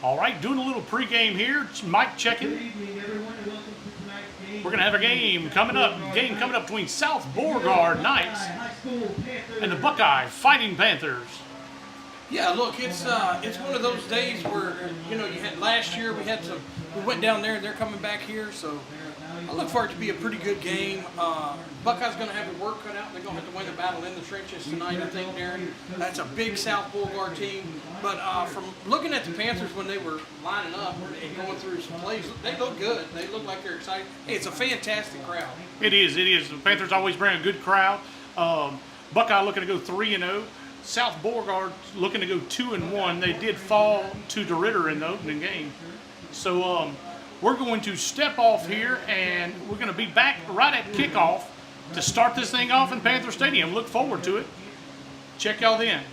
All right, doing a little pregame here. Mike checking. We're going to have a game coming up. Between South Beauregard Knights and the Buckeye Fighting Panthers. Yeah, look, it's one of those days where you had last year we went down there and they're coming back here, so I look for it to be a pretty good game. Buckeye's going to have their work cut out. They're going to have to win the battle in the trenches tonight, I think, Darren. That's a big South Beauregard team. But from looking at the Panthers when they were lining up and going through some plays, they look good. They look like they're excited. Hey, it's a fantastic crowd. It is. The Panthers always bring a good crowd. Buckeye looking to go 3-0. South Beauregard looking to go 2-1. They did fall to DeRidder in the opening game. So we're going to step off here, and we're going to be back right at kickoff to start this thing off in Panther Stadium. Look forward to it. Check y'all then.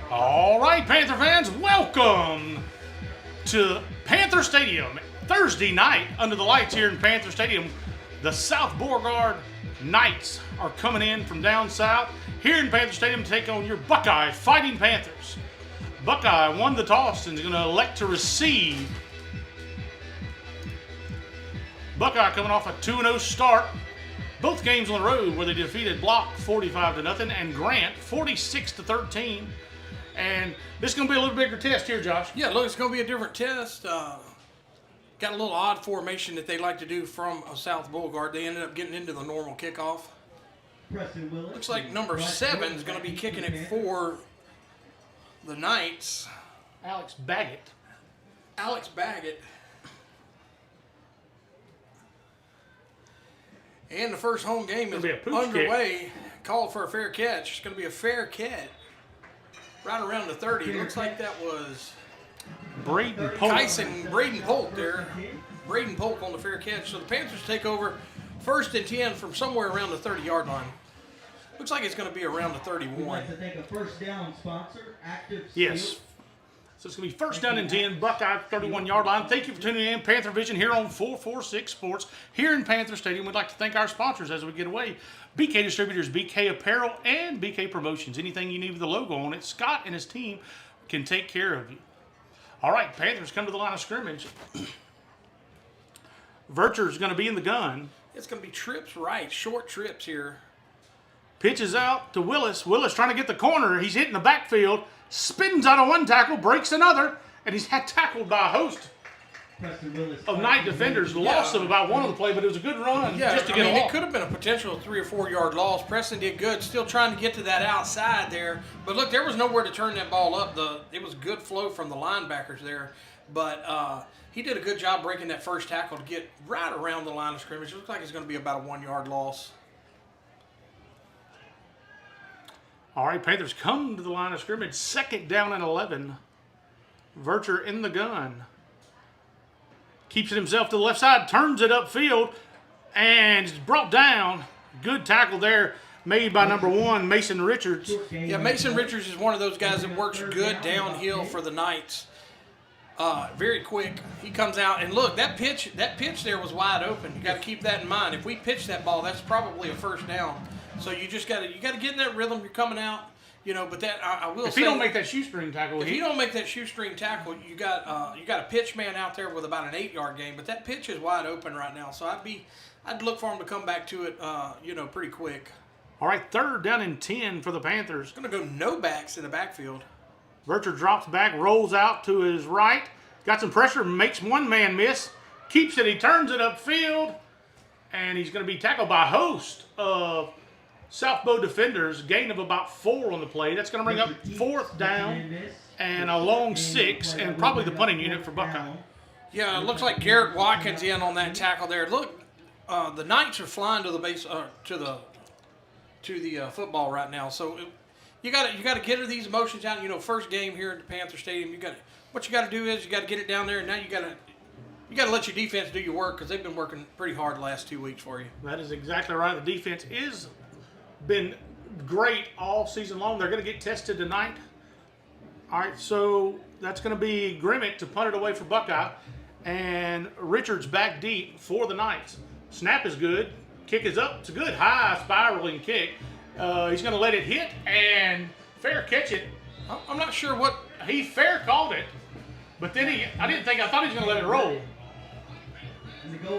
All right, Panther fans, welcome to Panther Stadium. Thursday night, under the lights here in Panther Stadium, the South Beauregard Knights are coming in from down south here in Panther Stadium to take on your Buckeye Fighting Panthers. Buckeye won the toss and is going to elect to receive. Buckeye coming off a 2-0 start. Both games on the road where they defeated Block 45-0 and Grant 46-13. And this is going to be a little bigger test here, Josh. Yeah, look, it's going to be a different test. Got a little odd formation that they like to do from South Beauregard. They ended up getting into the normal kickoff. Looks like number 7 is going to be kicking it for the Knights. Alex Baggett. And the first home game is underway. Called for a fair catch. It's going to be a fair catch. Right around the 30. It looks like that was Braden Polk. Braden Polk there. Braden Polk on the fair catch. So the Panthers take over 1st and 10 from somewhere around the 30-yard line. Looks like it's going to be around the 31. Yes. So it's going to be 1st down and 10, Buckeye 31-yard line. Thank you for tuning in. Panther Vision here on 446 Sports here in Panther Stadium. We'd like to thank our sponsors as we get away. BK Distributors, BK Apparel, and BK Promotions. Anything you need with the logo on it, Scott and his team can take care of you. All right, Panthers come to the line of scrimmage. Vercher's going to be in the gun. It's going to be trips right, short trips here. Pitches out to Willis. Willis trying to get the corner. He's hitting the backfield. Spins out of one tackle, breaks another, and he's tackled by a host of Knight defenders. Loss of about one of the play, but it was a good run just to get it could have been a potential 3 or 4 yard loss. Preston did good, still trying to get to that outside there. But look, there was nowhere to turn that ball up. It was good flow from the linebackers there. But he did a good job breaking that first tackle to get right around the line of scrimmage. It looks like it's going to be about a 1 yard loss. All right, Panthers come to the line of scrimmage. 2nd down and 11. Vercher in the gun. Keeps it himself to the left side, turns it upfield, and is brought down. Good tackle there made by number 1, Mason Richards. Yeah, Mason Richards is one of those guys that works good downhill for the Knights. Very quick. He comes out, and look, that pitch there was wide open. You got to keep that in mind. If we pitch that ball, that's probably a 1st down. So you just got to get in that rhythm. You're coming out, But that I will say, if he don't make that shoestring tackle, you got a pitch man out there with about an 8 yard game. But that pitch is wide open right now. So I'd look for him to come back to it, pretty quick. All right, 3rd down and 10 for the Panthers. Going to go no backs in the backfield. Vercher drops back, rolls out to his right, got some pressure, makes one man miss, keeps it. He turns it upfield, and he's going to be tackled by a host of South Bow defenders, gain of about 4 on the play. That's going to bring up 4th down and a long 6, and probably the punting unit for Buckeye. Yeah, it looks like Garrett Watkins in on that tackle there. Look, the Knights are flying to the base to the football right now. So you got to get these emotions out. First game here at the Panther Stadium. What you got to do is you got to get it down there, and now you got to let your defense do your work because they've been working pretty hard the last 2 weeks for you. That is exactly right. The defense is been great all season long. They're going to get tested tonight. All right, so that's going to be Grimmett to punt it away for Buckeye, and Richards back deep for the Knights. Snap is good. Kick is up. It's a good high spiraling kick. He's going to let it hit and fair catch it. I'm not sure what he fair called it, but then I thought he was going to let it roll.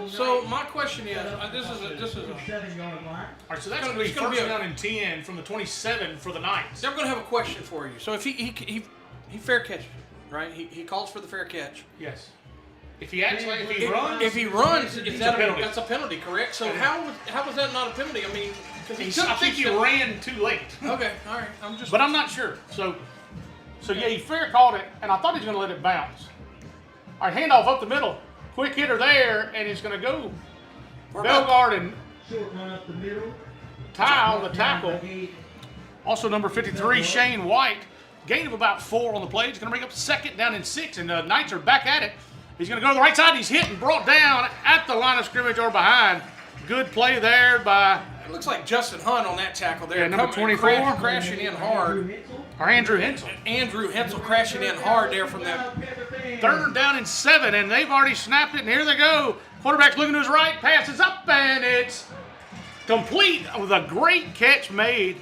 So my question is, this is a 7-yard line. All right, so that's going to be 1st down and 10 from the 27 for the Knights. I'm going to have a question for you. So if he fair catches, right? He calls for the fair catch. Yes. If he runs, that's a penalty, correct? So how was that not a penalty? I mean, I think he ran too late. Okay, all right. But I'm not sure. So yeah, he fair called it, and I thought he was going to let it bounce. All right, handoff up the middle. Quick hitter there, and he's going to go. Bellegarde and Tile, the tackle. Also number 53, Shane White. Gain of about 4 on the play. He's going to bring up 2nd down and 6, and the Knights are back at it. He's going to go to the right side. He's hit and brought down at the line of scrimmage or behind. Good play there by... It looks like Justin Hunt on that tackle there. Yeah, number 24. Crashing in hard. Or Andrew Hensel. Andrew Hensel crashing in hard there from that. 3rd down and 7, and they've already snapped it, and here they go. Quarterback's looking to his right, passes up, and it's complete with a great catch made.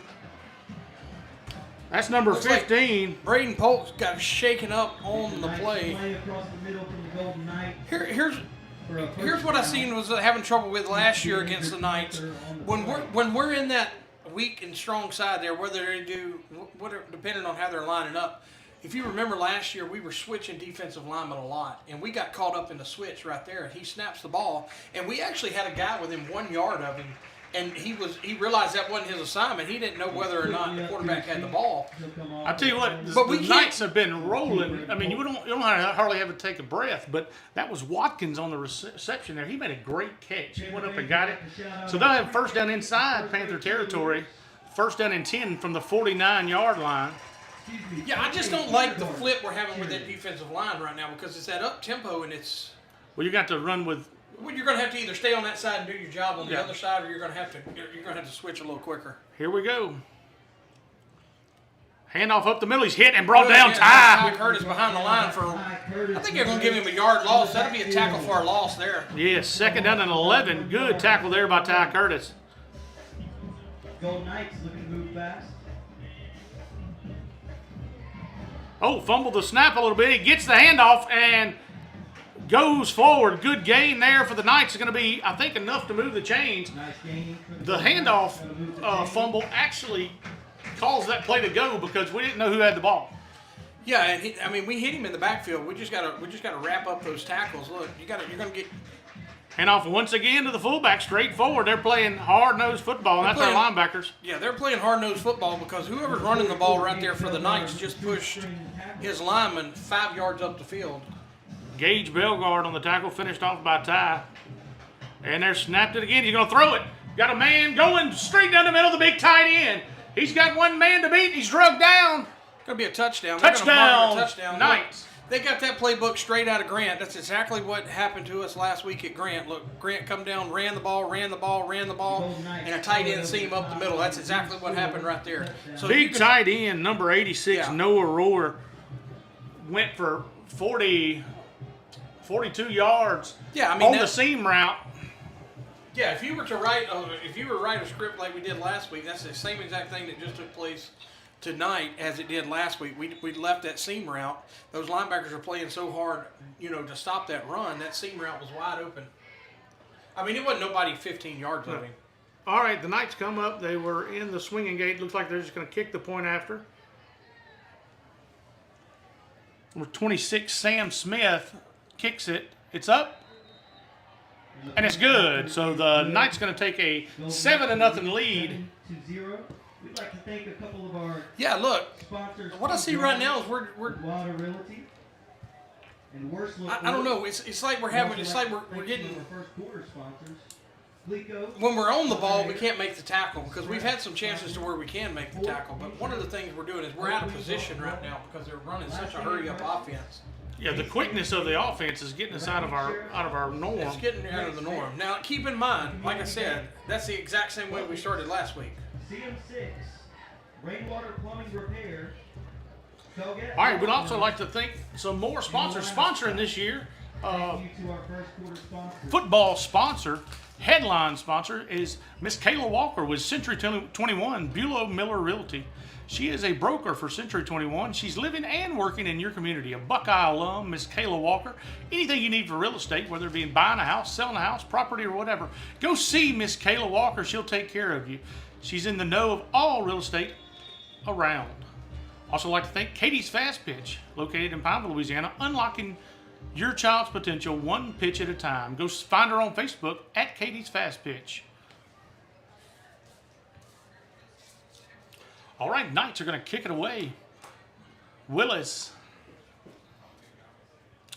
That's number 15. Like Braden Polk's got shaken up on the play. Here's what I seen was having trouble with last year against the Knights. When we're in that weak and strong side there, whether they do, depending on how they're lining up. If you remember last year, we were switching defensive linemen a lot, and we got caught up in the switch right there. And he snaps the ball, and we actually had a guy within 1 yard of him, and he realized that wasn't his assignment. He didn't know whether or not the quarterback had the ball. I tell you what, the Knights have been rolling. I mean, you don't hardly have to take a breath, but that was Watkins on the reception there. He made a great catch. He went up and got it. So they'll have 1st down inside Panther territory, 1st down and 10 from the 49-yard line. Yeah, I just don't like the flip we're having with that defensive line right now because it's that up tempo and it's. Well, you got to run with. Well, you're going to have to either stay on that side and do your job on the other side, or you're going to have to switch a little quicker. Here we go. Handoff up the middle. He's hit and brought down. Ty Curtis behind the line for. I think they're going to give him a yard loss. That'll be a tackle for a loss there. Yes, 2nd down and 11. Good tackle there by Ty Curtis. Golden Knights looking to move fast. Oh, fumbled the snap a little bit. He gets the handoff and goes forward. Good gain there for the Knights. Is going to be, I think, enough to move the chains. The handoff fumble actually caused that play to go because we didn't know who had the ball. Yeah, and we hit him in the backfield. We just got to wrap up those tackles. Look, you're going to get. Handoff once again to the fullback, straight forward. They're playing hard-nosed football, and that's our linebackers. Yeah, they're playing hard-nosed football because whoever's running the ball right there for the Knights just pushed his lineman 5 yards up the field. Gage Bellegarde on the tackle, finished off by Ty. And they're snapped it again. He's going to throw it. Got a man going straight down the middle of the big tight end. He's got one man to beat. He's drugged down. Going to be a touchdown. Touchdown. Knights. They got that playbook straight out of Grant. That's exactly what happened to us last week at Grant. Look, Grant come down, ran the ball, and a tight end seam up the middle. That's exactly what happened right there. So big tight end, number 86, Noah Rohr, went for 42 yards on the seam route. Yeah, if you were to write a script like we did last week, that's the same exact thing that just took place tonight as it did last week. We left that seam route. Those linebackers are playing so hard, to stop that run. That seam route was wide open. I mean, it wasn't nobody 15 yards of him. All right, the Knights come up. They were in the swinging gate. Looks like they're just going to kick the point after. Number 26, Sam Smith kicks it. It's up. And it's good. So the Knights going to take a 7-0 lead. We'd like to thank a couple of our sponsors. What I see right now is we're Water Realty and I don't know. It's like we're getting first quarter sponsors. When we're on the ball, we can't make the tackle because we've had some chances to where we can make the tackle. But one of the things we're doing is we're out of position right now because they're running such a hurry-up offense. Yeah, the quickness of the offense is getting us out of our norm. It's getting out of the norm. Now, keep in mind, like I said, that's the exact same way we started last week. CM6, rainwater plumbing repair. All right, we'd also like to thank some more sponsors sponsoring this year. Football sponsor, headline sponsor is Miss Kayla Walker with Century 21 Bulow Miller Realty. She is a broker for Century 21. She's living and working in your community. A Buckeye alum, Miss Kayla Walker. Anything you need for real estate, whether it be buying a house, selling a house, property, or whatever, go see Miss Kayla Walker. She'll take care of you. She's in the know of all real estate around. Also like to thank Katie's Fast Pitch, located in Pineville, Louisiana, unlocking your child's potential one pitch at a time. Go find her on Facebook at Katie's Fast Pitch. All right, Knights are going to kick it away. Willis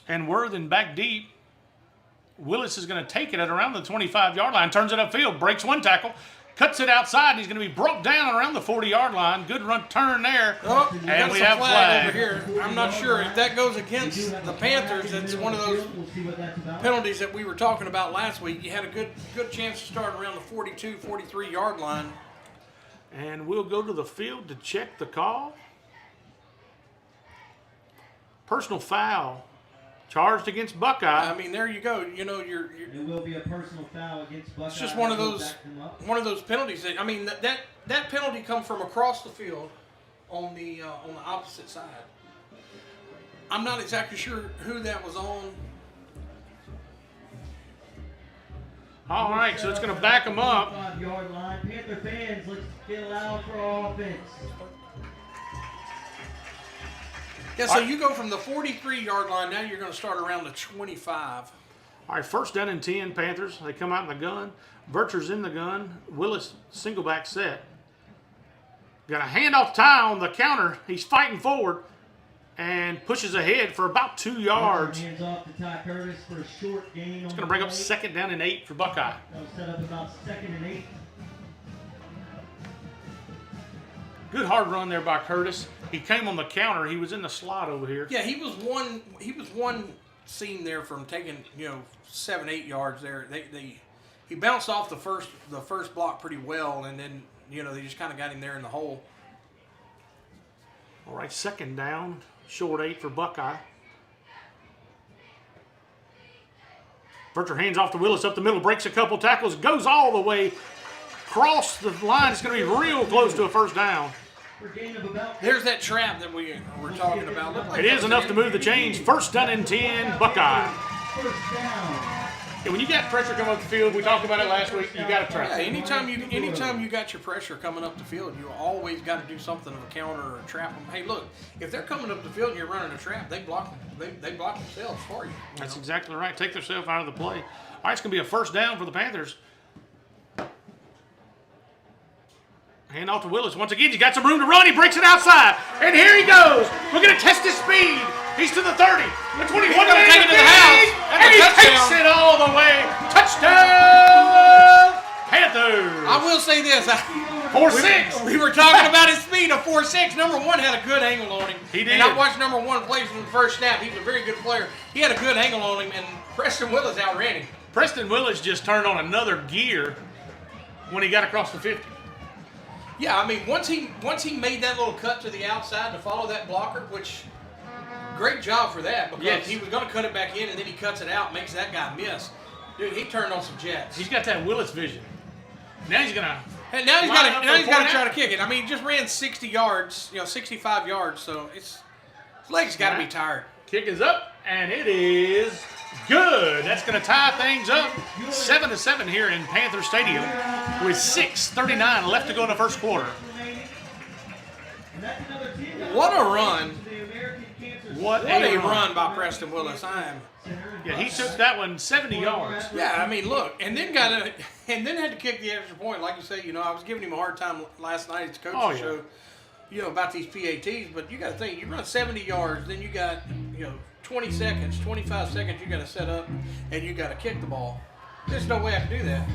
and Worthen back deep. Willis is going to take it at around the 25-yard line, turns it upfield, breaks one tackle, cuts it outside. He's going to be brought down around the 40-yard line. Good run turn there. Oh, and we have flag over here. I'm not sure if that goes against the Panthers. That's one of those penalties that we were talking about last week. You had a good chance to start around the 42, 43-yard line. And we'll go to the field to check the call. Personal foul charged against Buckeye. I mean, there you go. You know, you're It will be a personal foul against Buckeye. it's just one of We'll those back them up. penalties that, I mean, that penalty come from across the field on the opposite side. I'm not exactly sure who that was on. All right, so it's going to back them up. 5-yard line. Panther fans, let's get loud for our offense. Yeah, so you go from the 43-yard line, now you're going to start around the 25. All right, first down and 10, Panthers. They come out in the gun. Virtue's in the gun. Willis, single back set. Got a handoff tie on the counter. He's fighting forward and pushes ahead for about 2 yards. Hands off to Ty Curtis for a short gain. It's going to bring up second down and 8 for Buckeye. That'll set up about 2nd and 8. Good hard run there by Curtis. He came on the counter. He was in the slot over here. Yeah, he was one seam there from taking 7-8 yards there. He bounced off the first block pretty well, and then they just kind of got him there in the hole. All right, second down, short 8 for Buckeye. Virtue hands off to Willis up the middle, breaks a couple tackles, goes all the way across the line. It's going to be real close to a first down. There's that trap that we were talking about. It is enough to move the chains. First down and 10, Buckeye. First down. Yeah, when you got pressure coming up the field, we talked about it last week, you got to trap. Yeah, anytime you got your pressure coming up the field, you always got to do something of a counter or a trap them. Hey, look, if they're coming up the field and you're running a trap, they block themselves for you. That's exactly right. Take themselves out of the play. All right, it's going to be a first down for the Panthers. Hand off to Willis. Once again, he's got some room to run. He breaks it outside. And here he goes. We're going to test his speed. He's to the 30. The 21. He's gonna take it to the house. And he takes it all the way. Touchdown, Panthers. I will say this. 4-6. We were talking about his speed of 4.6. Number one had a good angle on him. He did. And I watched number one play from the first snap. He was a very good player. He had a good angle on him, and Preston Willis outran him. Preston Willis just turned on another gear when he got across the 50. Yeah, I mean, once he made that little cut to the outside to follow that blocker, which great job for that, because he was going to cut it back in, and then he cuts it out, makes that guy miss. Dude, he turned on some jets. He's got that Willis vision. Now he's gonna. And now he's got to try to kick it. I mean, he just ran 60 yards, 65 yards, so his legs got to be tired. Kick is up, and it is good. That's going to tie things up. 7-7 here in Panther Stadium with 6:39 left to go in the first quarter. What a run. What a run by Preston Willis. Yeah, he took that one 70 yards. Yeah, I mean, look, and then had to kick the extra point. Like you say, I was giving him a hard time last night at the coach's show, about these PATs, but you got to think, you run 70 yards, then you got, 20 seconds, 25 seconds, you got to set up, and you got to kick the ball. There's no way I can do that.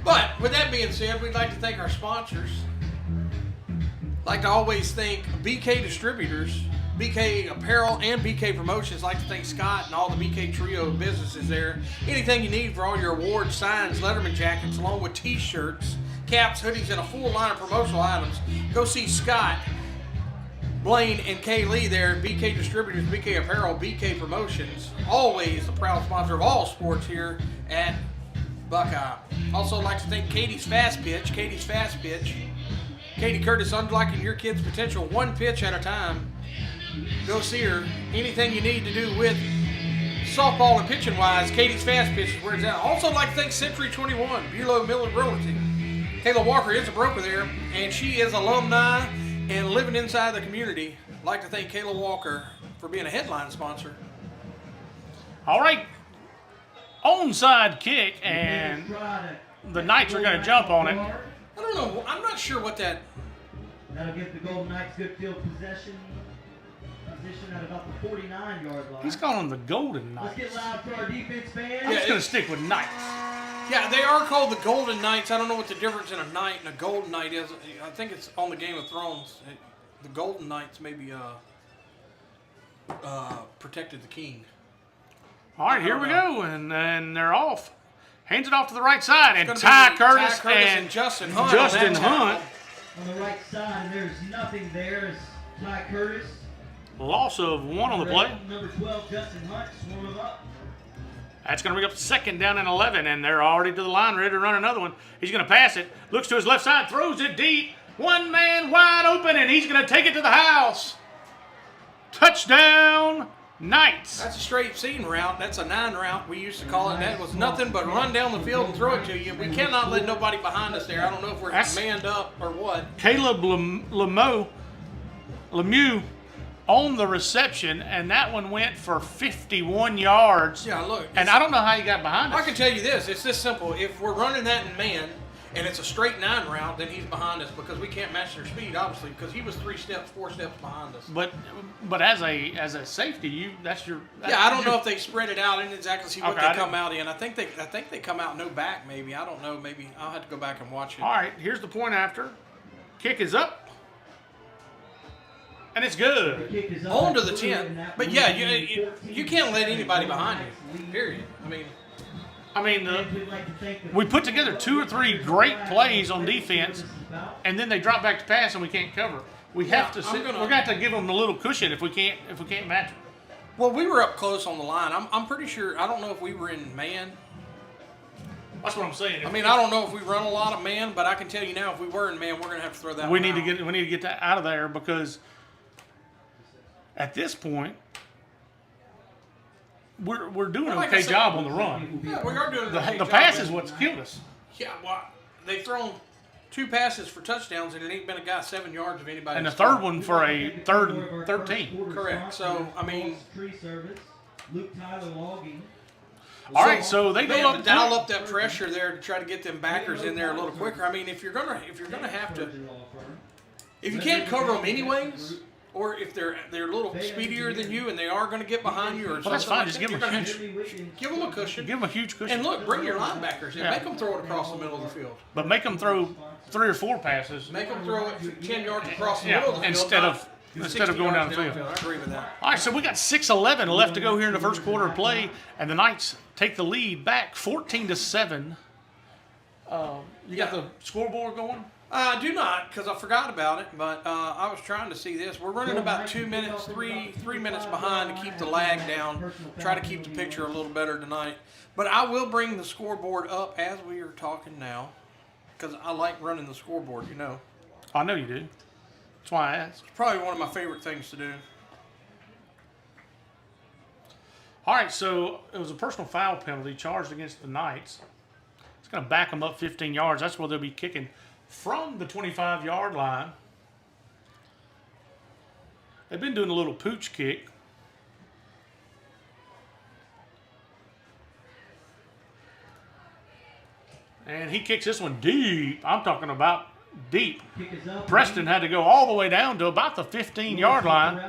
But with that being said, we'd like to thank our sponsors. Like to always thank BK Distributors, BK Apparel, and BK Promotions. Like to thank Scott and all the BK trio of businesses there. Anything you need for all your awards, signs, Letterman jackets, along with T-shirts, caps, hoodies, and a full line of promotional items, go see Scott, Blaine, and Kay Lee there at BK Distributors, BK Apparel, BK Promotions. Always the proud sponsor of all sports here at Buckeye. Also like to thank Katie's Fast Pitch. Katie Curtis, unlocking your kid's potential one pitch at a time. Go see her. Anything you need to do with softball and pitching wise, Katie's Fast Pitch is where it's at. Also like to thank Century 21, Bulow Miller Realty. Kayla Walker is a broker there, and she is alumni and living inside the community. I'd like to thank Kayla Walker for being a headline sponsor. All right. Onside kick, and the Knights are going to jump on it. I don't know. I'm not sure what that... That'll give the Golden Knights good field position at about the 49-yard line. He's calling them the Golden Knights. Let's get loud for our defense fans. I'm just going to stick with Knights. Yeah, they are called the Golden Knights. I don't know what the difference in a knight and a golden knight is. I think it's on the Game of Thrones. The Golden Knights maybe protected the king. All right, here we go, and they're off. Hands it off to the right side, and Ty Curtis and Justin Hunt. On the right side, there's nothing there. It's Ty Curtis. Loss of 1 on the play. Number 12, Justin Hunt, swarm him up. That's going to bring up second down and 11, and they're already to the line, ready to run another one. He's going to pass it, looks to his left side, throws it deep. One man wide open, and he's going to take it to the house. Touchdown, Knights. That's a straight seam route. That's a 9 route, we used to call it. That was nothing but run down the field and throw it to you. We cannot let nobody behind us there. I don't know if we're manned up or what. Caleb Lemieux on the reception, and that one went for 51 yards. Yeah, look. And I don't know how he got behind us. I can tell you this. It's this simple. If we're running that in man, and it's a straight 9 route, then he's behind us because we can't match their speed, obviously, because he was 4 steps behind us. But as a safety, that's your. I don't know if they spread it out. I didn't exactly see what Okay, they come out in. I think they come out no back. Maybe I don't know. Maybe I'll have to go back and watch it. All right, here's the point after. Kick is up. And it's good. On to the 10. But yeah, you can't let anybody behind you. Period. I mean, we put together 2 or 3 great plays on defense, and then they drop back to pass, and we can't cover. We have to. We're going to have to give them a little cushion if we can't match them. Well, we were up close on the line. I'm pretty sure. I don't know if we were in man. That's what I'm saying. I don't know if we run a lot of man, but I can tell you now, if we were in man, we're going to have to throw that. We need to get that out of there because at this point, we're doing an okay job on the run. Yeah, we are doing an okay The job. pass is what's killed us. Yeah, well, they've thrown 2 passes for touchdowns, and it ain't been a guy 7 yards of anybody. And the third one for a third and 13. Correct. So, Tree service. Luke Tyler logging. All right, so they go have up to dial up that pressure there to try to get them backers in there a little quicker. If you're gonna have to, if you can't cover them anyways, or if they're a little speedier than you and they are going to get behind you, or something, that's fine. like Just that, give them a cushion. Give them a huge cushion. And look, bring your linebackers in. Make them throw it across the middle of the field. But make them throw 3 or 4 passes. Make them throw it 10 yards across the middle of the field. Instead of going down the field. I agree with that. All right, so we got 6:11 left to go here in the first quarter of play, and the Knights take the lead back 14-7. You got the scoreboard going? I do not, because I forgot about it, but I was trying to see this. We're running about 2 minutes, 3 minutes behind to keep the lag down, try to keep the picture a little better tonight. But I will bring the scoreboard up as we are talking now, because I like running the scoreboard, you know. I know you do. That's why I asked. It's probably one of my favorite things to do. All right, so it was a personal foul penalty charged against the Knights. It's going to back them up 15 yards. That's where they'll be kicking from the 25-yard line. They've been doing a little pooch kick. And he kicks this one deep. I'm talking about deep. Preston had to go all the way down to about the 15-yard line.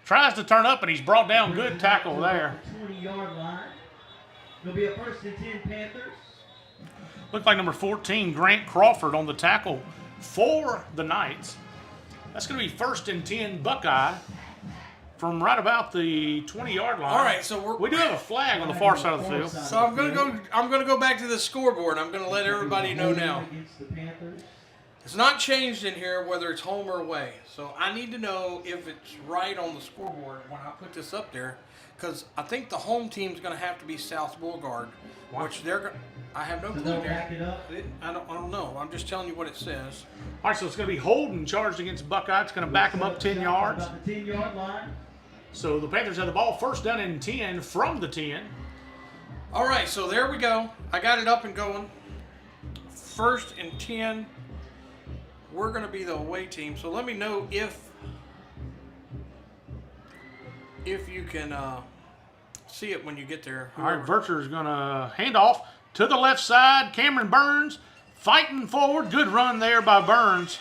Tries to turn up, and he's brought down. Good tackle there. 20-yard line. It'll be a 1st and 10 Panthers. Looks like number 14, Grant Crawford, on the tackle for the Knights. That's going to be 1st and 10 Buckeye from right about the 20-yard line. All right, so we do have a flag on the far side of the field. So I'm gonna go back to the scoreboard. I'm gonna let everybody know now. It's not changed in here whether it's home or away. So I need to know if it's right on the scoreboard when I put this up there, because I think the home team's gonna have to be South Beauregard, which I have no clue there. I don't know. I'm just telling you what it says. All right, so it's going to be Holden charged against Buckeye. It's going to back them up 10 yards. About the 10-yard line. So the Panthers have the ball 1st down and 10 from the 10. All right, so there we go. I got it up and going. 1st and 10. We're going to be the away team. So let me know if you can see it when you get there. All right, Vercher is going to hand off to the left side. Cameron Burns fighting forward. Good run there by Burns.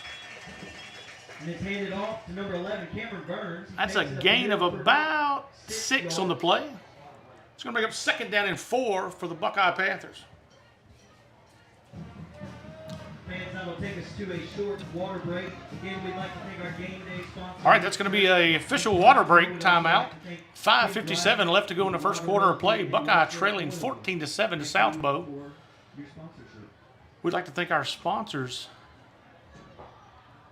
And it's handed off to number 11, Cameron Burns. That's a gain of about 6 on the play. It's going to bring up 2nd down and 4 for the Buckeye Panthers. Fans, that'll take us to a short water break. Again, we'd like to thank our game day sponsor. All right, that's going to be an official water break timeout. 5:57 left to go in the first quarter of play. Buckeye trailing 14-7 to South Bow. We'd like to thank our sponsors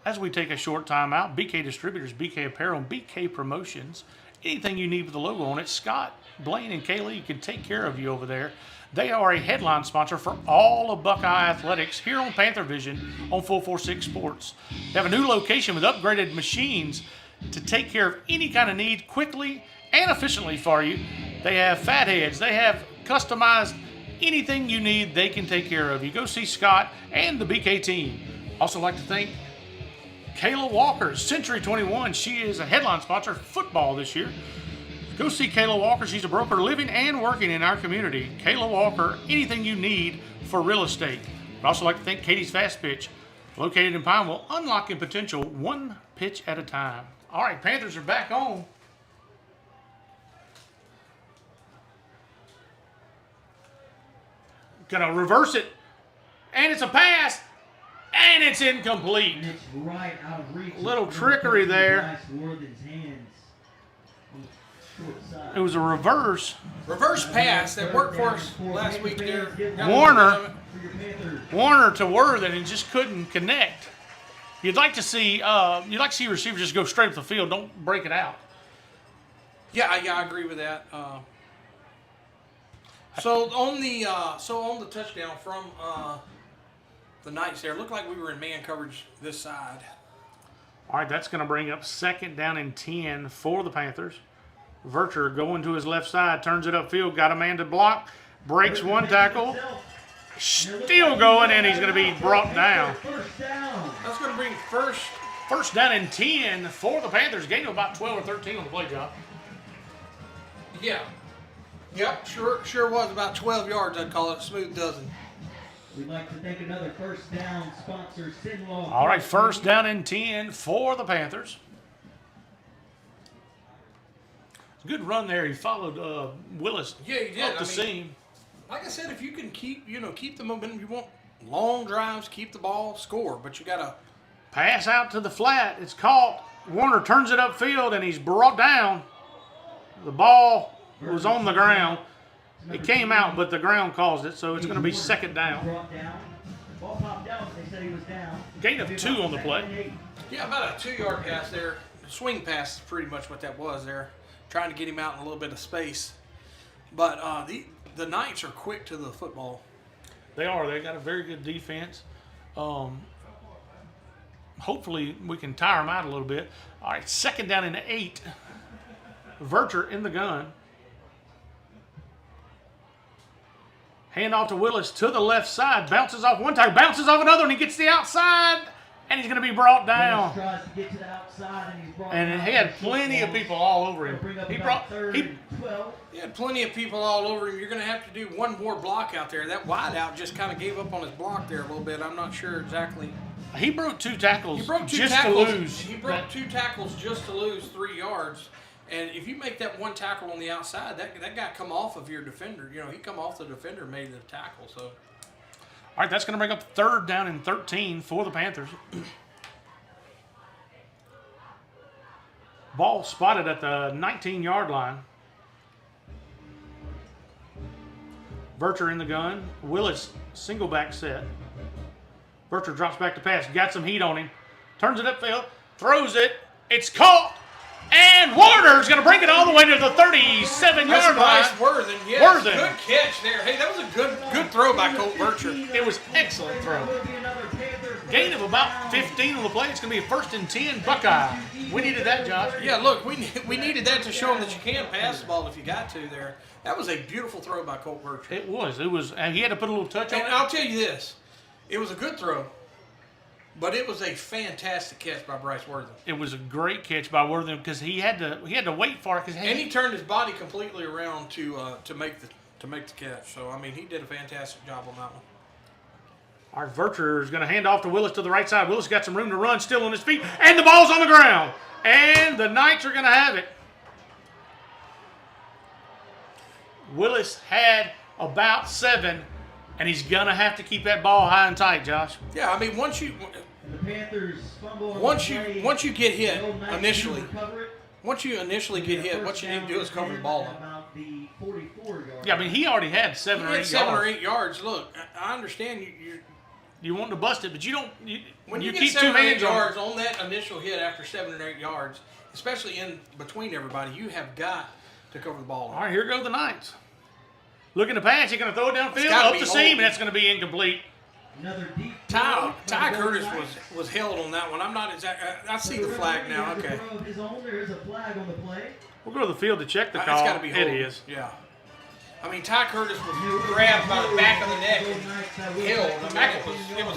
as we take a short time out, BK Distributors, BK Apparel, and BK Promotions, anything you need with the logo on it, Scott, Blaine, and Kaylee can take care of you over there. They are a headline sponsor for all of Buckeye Athletics here on Panther Vision on 446 Sports. They have a new location with upgraded machines to take care of any kind of need quickly and efficiently for you. They have fatheads. They have customized anything you need, they can take care of you. Go see Scott and the BK team. Also like to thank Kayla Walker, Century 21. She is a headline sponsor for football this year. Go see Kayla Walker. She's a broker living and working in our community. Kayla Walker, anything you need for real estate. I'd also like to thank Katie's Fast Pitch, located in Pineville, unlocking potential one pitch at a time. All right, Panthers are back on. Gonna reverse it, and it's a pass, and it's incomplete. And it's right out of reach. Little trickery there. It was a reverse. Reverse pass that worked for us last week there. Warner to Worthen and just couldn't connect. You'd like to see receivers just go straight up the field. Don't break it out. Yeah, I agree with that. So on the touchdown from the Knights there, it looked like we were in man coverage this side. All right, that's going to bring up 2nd down and 10 for the Panthers. Vercher going to his left side, turns it upfield, got a man to block, breaks one tackle, still going, and he's going to be brought down. That's going to bring First down and 10 for the Panthers. Gain of about 12 or 13 on the play, Josh. Yeah. Yep, sure was about 12 yards. I'd call it a smooth dozen. We'd like to thank another first down sponsor, Sinlaw. All right, 1st down and 10 for the Panthers. Good run there. He followed Willis Yeah, he did. up the seam. Like I said, if you can keep the momentum, you want long drives, keep the ball, score. But you got to Pass out to the flat. It's caught. Warner turns it upfield, and he's brought down. The ball was on the ground. It came out, but the ground caused it, so it's going to be 2nd down. Ball popped out. They said he was down. Gain of 2 on the play. Yeah, about a 2-yard pass there. Swing pass is pretty much what that was there. Trying to get him out in a little bit of space. But the Knights are quick to the football. They are. They got a very good defense. Hopefully we can tire them out a little bit. All right, 2nd down and 8. Vercher in the gun. Hand off to Willis to the left side. Bounces off one tackle, bounces off another, and he gets the outside, and he's going to be brought down. Tries to get to the outside, and he's brought And down. he had plenty of people all over him. He had plenty of people all over him. You're going to have to do one more block out there. That wideout just kind of gave up on his block there a little bit. I'm not sure exactly. He broke 2 tackles. He broke 2 just tackles. to lose. He broke 2 tackles just to lose 3 yards. And if you make that one tackle on the outside, that guy come off of your defender. He come off the defender and made the tackle. So, all right, that's going to bring up 3rd down and 13 for the Panthers. Ball spotted at the 19-yard line. Vercher in the gun. Willis single back set. Vercher drops back to pass. Got some heat on him. Turns it upfield. Throws it. It's caught. And Warner's going to bring it all the way to the 37-yard line. Nice, Worthen. Yes, Worthen. Good catch there. Hey, that was a good throw by Colt Vercher. It was excellent throw. Gain of about 15 on the play. It's going to be a 1st and 10 Buckeye. We needed that, Josh. Yeah, look, we needed that to show him that you can pass the ball if you got to there. That was a beautiful throw by Colt Vercher. It was. And he had to put a little touch on And it. I'll tell you this. It was a good throw, but it was a fantastic catch by Bryce Worthen. It was a great catch by Worthen because he had to wait for it. And he turned his body completely around to make the catch. So, I mean, he did a fantastic job on that one. Our Vercher is going to hand off to Willis to the right side. Willis got some room to run, still on his feet, and the ball's on the ground. And the Knights are going to have it. Willis had about 7, and he's going to have to keep that ball high and tight, Josh. Yeah, I mean, once you get hit initially, what you need to do is cover the ball up. Yeah, I mean, he already had 7 or 8 yards. 7 or 8 yards. Look, I understand you want to bust it, but When you get keep 7 two or 8 hands on it. yards on that initial hit after 7 or 8 yards, especially in between everybody, you have got to cover the ball. All right, here go the Knights. Looking to pass. He's going to throw it downfield, gotta up be the seam, open. and that's going to be incomplete. Another deep Ty throw by the Curtis Golden Knights. was held on that one. I'm not exact. I see the flag now. Has a Okay. throw of his own. There is a flag on the play. We'll go to the field to check the It's call. got to be It holding. is. Yeah. I mean, Ty Curtis was grabbed by the back of the neck and held. I mean, it was.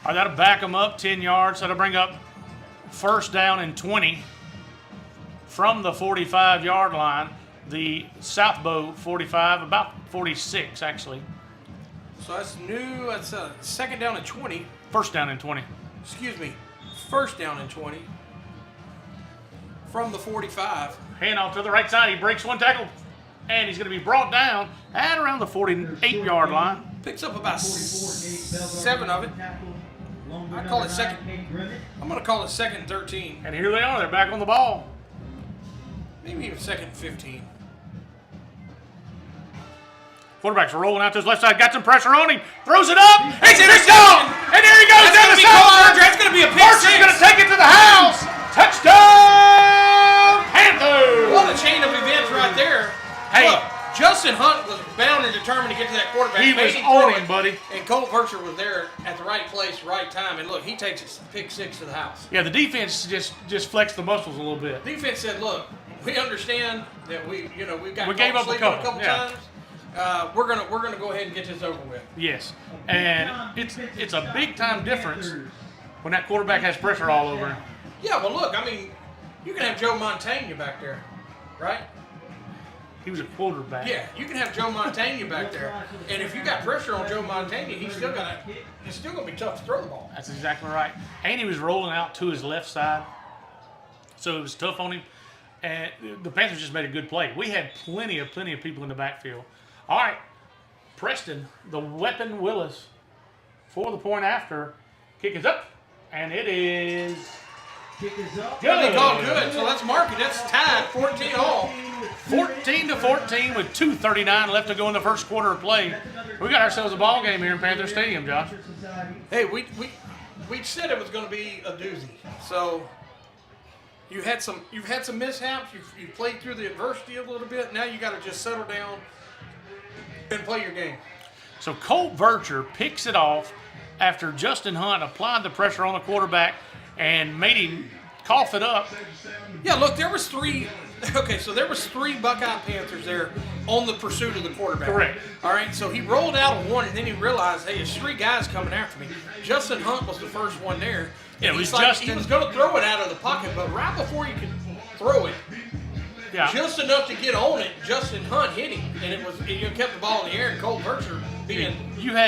All right, that'll back them up 10 yards. That'll bring up first down and 20 from the 45-yard line. The South Bow 45, about 46 actually. So that's new. That's second down and 20. First down and 20. Excuse me. First down and 20 from the 45. Hand off to the right side. He breaks one tackle, and he's going to be brought down at around the 48-yard line. Picks up about 7 of it. I call it second. I'm going to call it second and 13. And here they are. They're back on the ball. Maybe even second and 15. Quarterback's rolling out to his left side. Got some pressure on him. Throws it up. It's picked off. And there he goes That's down going to the be called. sideline. That's going to be a pick Archer's going to six. take it to the house. Touchdown, Panthers. What a chain of events right there. Hey. Look, Justin Hunt was bound and determined to get to that quarterback. He Made was throw on it, him, buddy. And Colt Vircher was there at the right place, right time. And look, he takes a pick 6 to the house. Yeah, the defense just flexed the muscles a little bit. Defense said, look, we understand that we've got We gave up a sleep on couple, a couple yeah. times. We're gonna go ahead and get this over with. Yes, and it's a big time difference when that quarterback has pressure all over him. Yeah, well, look, I mean, you can have Joe Montaigne back there, right? He was a quarterback. Yeah, you can have Joe Montaigne back there, and if you got pressure on Joe Montaigne, it's still gonna be tough to throw the ball. That's exactly right. And he was rolling out to his left side, so it was tough on him. And the Panthers just made a good play. We had plenty of people in the backfield. All right, Preston, the weapon Willis, for the point after. Kick is up, and it is Kick is up. They called good, so let's mark it. That's tied, 14 all. 14-14 with 2:39 left to go in the first quarter of play. We got ourselves a ball game here in Panther Stadium, Josh. Hey, we said it was going to be a doozy. So you've had some mishaps. You've played through the adversity a little bit. Now you got to just settle down and play your game. So Colt Vircher picks it off after Justin Hunt applied the pressure on the quarterback and made him cough it up. Yeah, look, there was 3 Buckeye Panthers there on the pursuit of the quarterback. Correct. All right, so he rolled out of one, and then he realized, hey, there's 3 guys coming after me. Justin Hunt was the first one there. Yeah, it And was he Justin. was going to throw it out of the pocket, but right before you could throw it, Yeah. just enough to get on it, Justin Hunt hit him, and it kept the ball in the air, and Colt Vircher being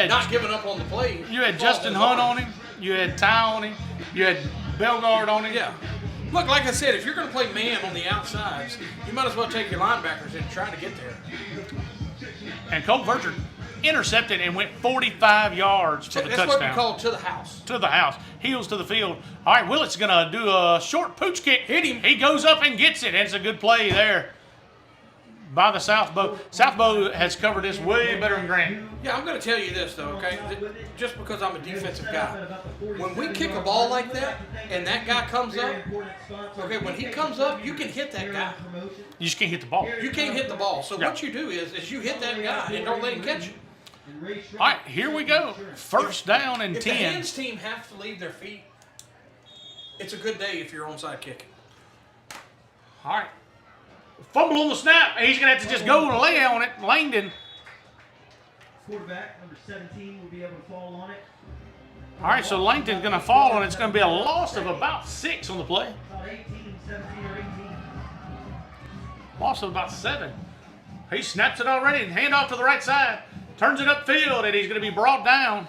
not giving up on the play. You had Justin Hunt on him. You had Ty on him. You had Bellegarde on him. Yeah. Look, like I said, if you're going to play man on the outsides, you might as well take your linebackers and try to get there. And Colt Vircher intercepted and went 45 yards for the That's touchdown. what we call to the house. To the house. Heels to the field. All right, Willett's going to do a short pooch kick. Hit him. He goes up and gets it. And it's a good play there by the South Bow. South Bow has covered this way better than Grant. Yeah, I'm going to tell you this, though, okay? Just because I'm a defensive guy. When we kick a ball like that and that guy comes up, okay, when he comes up, you can hit that guy. You just can't hit the ball. You can't hit the ball. So Yeah. what you do is you hit that guy and don't let him catch you. All right, here we go. First down and If the 10. hands team have to leave their feet, it's a good day if you're onside kicking. All right. Fumble on the snap. He's going to have to just go and lay on it. Langdon. Quarterback number 17 will be able to fall on it. All right, so Langdon's going to fall, and it's going to be a loss of about 6 on the play. About 18, 17 or 18. Loss of about 7. He snaps it already and hand off to the right side. Turns it upfield, and he's going to be brought down.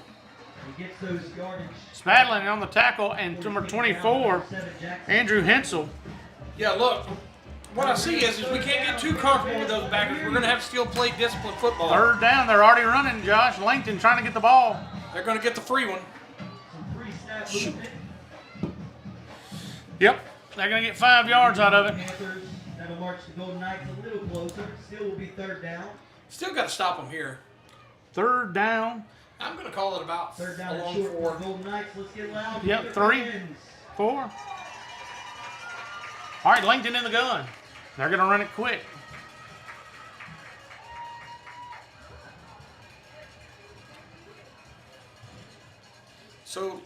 He gets those yardage. Spadlin on the tackle, and number 24, Andrew Hensel. Yeah, look, what I see is we can't get too comfortable with those backers. We're going to have to still play disciplined football. Third down, they're already running, Josh. Langton trying to get the ball. They're going to get the free one. Some free snap movement. Yep, they're going to get 5 yards out of it. Panthers, that'll march the Golden Knights a little closer. Still will be third down. Still got to stop them here. Third down I'm going to call it about Third a down and long short for four. the Golden Knights. Let's get loud. Yep, Get their 3, friends. 4. All right, Langton in the gun. They're going to run it quick. So,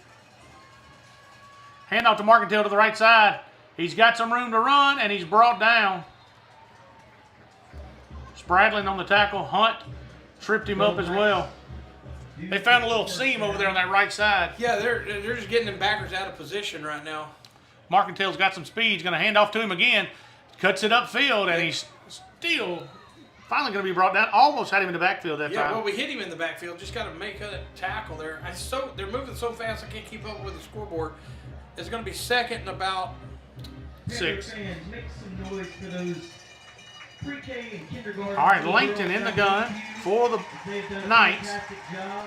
Hand off to Markendale to the right side. He's got some room to run, and he's brought down. Spradlin on the tackle. Hunt tripped him up as well. They found a little seam over there on that right side. yeah, they're just getting them backers out of position right now. Markendale's got some speed. He's going to hand off to him again. Cuts it upfield, and he's still finally going to be brought down. Almost had him in the backfield that Yeah, time. well, we hit him in the backfield. Just got to make a tackle there. They're moving so fast, I can't keep up with the scoreboard. It's going to be second and about 6. Fans, make some noise for those pre-K and kindergarten. All right, Langton in the gun for the They've done a Knights. fantastic job.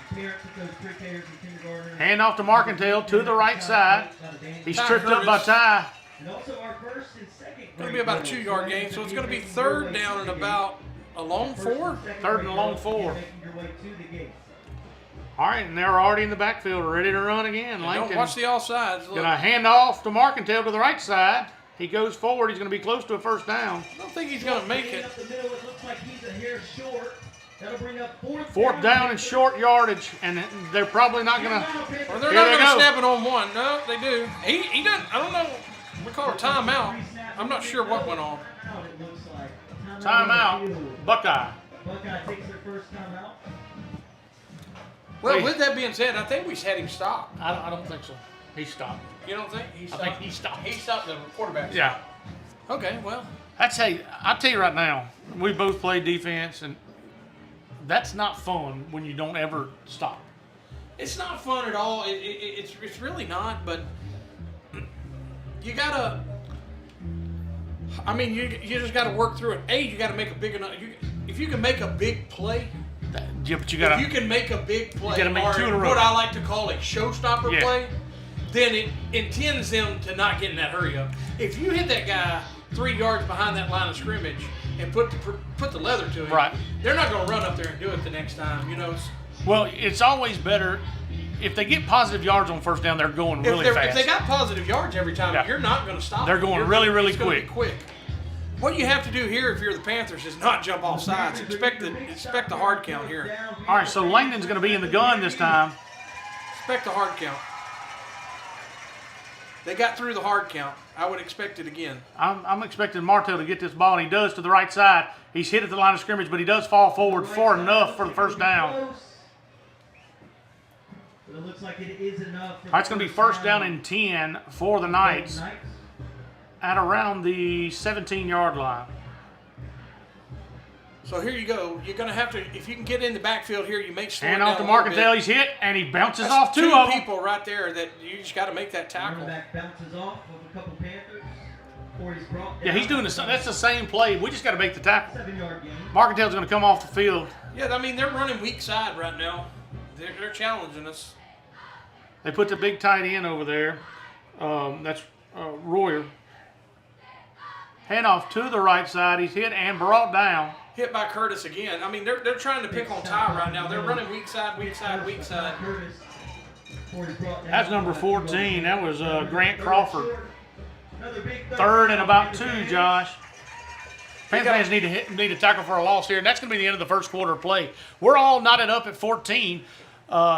The parents of those pre-Kers and kindergartners. Hand off to Markendale to the right side. He's Ty tripped up by Curtis. Ty. And also our first and second It's going to be about a 2-yard gain, so it's going to be third down and about a long 4. Third and a long 4. Making your way to the gates. All right, and they're already in the backfield, ready to run again. Don't Langton watch the offsides. Look, gonna hand off to Markendale to the right side. He goes forward. He's gonna be close to a first down. I don't think he's going to make it. Up the middle, it looks like he's a hair short. That'll bring up Fourth down and short yardage, and they're probably not gonna. Or they're Here not they going to go. snap it on one. No, they do. He doesn't. I don't know. We call it timeout. I'm not sure what went on. It looks like. Timeout, Buckeye. Buckeye takes their first timeout. Well, Wait. with that being said, I think we had him stop. I don't think so. He stopped. You don't think? He I stopped. think he stopped. He stopped the quarterback. Yeah. Okay, well. I'll tell you right now, we both played defense, and that's not fun when you don't ever stop. It's not fun at all. It's really not, but you gotta. I mean, you just gotta work through it. You gotta make a big enough. If you can make a big play, Yeah, but you if gotta. you can make a big play, gotta make or 2 in a row. what I like to call a showstopper Yeah. play, then it intends them to not get in that hurry up. If you hit that guy 3 yards behind that line of scrimmage and put the leather to him, Right. they're not gonna run up there and do it the next time. Well, it's always better if they get positive yards on first down. They're going really if fast. they got positive yards every time, Yeah. you're not going to stop. They're them. going You're- really, really it's gonna be quick. What you have to do here, if you're the Panthers, is not jump off sides. Expect the hard count here. All right, so Langton's going to be in the gun this time. Expect the hard count. They got through the hard count. I would expect it again. I'm expecting Martell to get this ball, and he does to the right side. He's hit at the line of scrimmage, but he does fall forward far enough for the first down. But it looks like it is enough. All right, it's going to be first down and 10 for the Knights at around the 17-yard line. So here you go. You're going to have to, if you can get in the backfield here, you make slow it Hand down off to a little Markendale. bit. He's hit, and he bounces That's off two of them. people right there that you just got to make that tackle. Back bounces off of a couple Panthers. Or he's brought down. Yeah, he's doing that's the same play. We just got to make the tackle. 7-yard gain. Markendale's going to come off the field. Yeah, I mean, they're running weak side right now. They're challenging us. They put the big tight end over there. That's Royer. Hand off to the right side. He's hit and brought down. Hit by Curtis again. I mean, they're trying to pick on Ty right now. They're running weak side, weak side, weak side. Curtis, or he's brought down. That's number 14. That was Grant Crawford. Another big Third and about 2, Josh. Panthers fans need to tackle for a loss here, and that's going to be the end of the first quarter of play. We're all knotted up at 14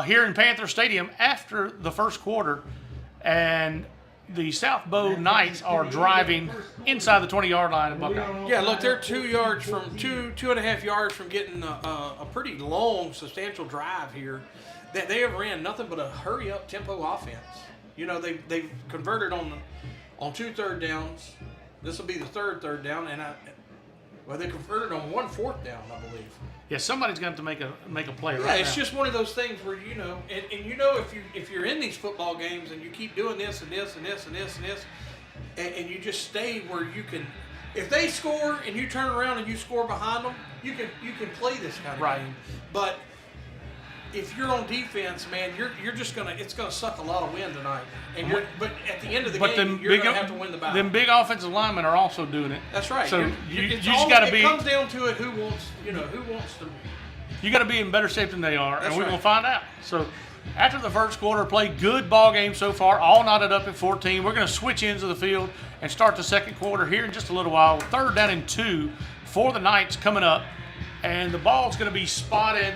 here in Panther Stadium after the first quarter, and the South Bow Knights are driving inside the 20-yard line of Buckeye. Yeah, look, they're 2 yards from 2.5 yards from getting a pretty long, substantial drive here. They have ran nothing but a hurry-up tempo offense. You know, they've converted on 2 third downs. This will be the third down, and they converted on 1 fourth down, I believe. Yeah, somebody's going to have to make a play right Yeah, now. it's just one of those things where if you're in these football games and you keep doing this and this and this and this and this, and you just stay where you can, if they score and you turn around and you score behind them, you can play this kind of game. But if you're on defense, man, it's gonna suck a lot of wind tonight. But at the end of the game, you're gonna have to win the battle. Them big offensive linemen are also doing it. That's right. So you It's just got to be. It comes down to it. Who wants to You got to be in better shape than they are, That's and we're right. going to find out. So after the first quarter, played good ball game so far, all knotted up at 14. We're going to switch ends of the field and start the second quarter here in just a little while. 3rd down and 2 for the Knights coming up, and the ball's going to be spotted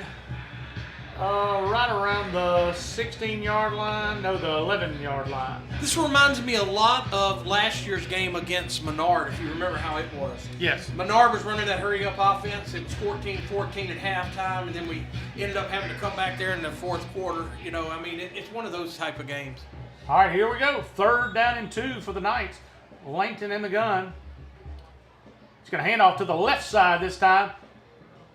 right around the 16-yard line. No, the 11-yard line. This reminds me a lot of last year's game against Menard, if you remember how it was. Yes. Menard was running that hurry-up offense. It was 14-14 at halftime, and then we ended up having to come back there in the fourth quarter. You know, I mean, it's one of those type of games. All right, here we go. 3rd down and 2 for the Knights. Langton in the gun. He's going to hand off to the left side this time.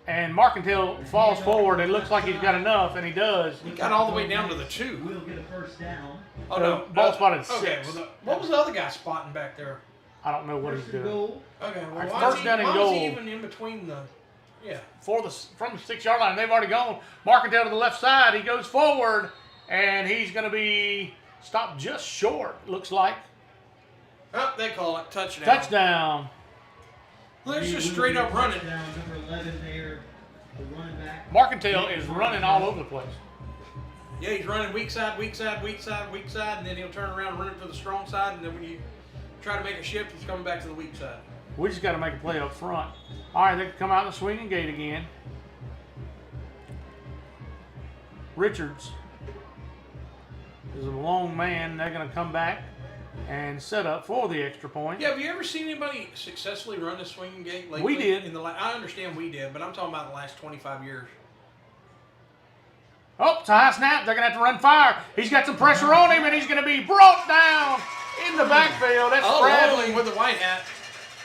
And Marcantel falls forward. It looks like he's got enough, and he does. He got all the way down to the 2. We'll get a first down. Oh, no. Ball spotted Okay, 6. well, what was the other guy spotting back there? I don't know what he's First and doing. goal. Okay, well, First why is he, down and why is he goal. even in between the... Yeah. From the 6-yard line. They've already gone. Marcantel to the left side. He goes forward, and he's going to be stopped just short, looks like. Oh, they call it touchdown. Touchdown. Let's just straight up run it. Down, number 11 there, the running back. Marcantel is running all over the place. Yeah, he's running weak side, weak side, weak side, weak side, and then he'll turn around and run it to the strong side, and then when you try to make a shift, he's coming back to the weak side. We just got to make a play up front. All right, they can come out the swinging gate again. Richards is a long man. They're going to come back and set up for the extra point. Yeah, have you ever seen anybody successfully run the swinging gate lately? We did. I understand we did, but I'm talking about the last 25 years. Oh, it's a high snap. They're going to have to run fire. He's got some pressure on him, and he's going to be brought down in the backfield. That's Spradling. With the white hat.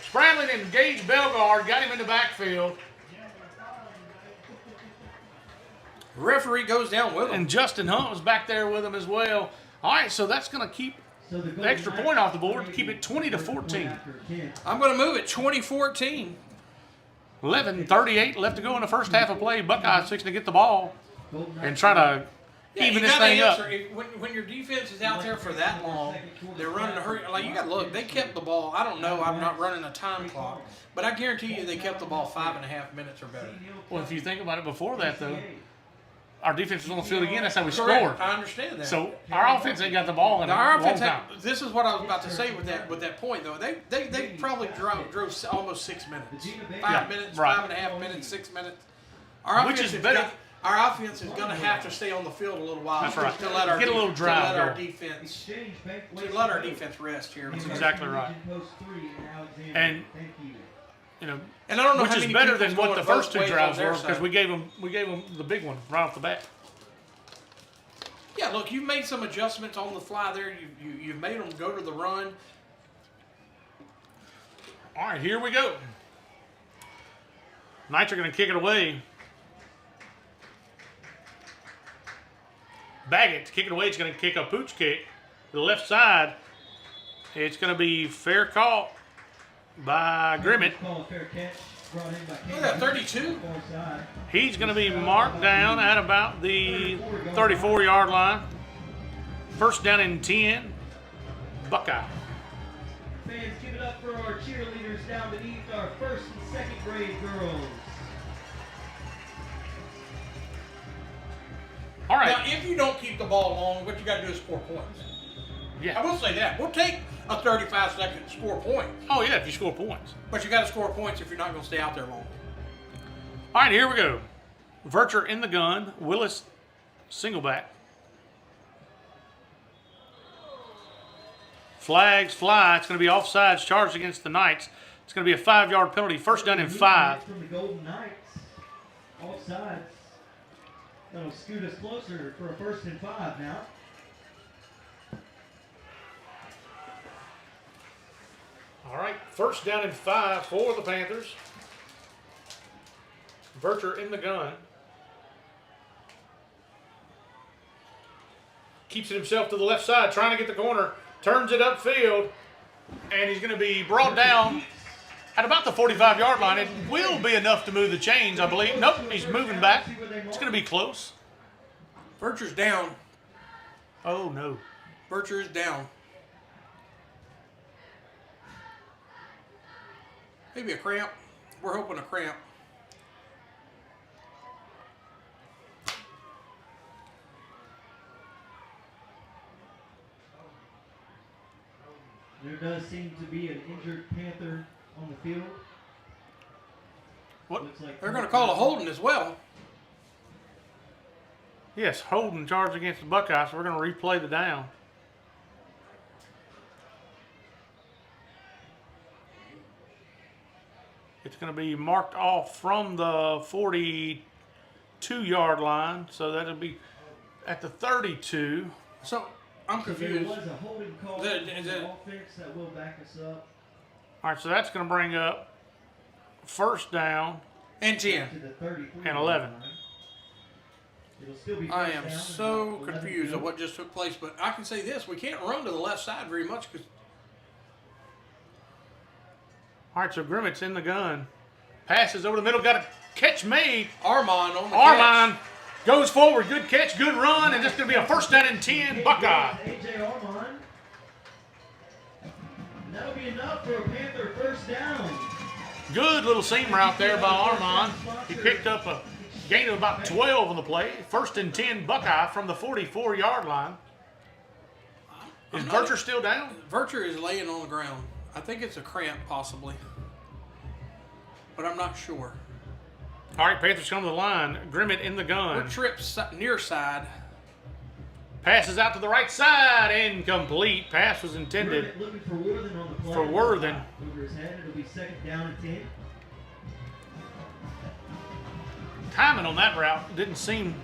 Spradling and Gage Belgard got him in the backfield. Referee goes down with him. And Justin Hunt was back there with him as well. All right, so that's going to keep the extra point off the board to keep it 20-14. I'm going to move it 20-14. 11:38 left to go in the first half of play. Buckeyes fixing to get the ball and try to even this thing up. When your defense is out there for that long, they're running a hurry. Like, you got to look, they kept the ball. I don't know, I'm not running a time clock, but I guarantee you they kept the ball 5.5 minutes or better. Well, if you think about it before that, though, our defense was on the field again. That's how we Correct. scored. I understand that. So our offense ain't got the ball in a Now, our long offense time. this is what I was about to say with that point, though. They probably drove almost 6 minutes. 5 minutes, right. 5.5 minutes, 6 minutes. Our Which offense is better. Our offense is going to have to stay on the field a little while That's right. to let our Get a little drive to let our going. defense to let our defense rest here. That's exactly right. And you know, And I don't know which how is many better people's than what going the first both two ways drives on their were because side. we gave them the big one right off the bat. Yeah, look, you've made some adjustments on the fly there. You've made them go to the run. All right, here we go. Knights are going to kick it away. Baggett to kick it away. It's going to kick a pooch kick to the left side. It's going to be fair caught by Grimmett. Look at that, 32. He's going to be marked down at about the 34-yard line. First down and 10. Buckeye. Fans, give it up for our cheerleaders down beneath our first and second grade girls. All right. Now, if you don't keep the ball long, what you got to do is score points. Yeah. I will say that. We'll take a 35-second score point, Oh, yeah, if you score points. but you got to score points if you're not going to stay out there long. All right, here we go. Vercher in the gun. Willis singleback. Flags fly. It's going to be offsides charged against the Knights. It's going to be a 5-yard penalty. First down and 5. From the Golden Knights. Offsides. That'll scoot us closer for a 1st and 5 now. All right, first down and 5 for the Panthers. Vercher in the gun. Keeps it himself to the left side, trying to get the corner. Turns it upfield, and he's going to be brought down at about the 45-yard line. It will be enough to move the chains, I believe. Nope, he's moving back. It's going to be close. Vercher's down. Oh, no. Vercher is down. Maybe a cramp. We're hoping a cramp. does seem to be an injured Panther on the field. What? Looks like They're going to call a holding as well. Yes, holding charge against the Buckeyes. So we're going to replay the down. It's going to be marked off from the 42-yard line, so that'll be at the 32. So I'm So there confused. was a holding call The- on the- the offense that will back us up All right, so that's going to bring up first down And 10. to the 33. and 11. line. It'll still be I first am down and so about 11 confused to at go. what just took place, but I can say this: we can't run to the left side very much because All right, so Grimmett's in the gun. Passes over the middle, got a catch made. Armand on the Armand goes forward, good catch, good run, and it's going to be a first down and 10 Buckeye. AJ Armand. And that'll be enough for a Panther first down. Good little seam route there by Armand. He picked up a gain of about 12 on the play. First and 10 Buckeye from the 44-yard line. Is I'm not- Vircher still down? Vircher is laying on the ground. I think it's a cramp, possibly, but I'm not sure. All right, Panthers come to the line. Grimmett in the We're gun. trips near side. Passes out to the right side. Incomplete. Pass was intended. Grimmett looking for Worthen on the play. For Worthen. Over his head. It'll be second down and 10. Timing on that route didn't seem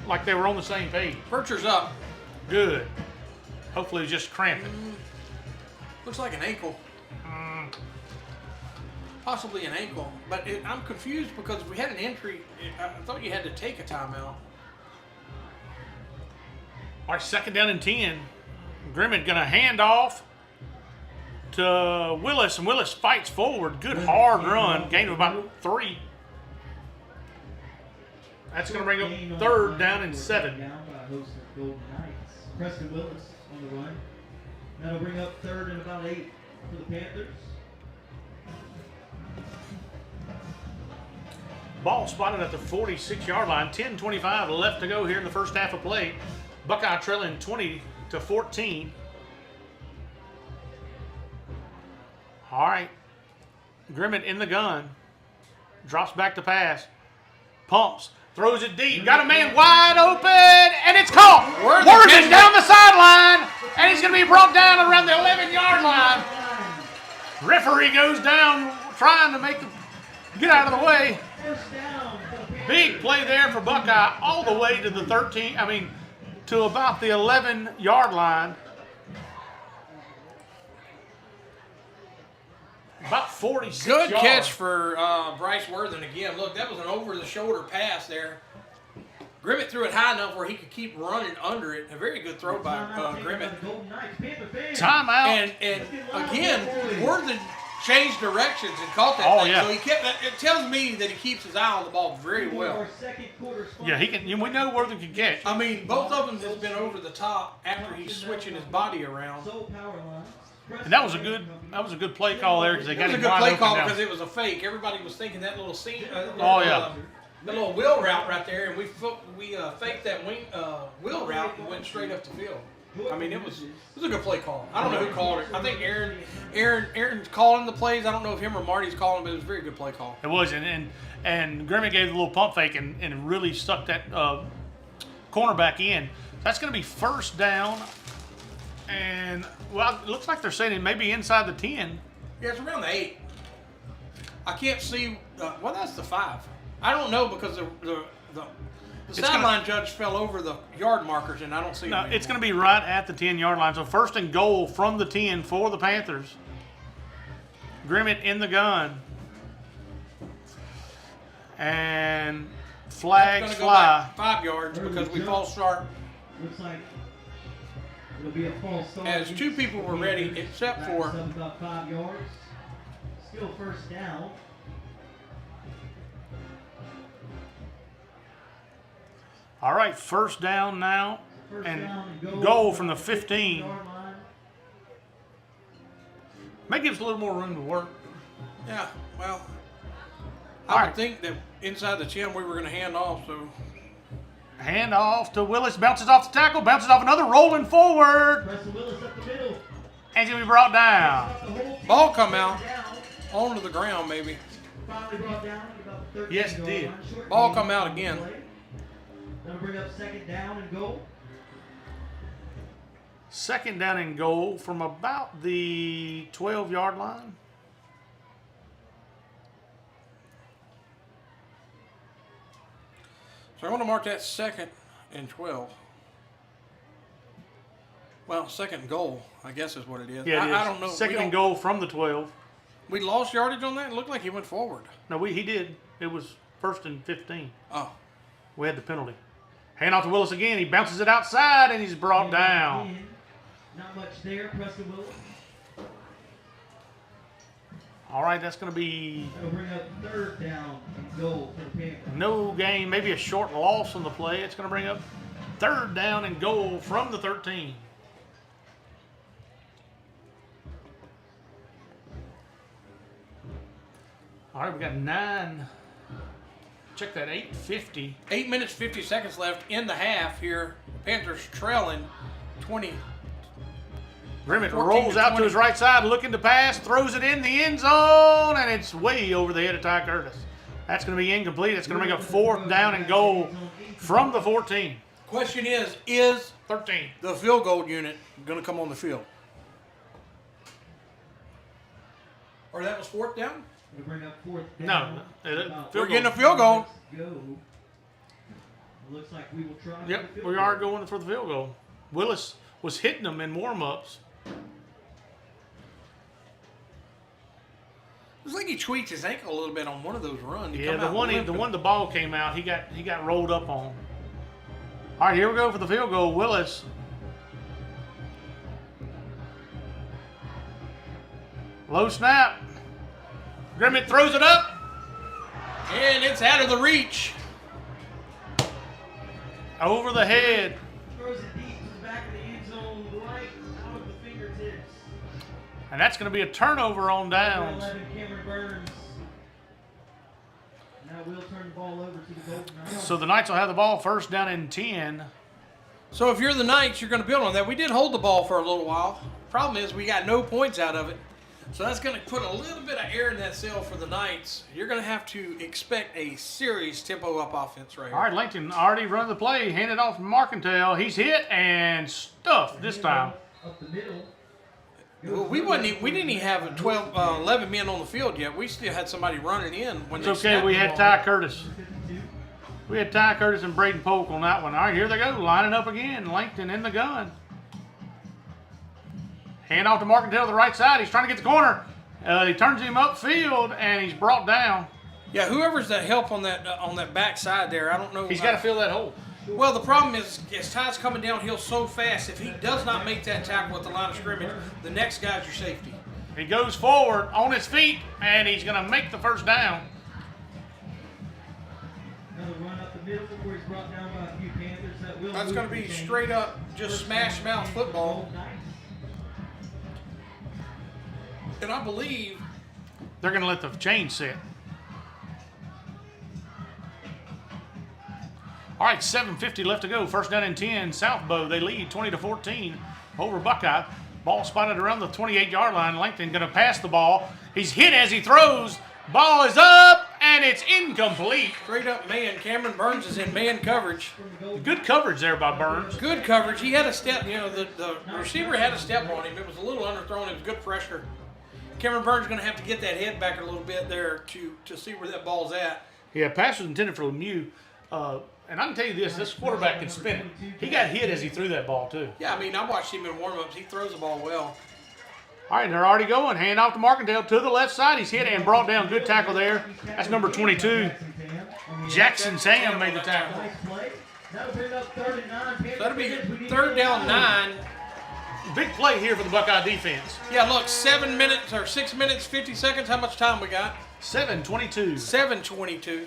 like they were on the same page. Vircher's up. Good. Hopefully it's just cramping. Looks like an ankle. Possibly an ankle, but I'm confused because if we had an entry, I thought you had to take a timeout. All right, second down and 10. Grimmett going to hand off to Willis, and Willis fights forward. Good hard run. Gain of about 3. That's going to bring up third down and 7. Down by host of Golden Knights. Preston Willis on the run. That'll bring up third and about 8 for the Panthers. Ball spotted at the 46-yard line. 10:25 left to go here in the first half of play. Buckeye trailing 20-14. All right. Grimmett in the gun. Drops back to pass. Pumps. Throws it deep. Got a man wide open. And it's caught. Worthen down the sideline. And he's going to be brought down around the 11-yard line. Referee goes down trying to get out of the way. First down for the Panthers. Big play there for Buckeye all the way to the to about the 11-yard line. About 46 Good yards. catch for Bryce Worthen again. Look, that was an over-the-shoulder pass there. Grimmett threw it high enough where he could keep running under it. A very good throw by Timeout taken Grimmett. by the Golden Knights. Panther fans. Timeout. And again, Worthen changed directions and caught that Oh, thing. yeah. So he kept. It tells me that he keeps his eye on the ball very well. Our second quarter Yeah, he can. We know Worthen can catch. I mean, both of them has been over the top after he's switching his body around. Soul power line. And that was a good play call there because they It got was a him good wide play open call now. because it was a fake. Everybody was thinking that little scene. Oh, yeah. The little wheel route right there, and we faked that wheel route and went straight up the field. I mean, it was a good play call. I don't know who called it. I think Aaron's calling the plays. I don't know if him or Marty's calling, but it was a very good play call. It was, and Grimmett gave the little pump fake and really stuck that cornerback in. That's going to be first down, and well, it looks like they're saying it may be inside the 10. Yeah, it's around the 8. I can't see. Well, that's the 5. I don't know because the sideline judge fell over the yard markers, and I don't see. No, them it's going anymore. to be right at the 10-yard line. So first and goal from the 10 for the Panthers. Grimmett in the gun. And flags It's gonna go fly. back 5 yards because we false start. Looks like it'll be a false start. As 2 people were ready, except Backs for up about 5 yards. Still first down. All right, first down now. First And down goal from the 15. 15-yard line. May give us a little more room to work. yeah, well, All I right. would think that inside the 10 we were going to hand off. So Hand off to Willis. Bounces off the tackle. Bounces off another. Rolling forward. Preston Willis up the middle. And it's going to be brought down. Ball come out onto the ground, maybe. Finally brought down at about the 13 Yes, it yard did. line. Short Ball gain come out on the again. play. That'll bring up second down and goal. Second down and goal from about the 12-yard line. So I want to mark that 2nd and 12. Well, 2nd and goal, I guess is what it is. Yeah, it is. I don't know. Second and goal from the 12. We lost yardage on that? It looked like he went forward. No, he did. It was 1st and 15. Oh. We had the penalty. Hand off to Willis again. He bounces it outside, and he's brought down. In. Not much there. Preston Willis. All right, that's going to be That'll bring up third down and goal for the Panthers. no gain, maybe a short loss on the play. It's going to bring up third down and goal from the 13. All right, we got 9. Check that, 8:50. 8 minutes, 50 seconds left in the half here. Panthers trailing 20. Grimmett 14 rolls to out 20. to his right side, looking to pass, throws it in the end zone, and it's way over the head of Ty Curtis. That's going to be incomplete. It's going to make a 4th down and goal from the 14. Question is 13. the field goal unit going to come on the field? Or that was 4th down? It'll bring up fourth No, down. We're getting a field goal. Go. Looks like we will try. for Yep, the field we are goal. going for the field goal. Willis was hitting them in warm-ups. It was like he tweaked his ankle a little bit on one of those runs. He Yeah, come the out one limping. the ball came out, he got rolled up on. All right, here we go for the field goal. Willis. Low snap. Grimmett throws it up. And it's out of the reach. Over the head. Throws it deep to the back of the end zone, right out of the fingertips. And that's going to be a turnover on downs. 11, Cameron Burns. Now we'll turn the ball over to the Golden Knights. So the Knights will have the ball first down and 10. So if you're the Knights, you're going to build on that. We did hold the ball for a little while. Problem is we got no points out of it. So that's going to put a little bit of air in that sail for the Knights. You're going to have to expect a serious tempo up offense right here. All right, Langton already run the play, handed off to Marcantel. He's hit and stuffed this time. Up the middle. Well, we didn't even have 11 men on the field yet. We still had somebody running in when It's they okay, snapped we the had ball. Ty Curtis. 52. We had Ty Curtis and Braden Polk on that one. All right, here they go, lining up again. Langton in the gun. Hand off to Marcantel to the right side. He's trying to get the corner. He turns him upfield, and he's brought down. Yeah, whoever's that help on that back side there, I don't know. He's got to fill that hole. Well, the problem is Ty's coming downhill so fast. If he does not make that tackle at the line of scrimmage, the next guy's your safety. He goes forward on his feet, and he's going to make the first down. Another run up the middle before he's brought down by a few Panthers. That's going to be straight up just smash mouth football. And I believe They're going to let the chain sit. All right, 7:50 left to go. First down and 10. South Bow, they lead 20-14 over Buckeye. Ball spotted around the 28-yard line. Langton going to pass the ball. He's hit as he throws. Ball is up, and it's incomplete. straight up man. Cameron Burns is in man coverage. Good coverage there by Burns. Good coverage. He had a step. The receiver had a step on him. It was a little underthrown. It was good pressure. Cameron Burns is going to have to get that head back a little bit there to see where that ball's at. Yeah, pass was intended for Lemieux. And I can tell you this quarterback can spin it. He got hit as he threw that ball, too. Yeah, I mean, I watched him in warm-ups. He throws the ball well. All right, they're already going. Hand off to Markendale to the left side. He's hit and brought down. Good tackle there. That's number 22. Jackson Sam made the tackle. Nice play. That'll bring up third and 9. So that'll be third down 9. Big play here for the Buckeye defense. Yeah, look, 7 minutes or 6 minutes, 50 seconds. How much time we got? 7:22. 7:22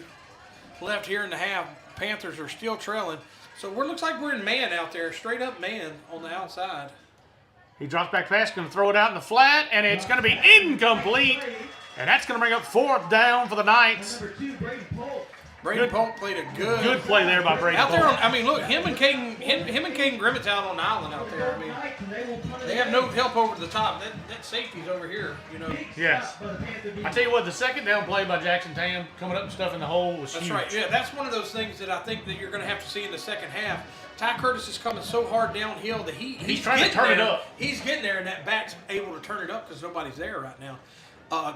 left here in the half. Panthers are still trailing. So it looks like we're in man out there, straight up man on the outside. He drops back fast, going to throw it out in the flat, and it's going to be incomplete. And that's going to bring up fourth down for the Knights. Number 2, Braden Polk. Braden Polk played a Good play there by Braden out there. Polk. I mean, look, him and Caden Grimmett's out on the island out there. I mean, they have no help over the top. That safety's over here, you know. Yes. I tell you what, the second down play by Jackson Tam coming up and stuffing the hole was That's huge. right. Yeah, that's one of those things that I think that you're going to have to see in the second half. Ty Curtis is coming so hard downhill that he's trying to getting turn it there. up. He's getting there, and that back's able to turn it up because nobody's there right now.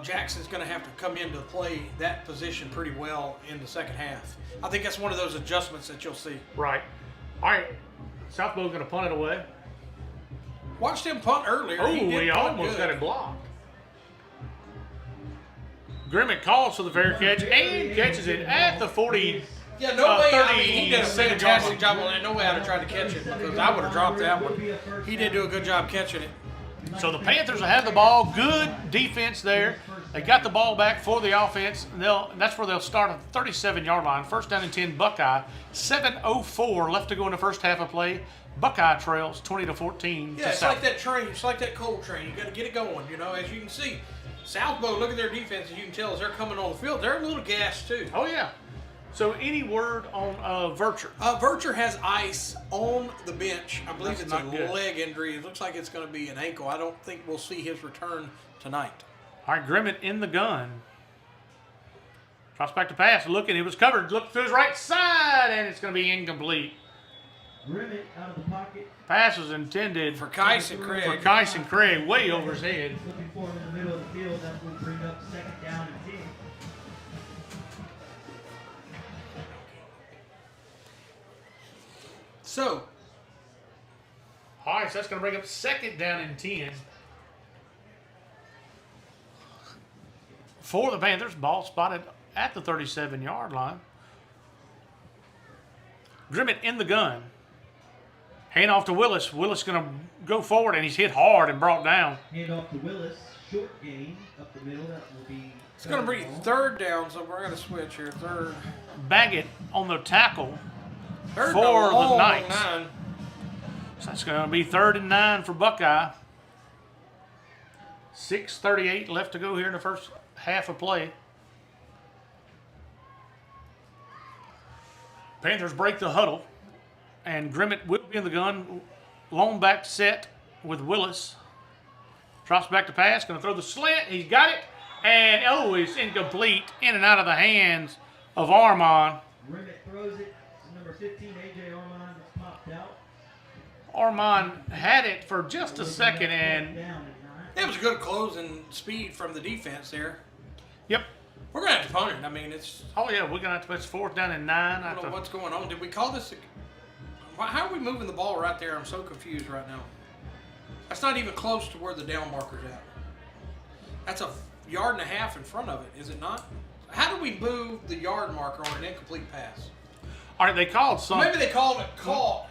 Jackson's going to have to come into play that position pretty well in the second half. I think that's one of those adjustments that you'll see. Right. All right. Southbow's going to punt it away. Watched him punt earlier. Oh, did he punt almost good. got it blocked. Grimmett calls for the fair catch and catches it at the 40. Yeah, no way. I 30 mean, he did a second fantastic yard job on that. No way I'd have tried to catch it because I would have dropped that one. He did do a good job catching it. So the Panthers will have the ball. Good defense there. They got the ball back for the offense. And that's where they'll start at the 37-yard line. First down and 10, Buckeye. 7:04 left to go in the first half of play. Buckeye trails 20-14. Yeah, it's like that train. It's like that coal train. You got to get it going. You know, as you can see, Southbow. Look at their defense. As you can tell, as they're coming on the field, they're a little gassed too. Oh yeah. So any word on Vircher? Vircher has ice on the bench. I believe That's it's not a good. leg injury. It looks like it's going to be an ankle. I don't think we'll see his return tonight. All right, Grimmett in the gun. Drops back to pass. Looking, it was covered. Look to his right side, and it's going to be incomplete. Grimmett out of the pocket. Pass was intended For Kais and Craig. for Kais and Craig, way over his head. Looking for him in the middle of the field. That will bring up second down and 10. So, All right, so that's going to bring up second down and 10. For the Panthers, ball spotted at the 37-yard line. Grimmett in the gun. Hand off to Willis. Willis going to go forward, and he's hit hard and brought down. Hand off to Willis. Short gain up the middle. That will be. it's going to be third down, so we're going to switch here. Third. Baggett on the tackle. Third For down, the long Knights. 9. So that's going to be 3rd and 9 for Buckeye. 6:38 left to go here in the first half of play. Panthers break the huddle, and Grimmett will be in the gun. Long back set with Willis. Drops back to pass, going to throw the slant. He's got it, and it's incomplete. In and out of the hands of Armand. Grimmett throws it. Number 15, AJ Armand, is popped out. Armand had it for just a second, and That was a good closing speed from the defense there. yep. We're going to have to punt it. I mean, it's. Oh yeah, we're gonna have to put 4th down and 9. I don't know what's going on. Did we call this? How are we moving the ball right there? I'm so confused right now. That's not even close to where the down marker's at. That's a yard and a half in front of it, is it not? How do we move the yard marker on an incomplete pass? All right, they called some. Maybe they called it caught,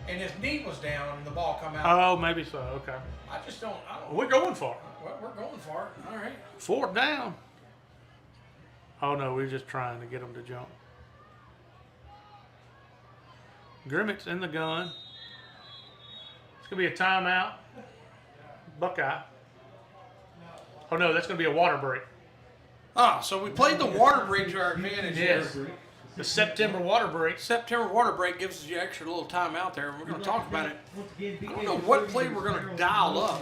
and his knee was down, and the ball come out. Oh, maybe so. Okay. I just don't. I don't. We're going for it. Well, we're going for it. All right. 4th down. Oh no, we're just trying to get them to jump. Grimmett's in the gun. It's gonna be a timeout. Buckeye. Oh no, that's gonna be a water break. Ah, so we played the water break to our advantage here. Yes. The September water break. September water break gives us the extra little time out there, and we're going to talk about it. Once again, I don't know what play we're going to dial up.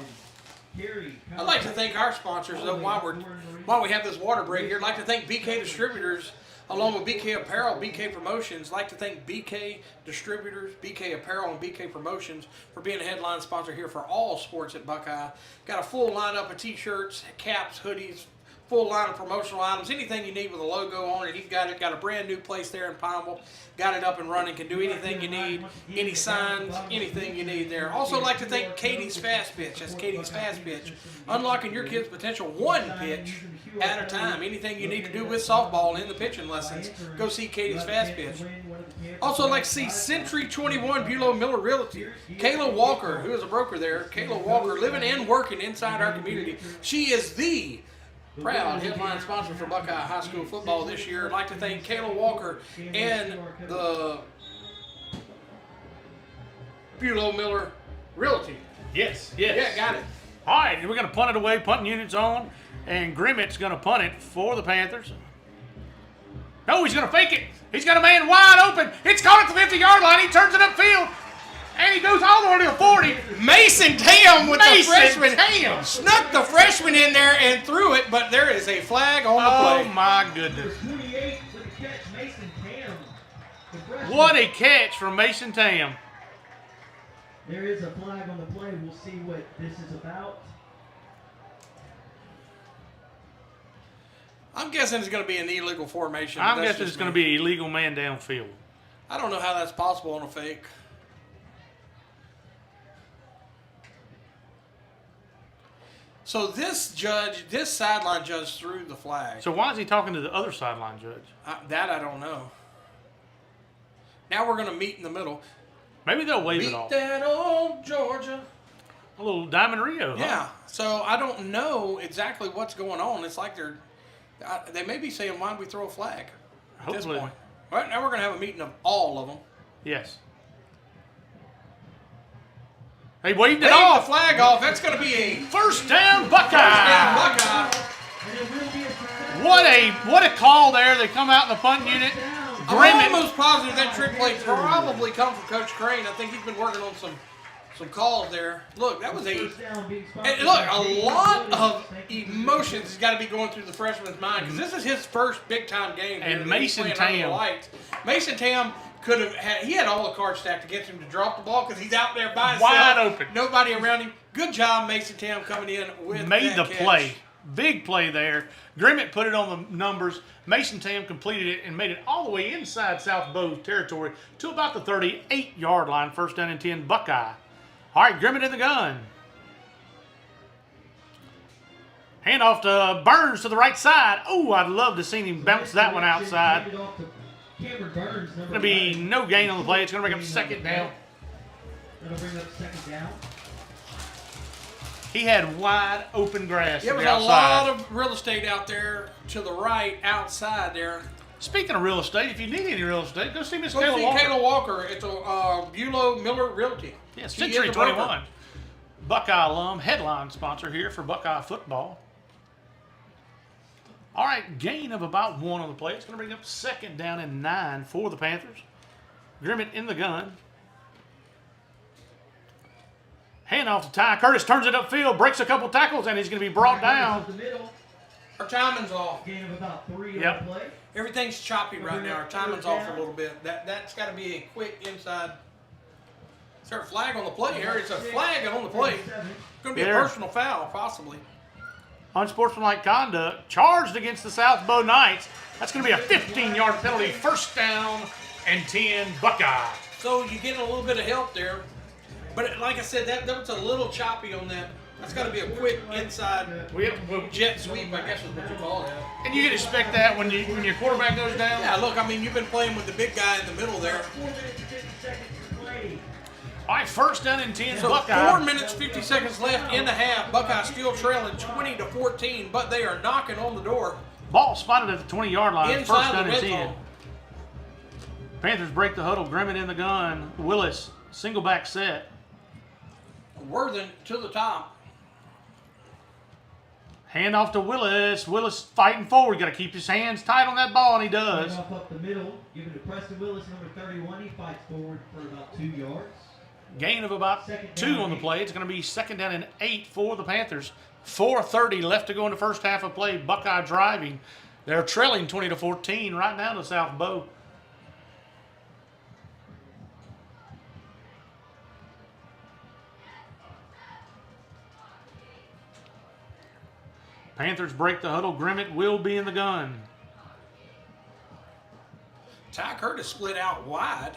I'd like to thank our sponsors, though, while we have this water break here. I'd like to thank BK Distributors, along with BK Apparel, BK Promotions. I'd like to thank BK Distributors, BK Apparel, and BK Promotions for being a headline sponsor here for all sports at Buckeye. Got a full lineup of t-shirts, caps, hoodies, full line of promotional items, anything you need with a logo on it. He's got it. Got a brand new place there in Pineville. Got it up and running. Can do anything you need. Any signs, anything you need there. Also like to thank Katie's Fast Pitch. That's Katie's Fast Pitch. Unlocking your kid's potential one pitch at a time. Anything you need to do with softball in the pitching lessons, go see Katie's Fast Pitch. Also like to see Century 21 Bulow Miller Realty. Kayla Walker, who is a broker there. Kayla Walker living and working inside our community. She is the proud headline sponsor for Buckeye High School football this year. I'd like to thank Kayla Walker and the Bulow Miller Realty. Yes. Yeah, got it. All right, we're going to punt it away. Punting units on, and Grimmett's going to punt it for the Panthers. No, he's going to fake it. He's got a man wide open. It's caught at the 50-yard line. He turns it upfield. And he goes all the way to the 40. Mason Tam with the freshman. Tam. Snuck the freshman in there and threw it, but there is a flag on the play. Oh, my goodness. 28 with the catch, Mason Tam. The freshman. What a catch from Mason Tam. There is a flag on the play. We'll see what this is about. I'm guessing it's going to be an illegal formation. I'm guessing it's going to be an illegal man downfield. I don't know how that's possible on a fake. So this sideline judge threw the flag. So why is he talking to the other sideline judge? That I don't know. Now we're going to meet in the middle. Maybe they'll wave it Beat off. that old Georgia. A little Diamond Rio, huh? Yeah. So I don't know exactly what's going on. It's like they may be saying, why don't we throw a flag at Hopefully. this point? All right, now we're going to have a meeting of all of them. Yes. He waved it Wave off. the flag off. That's going to be a First down, Buckeye. Buckeye. And it will be a What a call there. They come out in the punt unit. I'm Grimmett. almost positive that trick play probably come from Coach Crane. I think he's been working on some calls there. Look, that was a lot of emotions has got to be going through the freshman's mind because this is his first big time game. And here. Mason He's playing under the Tam. lights. Mason Tam could have had all the cards stacked against him to drop the ball because he's out there by himself. Wide open. Nobody around him. Good job, Mason Tam, coming in with Made that the catch. play. Big play there. Grimmett put it on the numbers. Mason Tam completed it and made it all the way inside South Bow territory to about the 38-yard line. First down and 10, Buckeye. All right, Grimmett in the gun. Handoff to Burns to the right side. Oh, I'd love to see him bounce that one outside. Going to be no gain on the play. It's going to bring up second down. That'll bring up second down. He had wide open grass There to was the a lot outside. of real estate out there to the right, outside there. Speaking of real estate, if you need any real estate, go see Miss Go Kayla see Walker. Kayla Walker. It's a Bulow Miller Realty. Yes, She is Century a broker. 21. Buckeye alum, headline sponsor here for Buckeye football. All right, gain of about 1 on the play. It's going to bring up second down and 9 for the Panthers. Grimmett in the gun. Handoff to Ty Curtis, turns it upfield, breaks a couple tackles, and he's going to be brought down. The middle. Our timing's off. Gain of about 3 on Yep. the play. Everything's choppy right now. Our timing's off a little bit. That's got to be a quick inside. Is there a flag on the play here? It's a flag on the play. It's going to be a There. personal foul, possibly. Unsportsmanlike conduct charged against the South Bow Knights. That's going to be a 15-yard penalty. First down and 10, Buckeye. So you get a little bit of help there. But like I said, that was a little choppy on that. That's got to be a quick inside jet sweep, I guess is what you call it. And you can expect that when your quarterback goes down. Yeah, look, I mean, you've been playing with the big guy in the middle there. 4 minutes and 50 seconds to play. All right, first down and 10, So Buckeye. 4 minutes, 50 seconds left in the half. Buckeye still trailing 20-14, but they are knocking on the door. Ball spotted at the 20-yard line. First Inside down the and red 10. zone. Panthers break the huddle. Grimmett in the gun. Willis, single back set. Worthen to the top. Hand off to Willis. Willis fighting forward. Got to keep his hands tight on that ball, and he does. Off up the middle. Give it to Preston Willis, number 31. He fights forward for about 2 yards. Gain of about Second 2 down on the and play. It's going to be second down and 8 for the Panthers. 4:30 left to go in the first half of play. Buckeye driving. They're trailing 20-14 right now to South Bow. Panthers break the huddle. Grimmett will be in the gun. Ty Curtis split out wide.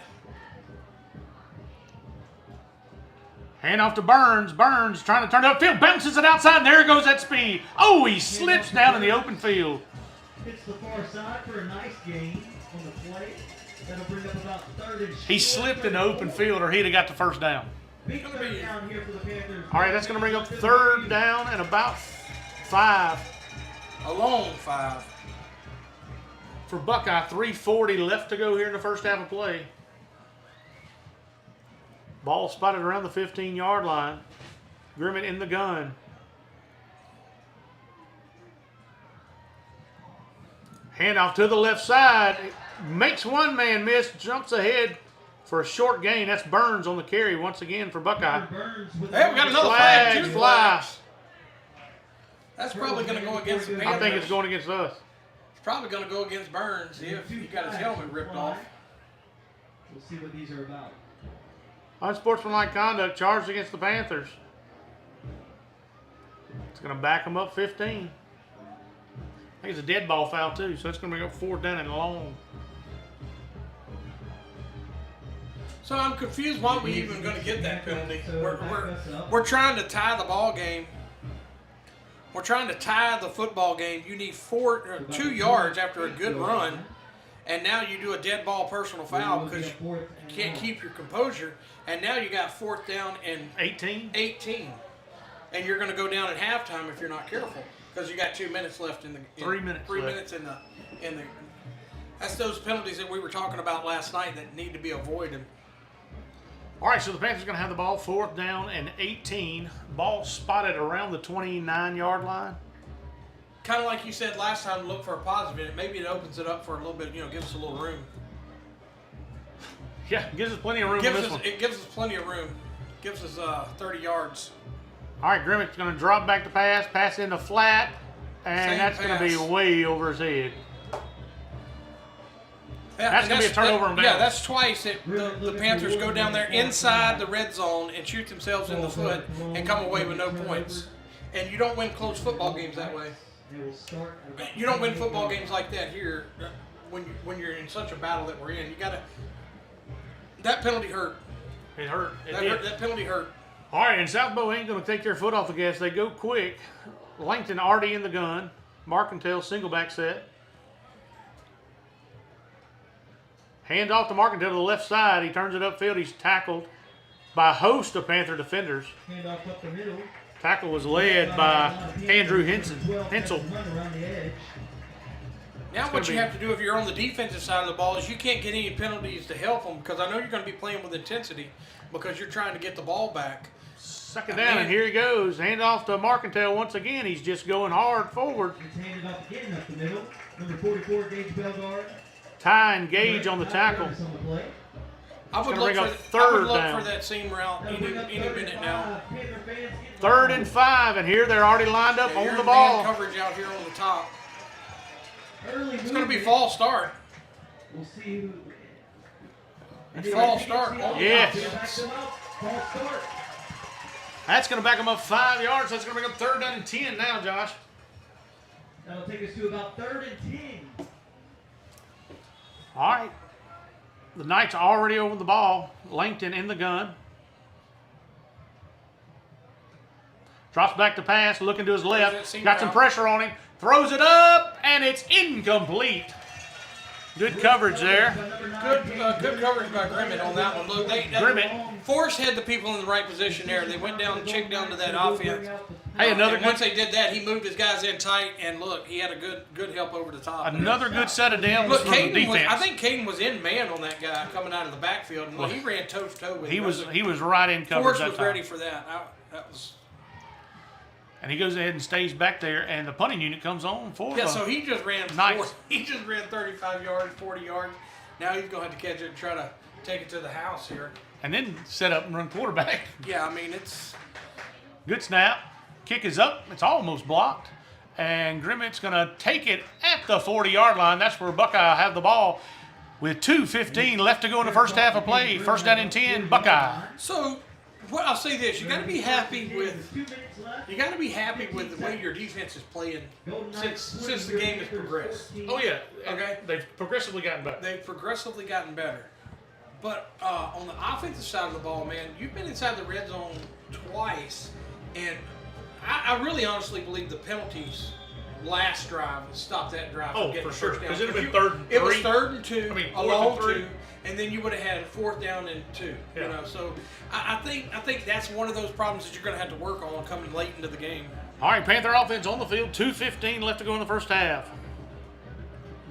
Hand off to Burns. Burns trying to turn it upfield. Bounces it outside, and there goes that speed. Oh, he slips down in the open field. Hits the far side for a nice gain on the play. That'll bring up about third and He short. slipped in the open field, or he'd have got the first down. Big third down here for the Panthers. All right, that's going to bring up third down and about 5 A long 5. for Buckeye. 3:40 left to go here in the first half of play. Ball spotted around the 15-yard line. Grimmett in the gun. Handoff to the left side. Makes one man miss. Jumps ahead for a short gain. That's Burns on the carry once again for Buckeye. Burns with Hey, we got another flag. Two fly. flags. That's probably going to go against the I Panthers. think it's going against us. It's probably going to go against Burns if he got his helmet ripped off. We'll see what these are about. Unsportsmanlike conduct charged against the Panthers. It's going to back them up 15. I think it's a dead ball foul too, so it's going to bring up 4th down and long. So I'm confused why we even going to get that penalty. We're trying to tie the ball game. We're trying to tie the football game. You need 2 yards after a good run, and now you do a dead ball personal foul because you can't keep your composure. And now you got 4th down and 18, and you're going to go down at halftime if you're not careful because you got 2 minutes left in the 3 minutes. 3 minutes in the. That's those penalties that we were talking about last night that need to be avoided. All right, so the Panthers are going to have the ball 4th down and 18. Ball spotted around the 29-yard line. Kind of like you said last time, look for a positive in it. Maybe it opens it up for a little bit, gives us a little room. Yeah, gives us plenty of room on this one. It gives us plenty of room. Gives us 30 yards. All right, Grimmick's going to drop back the pass into flat, and Same that's going to be pass. way over his head. Yeah, That's going to be a turnover and down. Yeah, that's twice that the Panthers go down there inside the red zone and shoot themselves in the foot and come away with no points. And you don't win close football games that way. You don't win football games like that here when you're in such a battle that we're in. You gotta. That penalty hurt. It hurt. That penalty hurt. All right, and South Bow ain't going to take their foot off the gas. They go quick. Langton already in the gun. Markentale single back set. Hand off to Markentale to the left side. He turns it upfield. He's tackled by a host of Panther defenders. Hand off up the middle. Tackle was led by Andrew Hensel. Now what you have to do if you're on the defensive side of the ball is you can't get any penalties to help them because I know you're going to be playing with intensity because you're trying to get the ball back. 2nd down, and here he goes. Hand off to Markentale once again. He's just going hard forward. He's handed off again up the middle. Number 44, Gage Belgard. Ty and Gage on the tackle. I would gonna look, bring up for, I would 3rd look down. for that seam route any minute now. 3rd and 5, and here they're already lined up on Here's the ball. man coverage out here on the top. Early It's going to be false start. We'll see who. It's false start. Yes. False start. That's going to back them up 5 yards. That's going to bring up 3rd down and 10 now, Josh. That'll take us to about 3rd and 10. All right. The Knights already over the ball. Langton in the gun. Drops back to pass, looking to his left. Got some pressure on him. Throws it up, and it's incomplete. Good coverage there. Good coverage by Grimmett on that one. Look, Grimmett. Force had the people in the right position there. They went down, checked down to that offense. Hey, another and once they did that, he moved his guys in tight, and look, he had a good help over the top. Another good set of downs Look, from the defense. I think Caden was in man on that guy coming out of the backfield, and he ran toe to toe with him. He was right in coverage Force that was time. ready for that. That was. And he goes ahead and stays back there, and the punting unit comes on for Yeah, so he just ran Nice. He just ran 35 yards, 40 yards. Now he's going to have to catch it and try to take it to the house here. and then set up and run quarterback. Yeah, I mean, it's Good snap. Kick is up. It's almost blocked. And Grimmett's going to take it at the 40-yard line. That's where Buckeye have the ball with 2:15 left to go in the first half of play. First down and 10, Buckeye. so. What I'll say this: you got to be happy with the way your defense is playing since the game has progressed. Oh, yeah. Okay. They've progressively gotten better. They've progressively gotten better. But on the offensive side of the ball, man, you've been inside the red zone twice, and I really honestly believe the penalties last drive stopped that drive. Oh, from getting for sure. first down. Because it would have been third and It was 3. 3rd and 2, I mean, a 4th long and 3. 2, and then you would have had 4th down and 2. Yeah. You know, so I think that's one of those problems that you're going to have to work on coming late into the game. All right, Panther offense on the field. 2:15 left to go in the first half.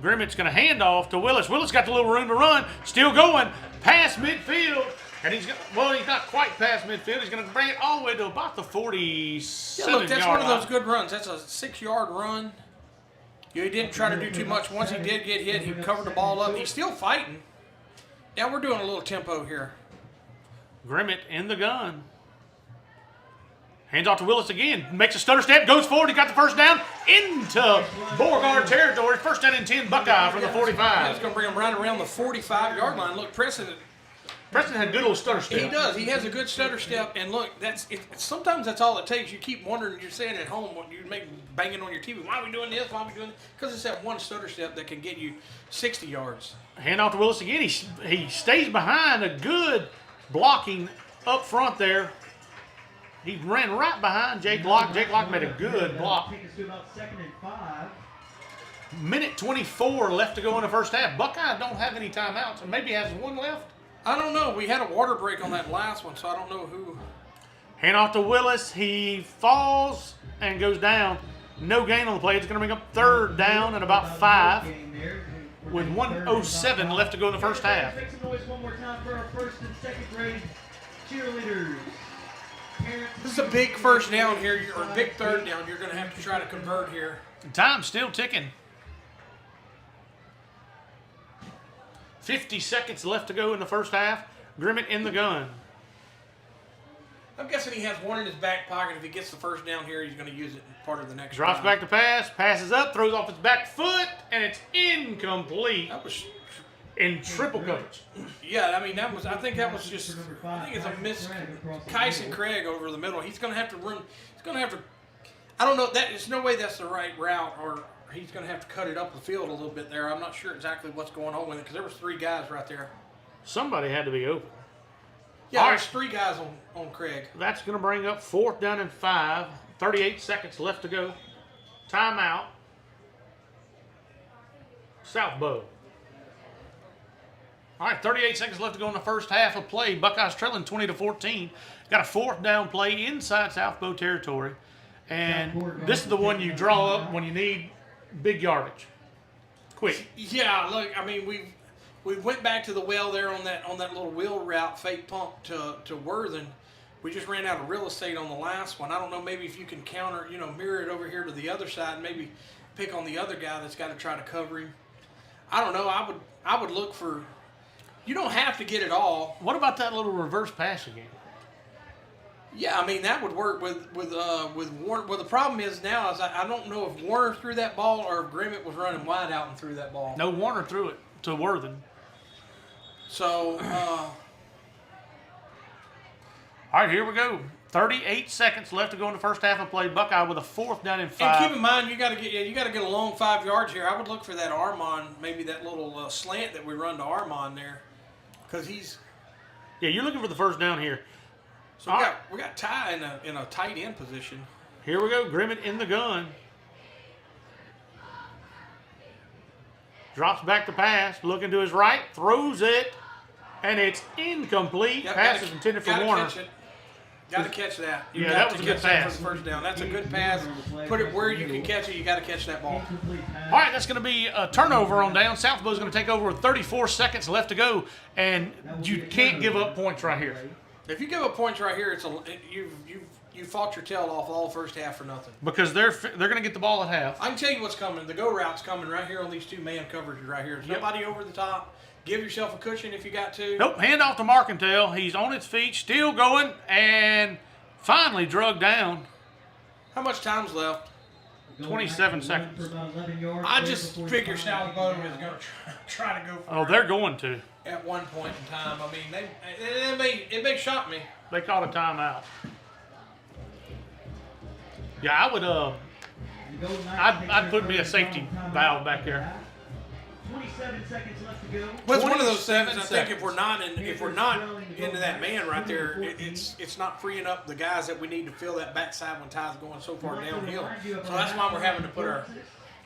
Grimmett's going to hand off to Willis. Willis got the little room to run. Still going past midfield. And he's not quite past midfield. He's going to bring it all the way to about the 47-yard line. Yeah, look, that's one of those good runs. That's a 6-yard run. He didn't try to do too much. Once he did get hit, he covered the ball up. He's still fighting. Now we're doing a little tempo here. Grimmett in the gun. Hands off to Willis again. Makes a stutter step. Goes forward. He got the first down into Beauregard territory. First down and 10, Buckeye from the 45. It's going to bring him right around the 45-yard line. Look, Preston had a good little stutter step. He does. He has a good stutter step. And look, sometimes that's all it takes. You keep wondering, you're sitting at home, you make banging on your TV. Why are we doing this? Why are we doing this? Because it's that one stutter step that can get you 60 yards. Hand off to Willis again. He stays behind. A good blocking up front there. He ran right behind Jake Locke. Jake Locke made a good block. Take us to about 2nd and 5. Minute 24 left to go in the first half. Buckeye don't have any timeouts. Maybe has one left. I don't know. We had a water break on that last one, so I don't know who. Hand off to Willis. He falls and goes down. No gain on the play. It's going to bring up third down and about 5 with 1:07 left to go in the first half. Make some noise one more time for our first and second grade cheerleaders. This is a big first down here, or a big third down. You're going to have to try to convert here. Time's still ticking. 50 seconds left to go in the first half. Grimmett in the gun. I'm guessing he has one in his back pocket. If he gets the first down here, he's going to use it in part of the next Drops drive. back to pass, passes up, throws off his back foot, and it's incomplete That was, in triple coverage. yeah, I mean, I think that was just, I think it's a miss. Kyson Craig over the middle. He's going to have to run, he's going to have to, I don't know, there's no way that's the right route, or he's going to have to cut it up the field a little bit there. I'm not sure exactly what's going on with it, because there was 3 guys right there. Somebody had to be open. Yeah, All there's right. 3 guys on Craig. That's going to bring up 4th down and 5. 38 seconds left to go. Timeout. South Bow. All right, 38 seconds left to go in the first half of play. Buckeyes trailing 20-14. Got a 4th down play inside South Bow territory. And this is the one you draw up when you need big yardage. Quick. Yeah, look, I mean, we went back to the well there on that little wheel route, fake pump to Worthen. We just ran out of real estate on the last one. I don't know, maybe if you can counter, mirror it over here to the other side, and maybe pick on the other guy that's got to try to cover him. I don't know. I would look for. You don't have to get it all. What about that little reverse pass again? Yeah, I mean that would work with Warner. Well, the problem is now is I don't know if Warner threw that ball or if Grimmett was running wide out and threw that ball. No, Warner threw it to Worthen. So. All right, here we go. 38 seconds left to go in the first half of play. Buckeye with a 4th down and 5. And keep in mind, you got to get a long 5 yards here. I would look for that Armand, maybe that little slant that we run to Armand there, because he's. Yeah, you're looking for the first down here. So we got Ty in a tight end position. Here we go. Grimmett in the gun. Drops back to pass. Looking to his right. Throws it. And it's incomplete. Yep, Pass is intended for Warner. Got to catch that. You Yeah, got that was to a good catch that pass. for the first down. That's a good pass. Put it where you can catch it. You got to catch that ball. All right, that's going to be a turnover on down. South Bow's going to take over with 34 seconds left to go. And you can't give up points right here. If you give up points right here, you fought your tail off all first half for nothing. Because they're going to get the ball at half. I can tell you what's coming. The go route's coming right here on these 2 man coverages right here. There's nobody over the top. Give yourself a cushion if you got to. Nope, hand off to Marcantel. He's on his feet, still going, and finally drugged down. How much time's left? 27 seconds. I just figure South Bow is going to try to go for Oh, it they're going to. at one point in time. I mean, it may shock me. They called a timeout. Yeah, I would. I'd put me a safety valve back there. 27 seconds left to go. Well, it's one of those things. I 27 think if we're not into that man right there, it's not freeing up the guys that we need to fill that backside when Ty's going so far downhill. So that's why we're having to put our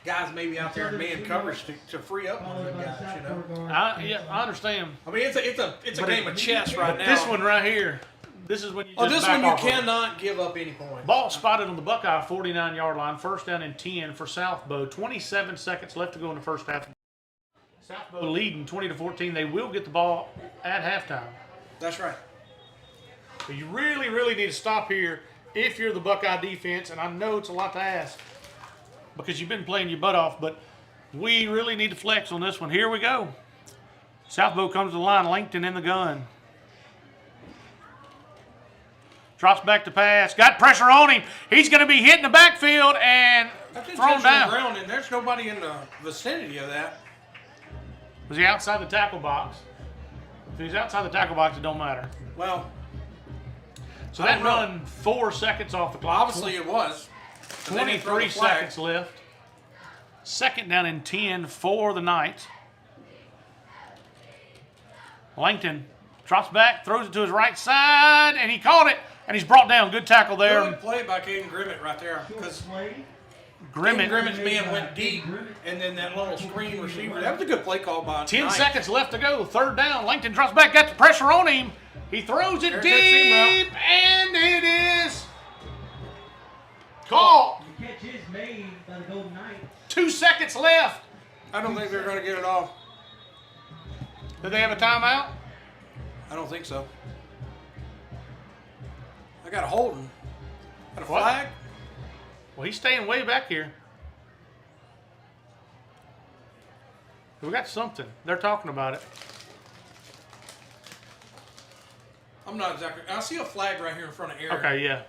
guys maybe out there in man coverage to free up one of the guys. Yeah, I understand. I mean, it's a game of chess right now. This one right here, this is when you just this back one you off of it. cannot give up any points. Ball spotted on the Buckeye 49-yard line. 1st down and 10 for South Bow. 27 seconds left to go in the first half. South Bow leading 20-14. They will get the ball at halftime. That's right. So you really, really need to stop here if you're the Buckeye defense, and I know it's a lot to ask. because you've been playing your butt off, but we really need to flex on this one. Here we go. Southbow comes to the line, Langton in the gun. Drops back to pass. Got pressure on him. He's going to be hit in the backfield and thrown down. Ground, and there's nobody in the vicinity of that. Was he outside the tackle box? If he's outside the tackle box, it don't matter. Well, so that run 4 seconds off the clock. obviously it was. 23 seconds left. Second down and 10 for the Knights. Langton drops back, throws it to his right side, and he caught it, and he's brought down. Good tackle there. Good play by Caden Grimmett right there. Because Grimmett. Grimmett's man went deep, and then that little screen receiver. That was a good play call by 10 Knight. seconds left to go. Third down. Langton drops back, got the pressure on him. He throws it There's that seam deep, and it is caught. The catch is made by the Golden Knights. 2 seconds left. I don't think they're going to get it off. Did they have a timeout? I don't think so. I got a holding. Got a What? flag? Well, he's staying way back here. We got something. They're talking about it. I'm not exactly. I see a flag right here in front of Aaron. Okay, yeah.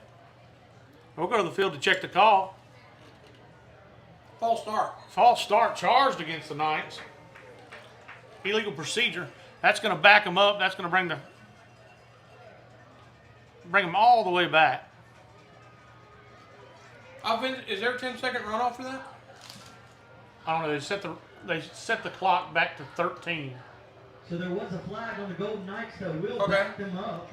We'll go to the field to check the call. False start. False start charged against the Knights. Illegal procedure. That's going to back them up. That's going to bring them all the way back. Is there a 10-second runoff for that? I don't know. They set the clock back to 13. So there was a flag on the Golden Knights that will Okay. back them up.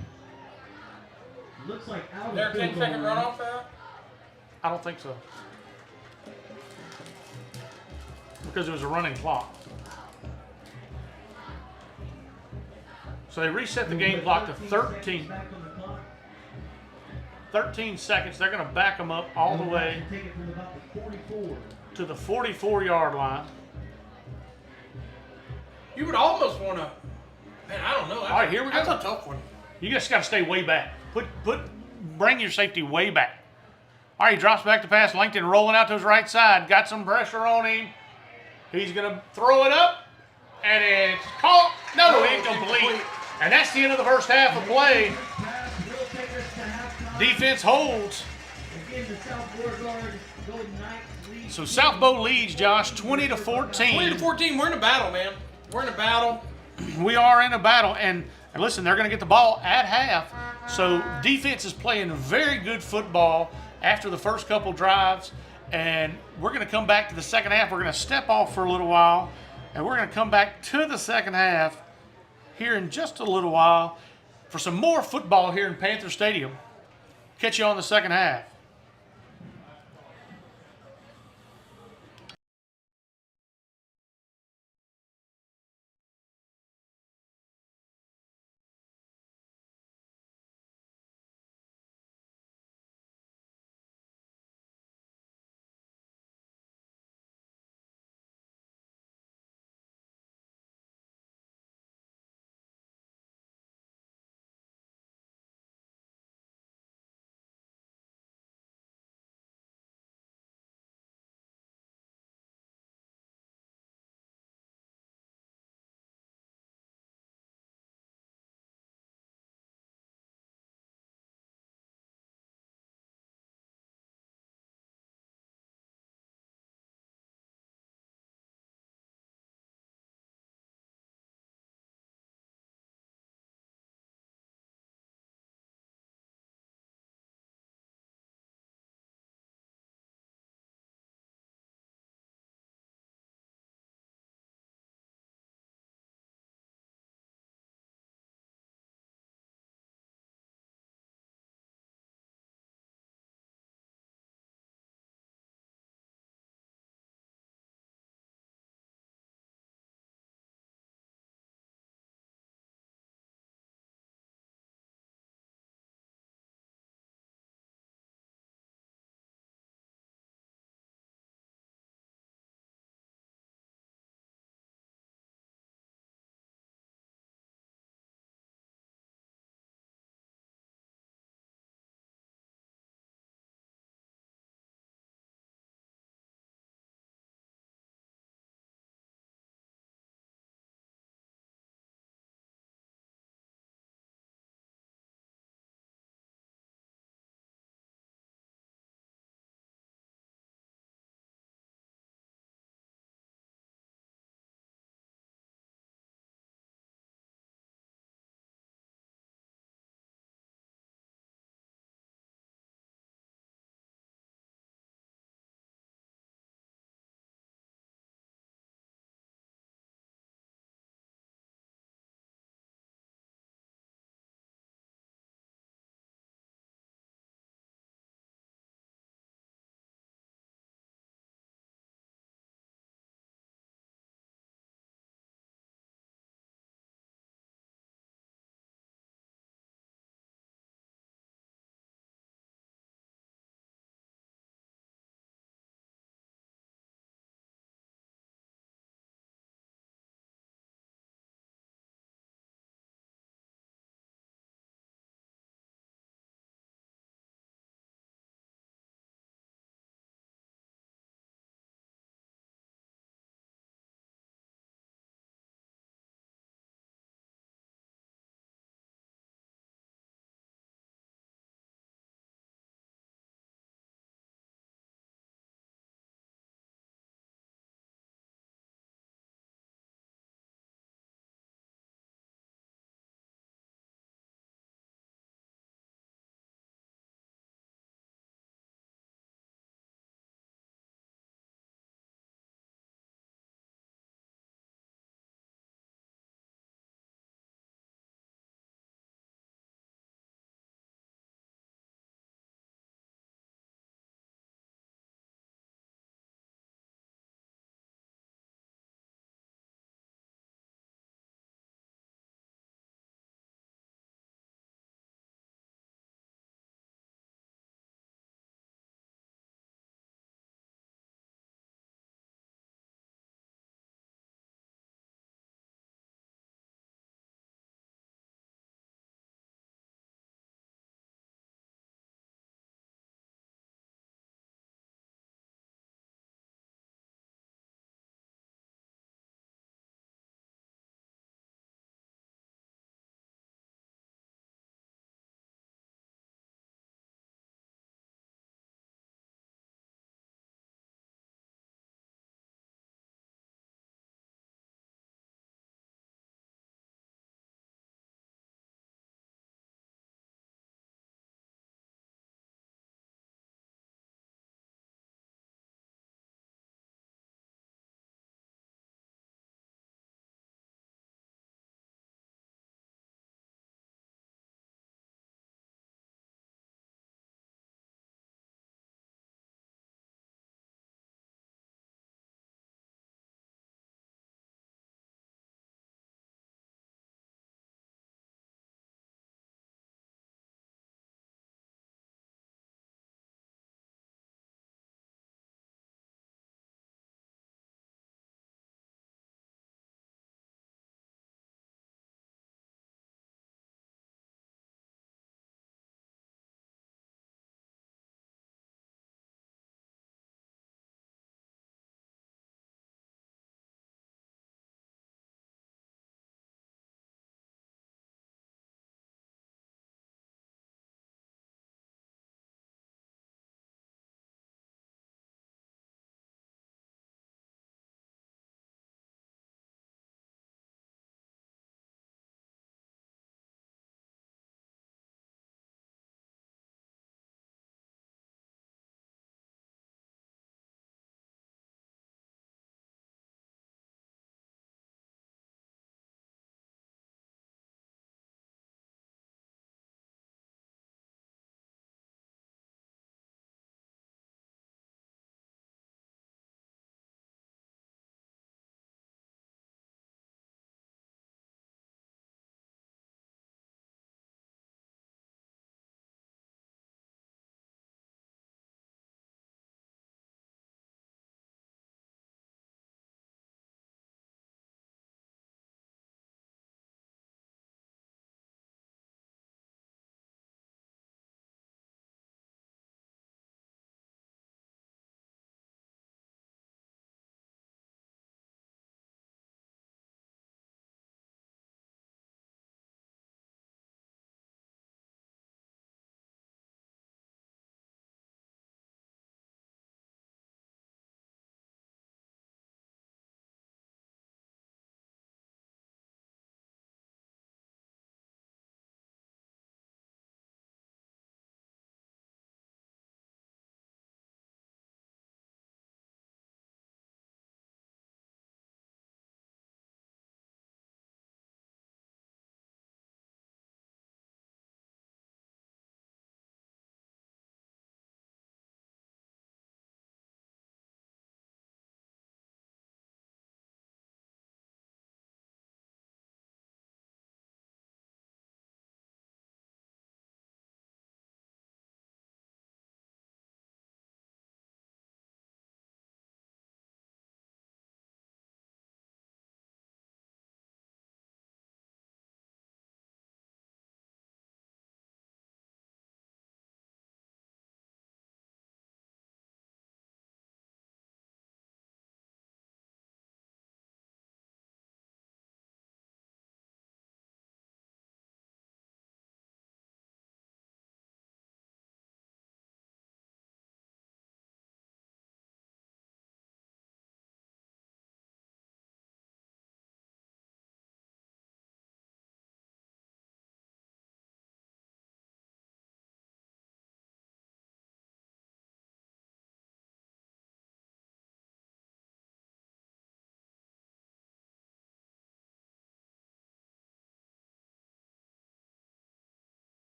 Looks like out Is there of a field 10-second goal runoff for that? I don't think so. Because it was a running clock. So they reset the game clock to 13. Back on the clock. 13 seconds. They're going to back them up all the way Take it from about the 44. to the 44-yard line. You would almost want to. Man, I don't know. All right, here we go. That's a tough one. You just got to stay way back. Bring your safety way back. All right, he drops back to pass. Langton rolling out to his right side. Got some pressure on him. He's going to throw it up, and it's caught. No, incomplete. And that's the end of the first half of play. Pass will take us to halftime. Defense holds. Again, the South Beauregard Golden Knights lead. So Southbow leads, Josh, 20-14. 20-14. We're in a battle, man. We're in a battle. We are in a battle, and listen, they're going to get the ball at half. So defense is playing very good football after the first couple drives, and we're going to come back to the second half. We're going to step off for a little while, and we're going to come back to the second half here in just a little while for some more football here in Panther Stadium. Catch you on the second half.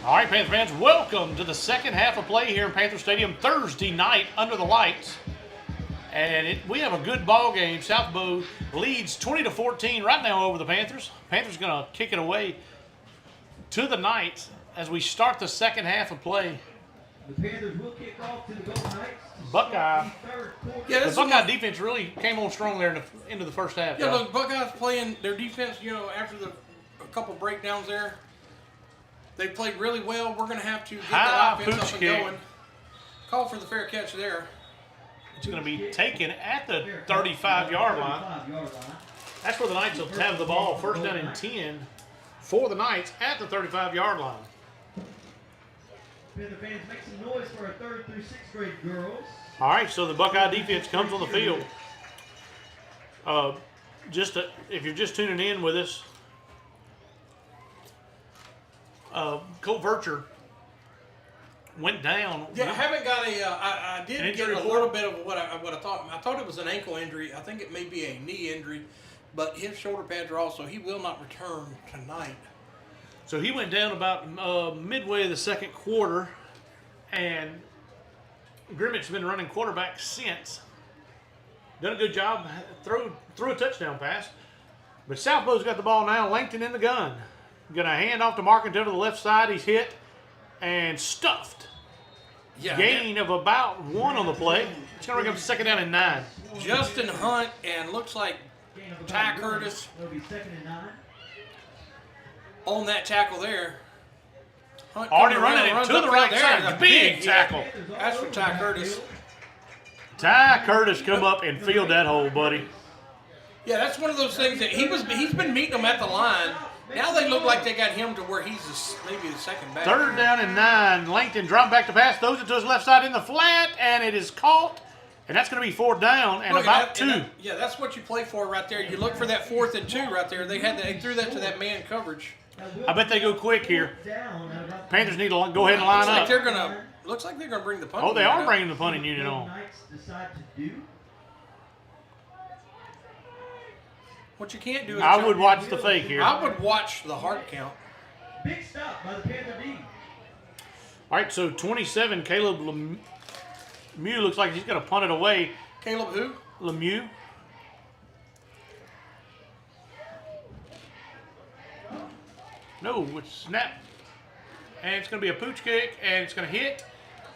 All right, Panther fans, welcome to the second half of play here in Panther Stadium Thursday night under the lights. And we have a good ball game. South Bow leads 20-14 right now over the Panthers. Panthers going to kick it away to the Knights as we start the second half of play. The Panthers will kick off to the Golden Knights. Buckeye. Yeah, The Buckeye defense really came on strong there into the first half. Yeah, look, Buckeyes playing their defense, after a couple breakdowns there. They played really well. We're going to have to get that offense up and going. Call for the fair catch there. It's going to be taken at the 35-yard line. That's where the Knights will have the ball. First down and 10 for the Knights at the 35-yard line. Panther fans, make some noise for our 3rd through 6th grade girls. All right, so the Buckeye defense comes on the field. If you're just tuning in with us, Colt Vercher went down. Yeah, I haven't got I did get a little bit of what I thought. I thought it was an ankle injury. I think it may be a knee injury, but his shoulder pads are also. He will not return tonight. So he went down about midway of the second quarter, and Grimmitt's been running quarterback since. Done a good job. Threw a touchdown pass. But Southbow's got the ball now. Langton in the gun. Going to hand off to Markington to the left side. He's hit and stuffed. Yeah, Gain of about 1 on the play. It's going to bring up 2nd down and 9. Justin Hunt and looks like Ty Curtis It'll be 2nd and 9. on that tackle there. Hunt Already coming running around, it to runs the up right there. side. It's a Big hit. tackle. That's for Ty Curtis. Ty Curtis come up and field that hole, buddy. Yeah, that's one of those things that he's been meeting them at the line. Now they look like they got him to where he's maybe the second back. 3rd down and 9. Langton dropped back to pass. Throws it to his left side in the flat, and it is caught. And that's going to be 4th down and Look, about 2. Yeah, that's what you play for right there. You look for that 4th and 2 right there. They threw that to that man coverage. I bet they go quick here. Panthers need to go ahead and line up. Looks like they're gonna bring the punting. Oh, they are unit bringing the punting unit on. Knights decide to do. What you can't do is I would watch the fake here. I would watch the hard count. Big stop by the Panther D. All right, so 27, Caleb Lemieux looks like he's going to punt it away. Caleb who? Lemieux. No, it's snap. And it's going to be a pooch kick, and it's going to hit.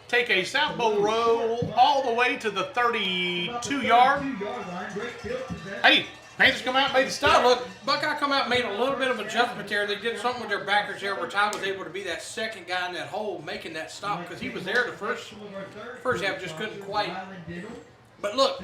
Take a South Bowl roll all the way to the 32-yard. Hey, Panthers come out and made the Now stop. look, Buckeye come out and made a little bit of adjustment there. They did something with their backers there where Ty was able to be that second guy in that hole making that stop because he was there the first half, just couldn't quite. But look,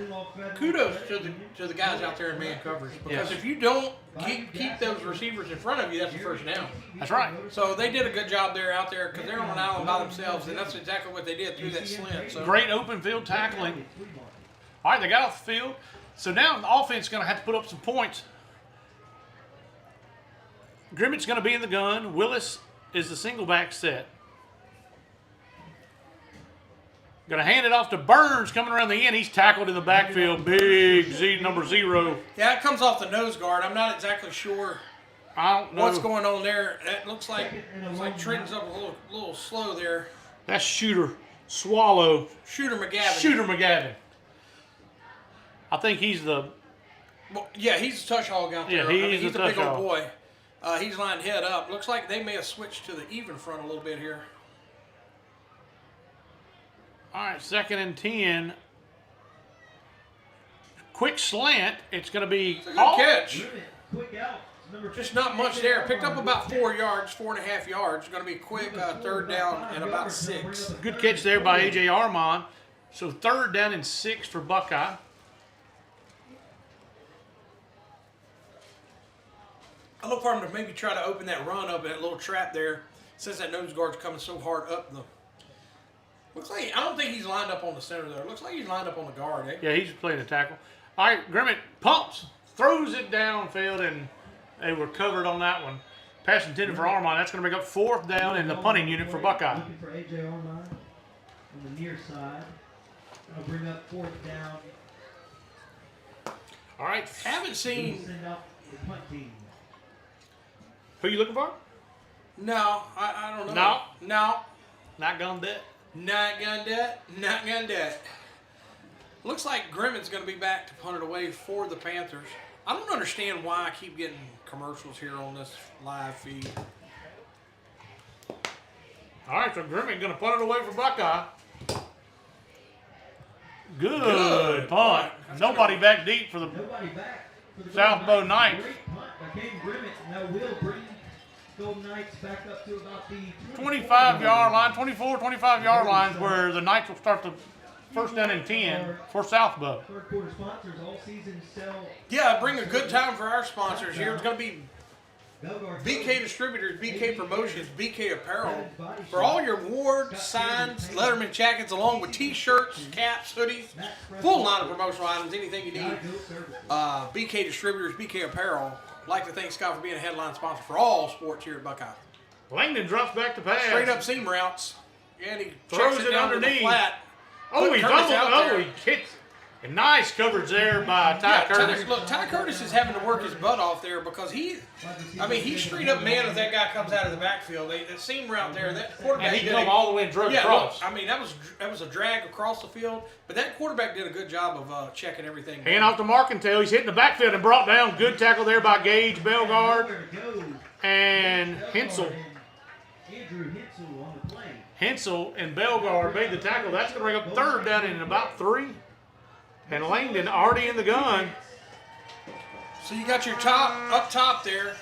kudos to the guys out there in man coverage because if you don't keep those receivers in front of you, that's the first down. That's right. So they did a good job there out there because they're on an island by themselves, and that's exactly what they did through that slant. So Great open field tackling. All right, they got off the field. So now the offense is going to have to put up some points. Grimmitt's going to be in the gun. Willis is the single back set. Going to hand it off to Burns coming around the end. He's tackled in the backfield. Big number 0. yeah, it comes off the nose guard. I'm not exactly sure I don't know. what's going on there. That looks like Trenton's up a little slow there. That's Shooter Swallow. Shooter McGavin. Shooter McGavin. I think he's the. Well, yeah, he's a touch hog out there. Yeah, he's a a big touch old hog. boy. He's lined head up. Looks like they may have switched to the even front a little bit here. All right, 2nd and 10. Quick slant. It's going to be. It's a good catch. Quick out. Just not much there. Picked up about 4 yards, 4.5 yards. Going to be quick 3rd down and about 6. Good catch there by A.J. Armand. So 3rd down and 6 for Buckeye. I look for him to maybe try to open that run up in that little trap there since that nose guard's coming so hard up the. Looks like I don't think he's lined up on the center there. Looks like he's lined up on the guard, eh? Yeah, he's playing the tackle. All right, Grimmitt pumps, throws it downfield, and they were covered on that one. Pass intended for Armand. That's going to make up 4th down in the punting unit for Buckeye. Looking for A.J. Armand on the near side. I'll bring up 4th down. All right. Haven't seen. Send out the punt team. Who you looking for? No, I don't know. No? No. Not gonna do it. Not gonna do it. Not gonna do it. Looks like Grimmon's going to be back to punt it away for the Panthers. I don't understand why I keep getting commercials here on this live feed. All right, so Grimmon going to punt it away for Buckeye. Good punt. Nobody back deep for the Nobody back. For the South Bow Knights. Great punt by Cam Grimmett. Now will bring Golden Knights back up to about the 25-yard line, 24, 25-yard lines where the Knights will start the first down and 10 for South Bow. Third quarter sponsors all season sell. Yeah, bring a good time for our sponsors here. It's going to be BK Distributors, BK Promotions, BK Apparel. For all your awards, signs, Letterman jackets, along with T-shirts, caps, hoodies, full line of promotional items, anything you need. BK Distributors, BK Apparel. I'd like to thank Scott for being a headline sponsor for all sports here at Buckeye. Langdon drops back to pass. Straight up seam routes. Yeah, and he Throws checks it down underneath. to the flat. Oh, he Curtis doubled. out Oh, there. he kicks. A nice coverage there by Ty Curtis. Look, Ty Curtis is having to work his butt off there because he's straight up man if that guy comes out of the backfield. That seam route there, that quarterback And he did come all the way and drove yeah, across. look, I mean, that was a drag across the field, but that quarterback did a good job of checking everything. Hand off to Markentale. He's hitting the backfield and brought down. Good tackle there by Gage, Bellegarde, and Hensel. Andrew Hensel on the play. Hensel and Bellegarde made the tackle. That's going to bring up third down in about 3. And Langdon already in the gun. So you got your up top there.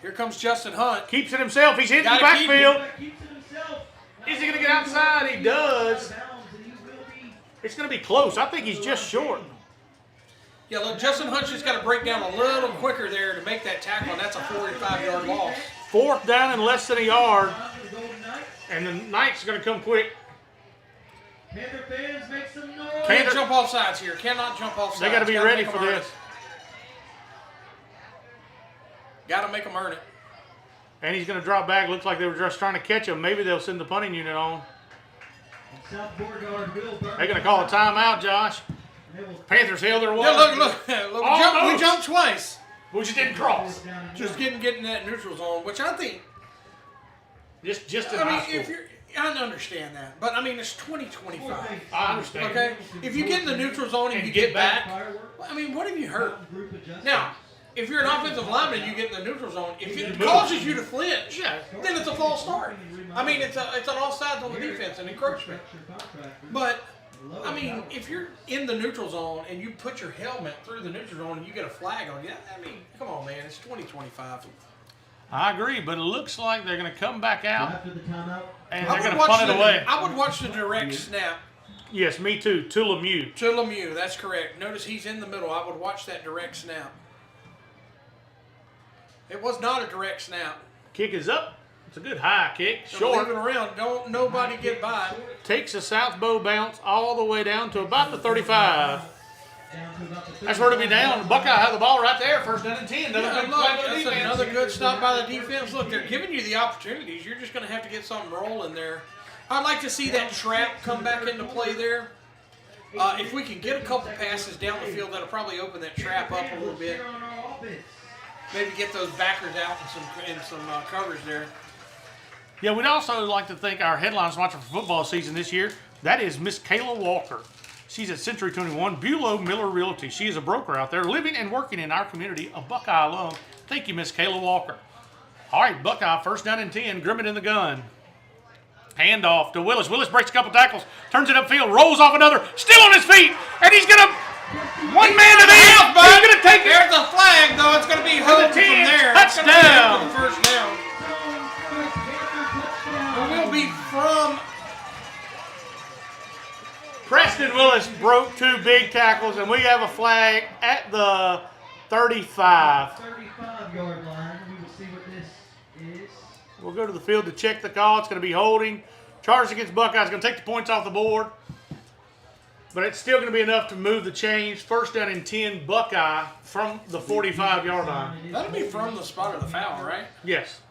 Here comes Justin Hunt. Keeps it himself. He's hitting the Gotta keep backfield. Keeps it himself. Is he going to get outside? He does. It's going to be close. I think he's just short. Yeah, look, Justin Hunt's just got to break down a little quicker there to make that tackle, and that's a 45-yard loss. 4th down and less than a yard. And the Knights are going to come quick. Panther fans, make some noise. Can't jump off sides here. Cannot jump off sides. They got to be Gotta ready make 'em for earn this. it. Got to make them earn it. And he's going to drop back. Looks like they were just trying to catch him. Maybe they'll send the punting unit on. South Beauregard will burn. They're going to call a timeout, Josh. Panthers held their way. Yeah, look, we jumped twice. We just didn't cross. Just getting that neutral zone, which I think. Just in I mean, high school. if you're, I understand that, but I mean, it's 2025. I understand. Okay, if you get in the neutral zone and you get back, I mean, what have you hurt? Now, if you're an offensive lineman and you get in the neutral zone, if it causes you to flinch, then it's a false start. I mean, it's an offsides on the defense, an encroachment. But I mean, if you're in the neutral zone and you put your helmet through the neutral zone and you get a flag on you, I mean, come on, man, it's 2025. I agree, but it looks like they're going to come back out After the timeout, and they're going to punt it away. I would watch the direct snap Yes, me too. To Lemieux. to Lemieux. That's correct. Notice he's in the middle. I would watch that direct snap. It was not a direct snap. Kick is up. It's a good high kick. So Short. leave it around. Don't nobody get by. Takes a South Bow bounce all the way down to about the 35. down to about the That's where to be down. Buckeye have the ball right there. First down and 10. Another Yeah, good look, play by the that's defense. another good stop by the defense. Look, they're giving you the opportunities. You're just going to have to get something rolling there. I'd like to see that trap come back into play there. If we can get a couple passes down the field, that'll probably open that trap up a little bit. on our offense. Maybe get those backers out in some coverage there. Yeah, we'd also like to thank our headline sponsor for football season this year. That is Miss Kayla Walker. She's at Century 21, Bulow Miller Realty. She is a broker out there living and working in our community, a Buckeye alum. Thank you, Miss Kayla Walker. All right, Buckeye, first down and 10, Grimmett in the gun. Hand off to Willis. Willis breaks a couple tackles, turns it upfield, rolls off another, still on his feet, and he's going to, one man to the half, he's going to take it. There's the flag, though. It's going to be held from there. It's gonna be Touchdown. for the first down. It will be from Preston Willis broke two big tackles, and we have a flag at the 35. 35-yard line. We will see what this is. We'll go to the field to check the call. It's going to be holding. Chargers against Buckeyes. Going to take the points off the board. But it's still going to be enough to move the chains. First down and 10, Buckeye from the 45-yard line. that'll be from the spot of the foul, right? Yes.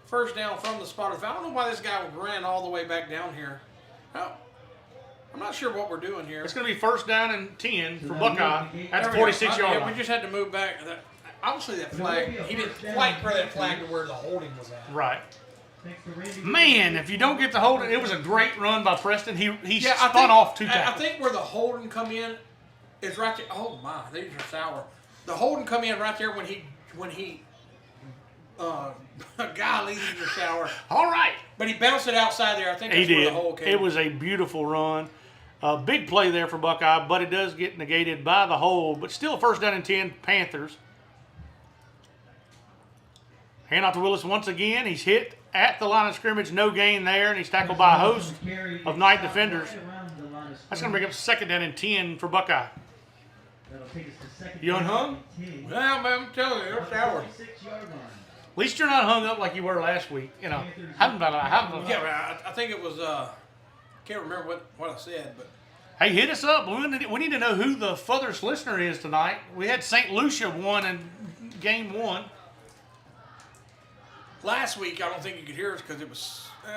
First down from the spot of the foul. I don't know why this guy ran all the way back down here. Oh, I'm not sure what we're doing here. It's going to be first down and 10 for Buckeye at the There we go. 46-yard Yeah, line. we just had to move back. obviously that flag, he didn't quite throw that flag to where the holding was at. Right. Thanks to Randy. Man, if you don't get the holding, it was a great run by Preston. He I spun think, off 2 I tackles. think where the holding come in is right there. Oh my, these are sour. The holding come in right there when he golly, these are sour. All right. But he bounced it outside there. I think He that's where did. the hole came. It was a beautiful run. A big play there for Buckeye, but it does get negated by the hold. But still a first down and 10, Panthers. Hand off to Willis once again. He's hit at the line of scrimmage. No gain there, and he's tackled by a host of Knight defenders. That's going to bring up second down and 10 for Buckeye. That'll take us to second You down unhung? and 10. Well, man, I'm telling you, they're sour. 46-yard line. At least you're not hung up like you were last week. You know, Yeah, but I think it was. Can't remember what I said, but Hey, hit us up. We need to know who the furthest listener is tonight. We had St. Lucia won in game 1. last week I don't think you could hear us because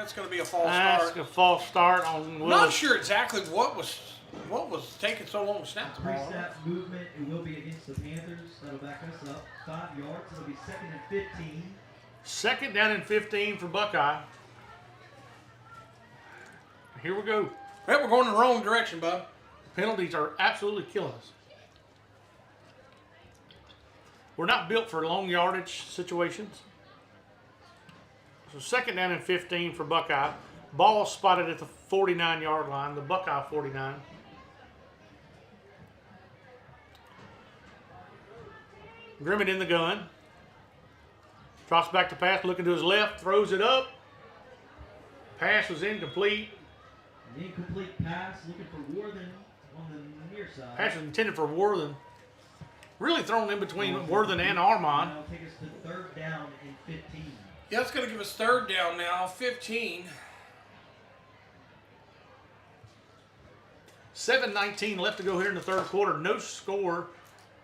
it's going to be a false That's start. a false start on Willis. Not sure exactly what was taking so long to snap the ball. Pre-snap movement, it will be against the Panthers. That'll back us up 5 yards. It'll be second and 15. Second down and 15 for Buckeye. Here we go. Well, we're going in the wrong direction, bud. Penalties are absolutely killing us. We're not built for long yardage situations. So second down and 15 for Buckeye. Ball spotted at the 49-yard line, the Buckeye 49. Grimmett in the gun. Drops back to pass, looking to his left, throws it up. Pass was incomplete. An incomplete pass, looking for Worthen on the near side. Pass was intended for Worthen. Really thrown in between Worthen and Armand. That'll take us to third down and 15. Yeah, it's going to give us third down now, 15. 7:19 left to go here in the third quarter. No score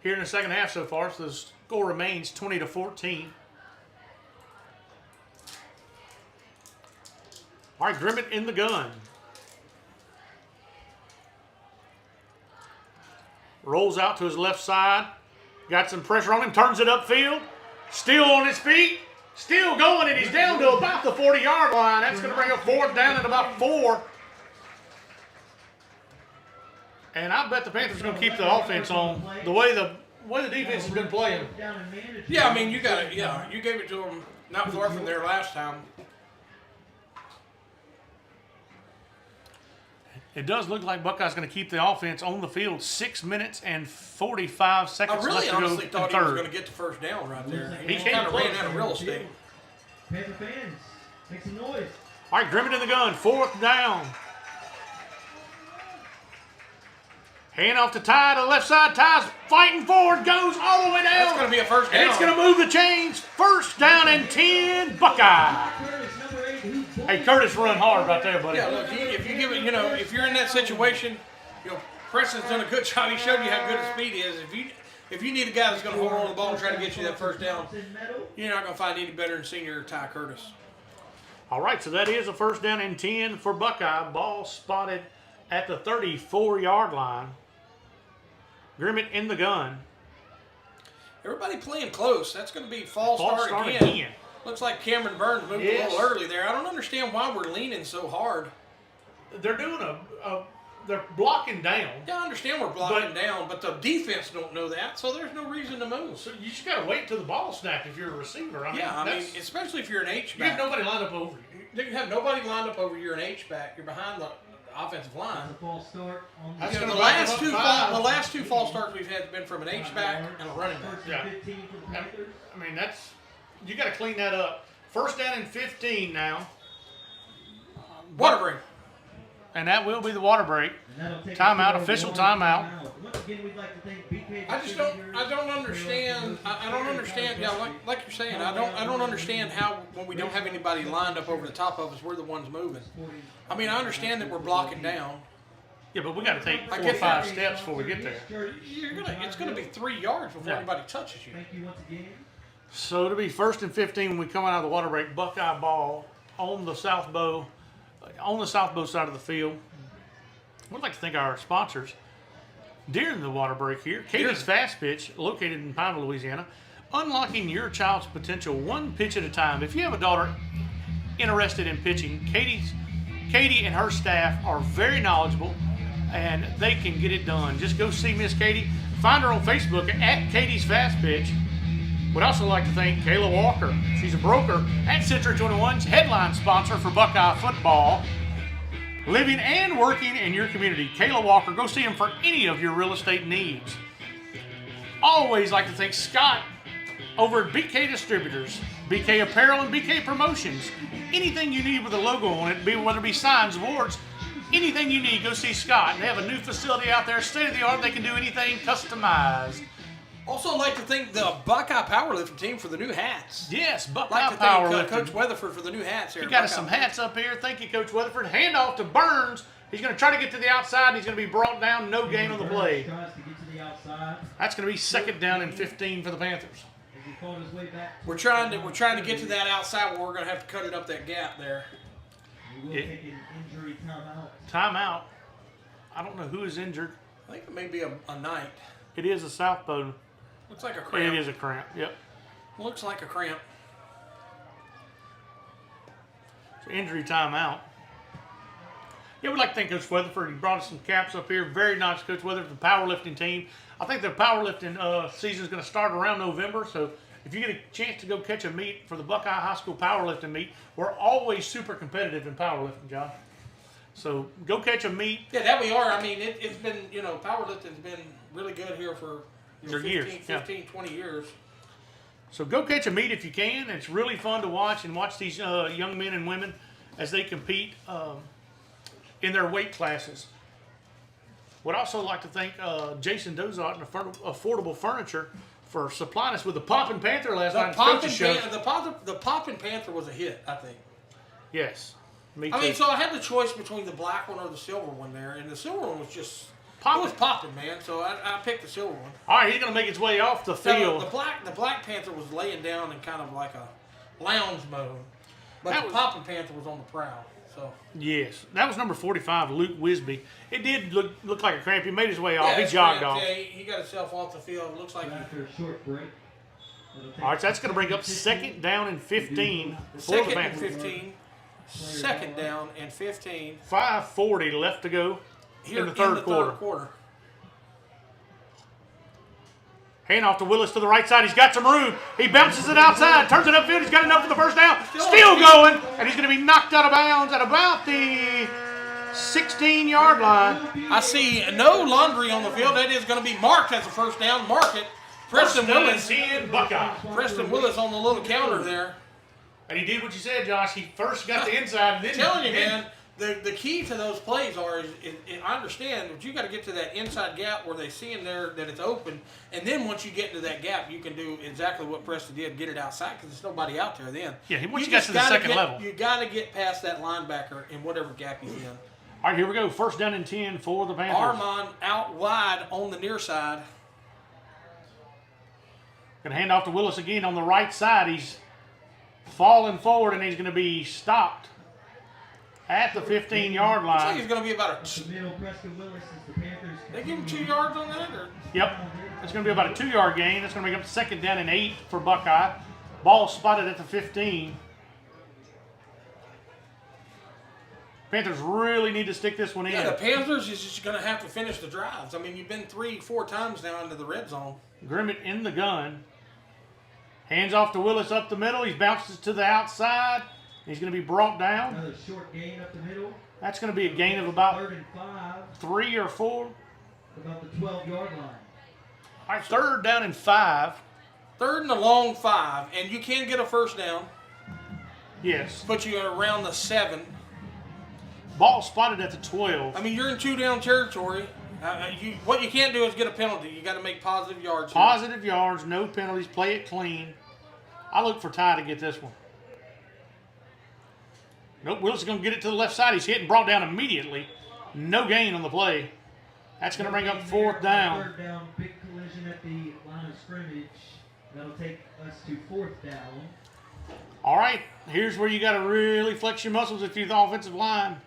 here in the second half so far, so the score remains 20-14. All right, Grimmett in the gun. Rolls out to his left side. Got some pressure on him. Turns it upfield. Still on his feet. Still going, and he's down to about the 40-yard line. That's going to bring up fourth down at about 4. And I bet the Panthers are going to keep the offense on the way the defense has been playing. Yeah, I mean, you got it. Yeah, you gave it to them not far from there last time. It does look like Buckeye's going to keep the offense on the field. 6 minutes and 45 seconds I really left to go honestly in thought he was third. going to get the first down right there. He He came kind of ran close. out of real estate. Panther fans, make some noise. All right, Grimmett in the gun. Fourth down. Hand off to Ty to the left side. Ty's fighting forward. Goes all the way down. That's going to be a first down. And it's going to move the chains. First down and 10, Buckeye. Curtis, number 8, who Hey, Curtis run hard right there, buddy. Yeah, look, if you give it, if you're in that situation, Preston's done a good job. He showed you how good his speed is. If you need a guy that's going to hold on the ball and try to get you that first down, you're not going to find any better than senior Ty Curtis. All right, so that is a first down and 10 for Buckeye. Ball spotted at the 34-yard line. Grimmett in the gun. Everybody playing close. That's going to be false False start start again. again. Looks like Cameron Burns moved Yes. a little early there. I don't understand why we're leaning so hard. They're doing they're blocking down. Yeah, I understand we're blocking down, but the defense don't know that, so there's no reason to move. So you just got to wait till the ball snap if you're a receiver. I mean, especially if you're an you H-back. have nobody lined up over you. You have nobody lined up over. You're an H-back. You're behind the offensive line. That's a false start on That's the gonna The back them up five. last two false starts we've had have been from an H-back and a running back. First Yeah. and 15 for the Panthers. I mean, you got to clean that up. First down and 15 now. Water break. And that will be the water break. And that'll take us Timeout, to our official one timeout. Once again, we'd like to thank BK I don't understand. I don't understand. Yeah, like you're saying, I don't understand how when we don't have anybody lined up over the top of us, we're the ones moving. I mean, I understand that we're blocking down. Yeah, but we got to take I 4 or get 5 that. steps before we get there. It's gonna be 3 yards before Yeah. anybody touches you. Thank you once again. So it'll be first and 15 when we come out of the water break. Buckeye ball on the south bow side of the field. We'd like to thank our sponsors during the water break here. Katie's Fast Pitch, located in Pineville, Louisiana. unlocking your child's potential one pitch at a time. If you have a daughter interested in pitching, Katie and her staff are very knowledgeable, and they can get it done. Just go see Miss Katie. Find her on Facebook at Katie's Fast Pitch. Would also like to thank Kayla Walker. She's a broker at Century 21's headline sponsor for Buckeye Football. Living and working in your community. Kayla Walker, go see him for any of your real estate needs. Always like to thank Scott over at BK Distributors, BK Apparel, and BK Promotions. Anything you need with a logo on it, whether it be signs, boards, anything you need, go see Scott. They have a new facility out there, state of the art. They can do anything customized. Also, like to thank the Buckeye Powerlifting team for the new hats. Yes, Buckeye Like to thank Powerlifting. Coach Weatherford for the new hats here. He at got us Buckeye. some hats up here. Thank you, Coach Weatherford. Hand off to Burns. He's going to try to get to the outside, and he's going to be brought down. No gain on the play. Tries to get to the outside. That's going to be second down and 15 for the Panthers. As he fought his way back. We're trying to get to that outside where we're going to have to cut it up that gap there. He will take an injury timeout. Timeout. I don't know who is injured. I think it may be a night. It is a southpaw. Looks like a cramp. It is a cramp. Yep. Looks like a cramp. So injury timeout. Yeah, we'd like to thank Coach Weatherford. He brought us some caps up here. Very nice, Coach Weatherford, the powerlifting team. I think the powerlifting season is going to start around November. So if you get a chance to go catch a meet for the Buckeye High School powerlifting meet, we're always super competitive in powerlifting, John. So go catch a meet. Yeah, that we are. I mean, it's been, powerlifting's been really good here for 15, 20 years. So go catch a meet if you can. It's really fun to watch and watch these young men and women as they compete in their weight classes. Would also like to thank Jason Dozart and Affordable Furniture for supplying us with the Poppin' Panther last night. The Poppin' Panther was a hit, I think. Yes. Me too. I mean, so I had the choice between the black one or the silver one there, and the silver one was just... Poppin'. It was popping, man. So I picked the silver one. All right, he's going to make his way off the field. The Black Panther was laying down in kind of like a lounge mode, but the Poppin' Panther was on the prowl. So yes, that was number 45, Luke Wisby. It did look like a cramp. He made his way off. Yeah, He jogged off. Yeah, he got himself off the field. It looks like After a short break. All right, so that's going to bring up second down and 15 for the second and Panthers. 15. Second down and 15. 5:40 left to go Here in the third quarter. quarter. Hand off to Willis to the right side. He's got some room. He bounces it outside, turns it upfield. He's got enough for the first down. Still going, and he's going to be knocked out of bounds at about the 16-yard line. I see no laundry on the field. That is going to be marked as a first down. Mark it. Preston Willis. 10, Buckeye. Preston Willis on the little counter there. And he did what you said, Josh. He first got the inside. And then Telling you, man, the key to those plays is I understand, but you got to get to that inside gap where they see in there that it's open, and then once you get into that gap, you can do exactly what Preston did, get it outside because there's nobody out there then. Yeah, once you get to the second level. You got to get past that linebacker in whatever gap he's in. All right, here we go. First down and 10 for the Panthers. Armand out wide on the near side. Going to hand off to Willis again on the right side. He's falling forward, and he's going to be stopped at the 15-yard Looks like line. he's going to be about The middle, Preston Willis is the Panthers. They give him 2 yards on that? Or? Yep. It's going to be about a 2-yard gain. That's going to make up second down and 8 for Buckeye. Ball spotted at the 15. Panthers really need to stick this one in. Yeah, the Panthers is just going to have to finish the drives. I mean, you've been 3-4 times now into the red zone. Grimmett in the gun. Hands off to Willis up the middle. He bounces to the outside. He's going to be brought down. Another short gain up the middle. That's going to be a gain of about 3rd and 5. 3 or 4. About the 12-yard line. All right, third down and 5. 3rd and a long 5, and you can get a first down. Yes. Put you around the 7. Ball spotted at the 12. I mean, you're in 2-down territory. What you can't do is get a penalty. You got to make positive yards. Here. Positive yards, no penalties, play it clean. I look for Ty to get this one. Nope, Willis is going to get it to the left side. He's hit and brought down immediately. No gain on the play. That's going to bring up fourth down. 3rd down, big collision at the line of scrimmage. That'll take us to 4th down. All right, here's where you got to really flex your muscles if you're the offensive line.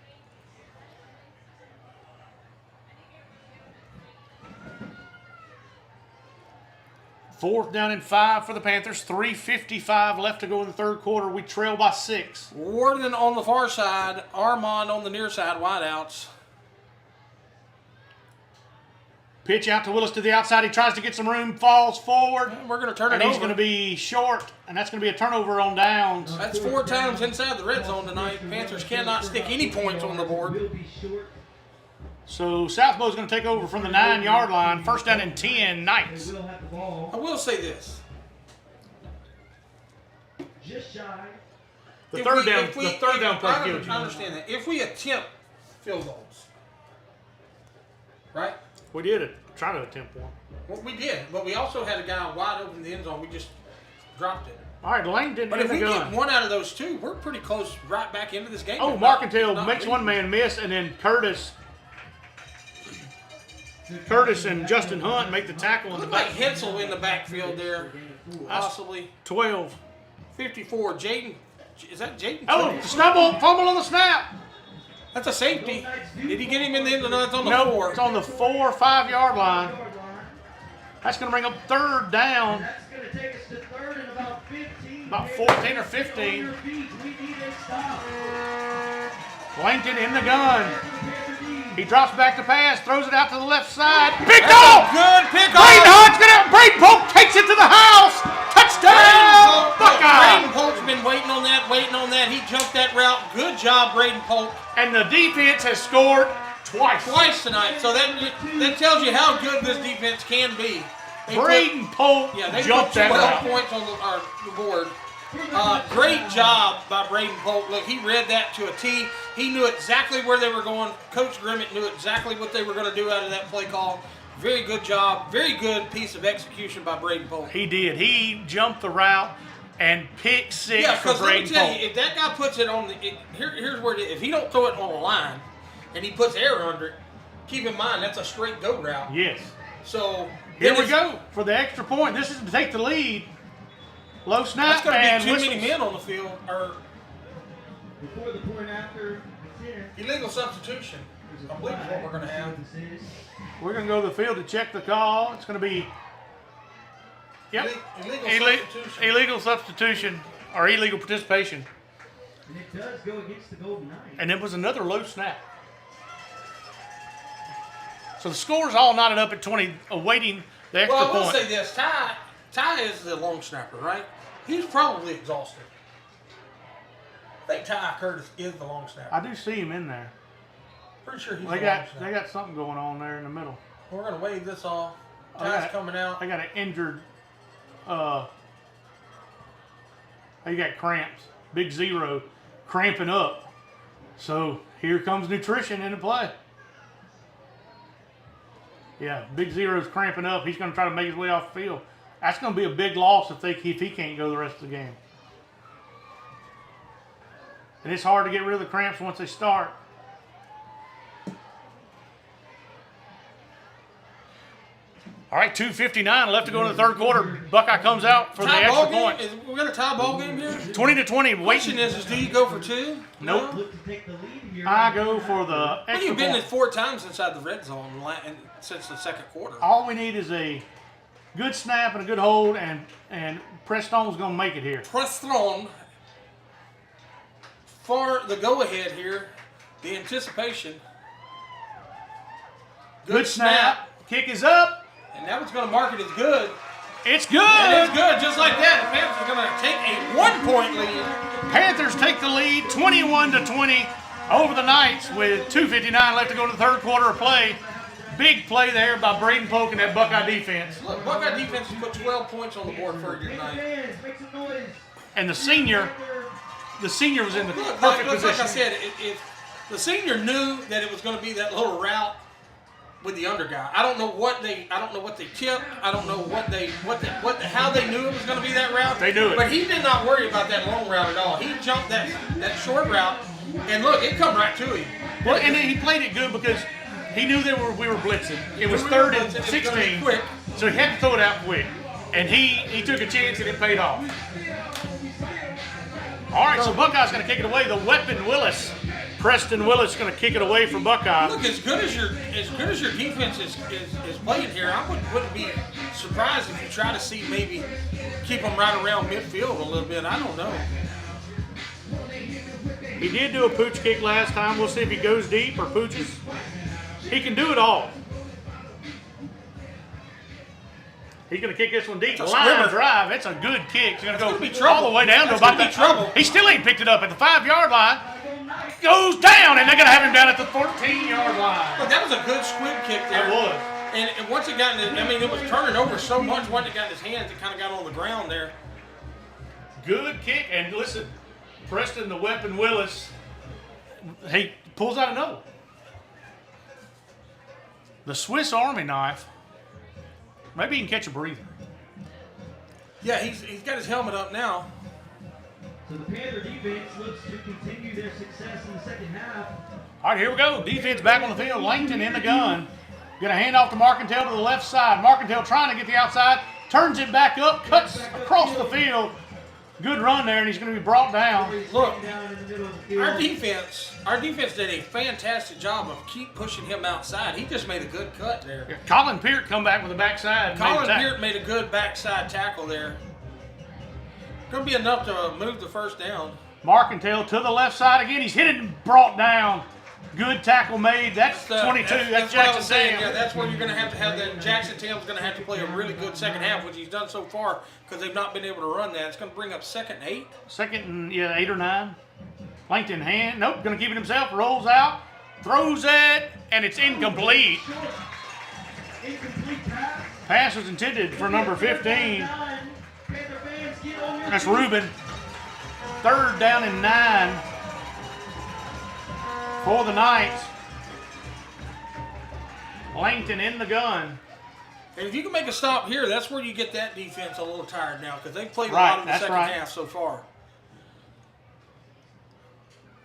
4th down and 5 for the Panthers. 3:55 left to go in the third quarter. We trail by 6. Warden on the far side, Armand on the near side, wideouts. Pitch out to Willis to the outside. He tries to get some room, falls forward. We're going to turn it And over. he's going to be short, and that's going to be a turnover on downs. That's 4 times inside the red zone tonight. Panthers cannot stick any points on the board. So Southbow's going to take over from the 9-yard line. 1st down and 10, Knights. I will say this. Just shy. The third down play. I understand that. If we attempt field goals, right? We did it. Try to attempt one. Well, we did, but we also had a guy wide open in the end zone. We just dropped it. All right, Lane didn't But get if the we gun. get one out of those two, we're pretty close right back into this game. Oh, If not Marcantel makes leading. one man miss, and then Curtis and Justin Hunt make the tackle in the Looked like back. Hensel in the backfield there, possibly. 12. 54. Jaden, is that Jaden? Oh, fumble on the snap. That's a safety. Did he get him in the end? No, it's on the No, 4. it's on the 4 or 5-yard line. That's going to bring up 3rd down. That's going to take us to 3rd and about 15. About 14 or 15. We need a stop. Langton in the gun. He drops back to pass, throws it out to the left side. Picked off! Good pick Braden off. Hunt's gonna. Braden Polk takes it to the house. Touchdown, Braden Buckeye! Polk's been waiting on that. He jumped that route. Good job, Braden Polk. And the defense has scored twice. Tonight. So that tells you how good this defense can be. They Braden Polk they jumped put 12 that route. points on the board. Great job by Braden Polk. Look, he read that to a T. He knew exactly where they were going. Coach Grimmett knew exactly what they were going to do out of that play call. Very good job. Very good piece of execution by Braden Polk. He did. He jumped the route and picked 6 Yeah, for because let me Braden tell Polk. you, if that guy puts it on here's where it is. If he don't throw it on the line and he puts air under it, keep in mind that's a straight go route. Yes. So Here we go for the extra point. This is to take the lead. Low snap That's going to and be too many whistles. men on the field. Or Before the point after, it's in. illegal substitution. I believe is what we're going to have. We're going to go to the field to check the call. It's going to be illegal substitution or illegal participation. And it does go against the Golden Knights. And it was another low snap. So the score's all knotted up at 20, awaiting the extra Well, I will point. say this. Ty is the long snapper, right? He's probably exhausted. I think Ty Curtis is the long snapper. I do see him in there. Pretty sure he's They the long got snapper. something going on there in the middle. We're going to wave this off. Oh, Ty's yeah. coming out. I got an injured. He got cramps. Big 0 cramping up. So here comes nutrition into play. Yeah, Big 0's cramping up. He's going to try to make his way off the field. That's going to be a big loss if he can't go the rest of the game. And it's hard to get rid of the cramps once they start. All right, 2:59 left to go in the third quarter. Buckeye comes out for the Tie extra ball game? point. We got a tie ball game here? 20-20, Question waiting. is do you go for 2? Nope. Look to take the lead here. I go for the Well, extra you've been in point. 4 times inside the red zone since the second quarter. All we need is a good snap and a good hold, and Prestone's going to make it here. Preston for the go-ahead here. The anticipation. Good snap. Kick is up. And that was going to mark it as good. It's good. And it's good, just like that. The Panthers are going to take a 1-point lead. Panthers take the lead 21-20 over the Knights with 2:59 left to go to the third quarter of play. Big play there by Braden Polk and that Buckeye defense. Look, Buckeye defense has put 12 points on the board for you tonight. Fans, make some noise. And the senior was in the Look, perfect like position. I said, if the senior knew that it was going to be that little route with the under guy. I don't know what they tipped. I don't know how they knew it was going to be that route. They knew it. But he did not worry about that long route at all. He jumped that short route, and look, it come right to him. Well, and he played it good because he knew we were blitzing. It was 3rd and It was gonna be 16, quick. so he had to throw it out quick. And he took a chance and it paid off. All right, so Buckeye's going to kick it away. The weapon, Willis, Preston Willis going to kick it away from Buckeye. Look, as good as your defense is playing here, I wouldn't be surprised if you try to see maybe keep them right around midfield a little bit. I don't know. He did do a pooch kick last time. We'll see if he goes deep or pooches. He can do it all. He's going to kick this one deep. Line drive. It's a good kick. It's going to go all the way down to about the trouble. He still ain't picked it up at the 5-yard line. Goes down, and they're going to have him down at the 14-yard line. Look, that was a good squib kick there. That was. And once it got in it was turning over so much. Once it got in his hands, it kind of got on the ground there. Good kick. And listen, Preston the Weapon Willis, he pulls out another one. The Swiss Army knife. Maybe he can catch a breather. Yeah, he's got his helmet up now. So the Panther defense looks to continue their success in the second half. All right, here we go. Defense back on the field. Langton in the gun. Going to hand off to Markentale to the left side. Markentale trying to get the outside. Turns it back up. Cuts across the field. Good run there, and he's going to be brought down. Look, our defense did a fantastic job of keep pushing him outside. He just made a good cut there. Yeah, Colin Peart come back with the backside. Colin Peart made a good backside tackle there. Going to be enough to move the first down. Markentale to the left side again. He's hit it and brought down. Good tackle made. That's 22. That's Jackson Sam. Yeah, that's where you're going to have that. Jackson Tatum's going to have to play a really good second half, which he's done so far because they've not been able to run that. It's going to bring up 2nd and 8. 2nd and 8 or 9. Langton hand. Nope. Going to keep it himself. Rolls out. Throws it. And it's incomplete. Pass was intended for number 15. That's Reuben. 3rd down and 9 for the Knights. Langton in the gun. And if you can make a stop here, that's where you get that defense a little tired now because they've played a lot of the second half so far.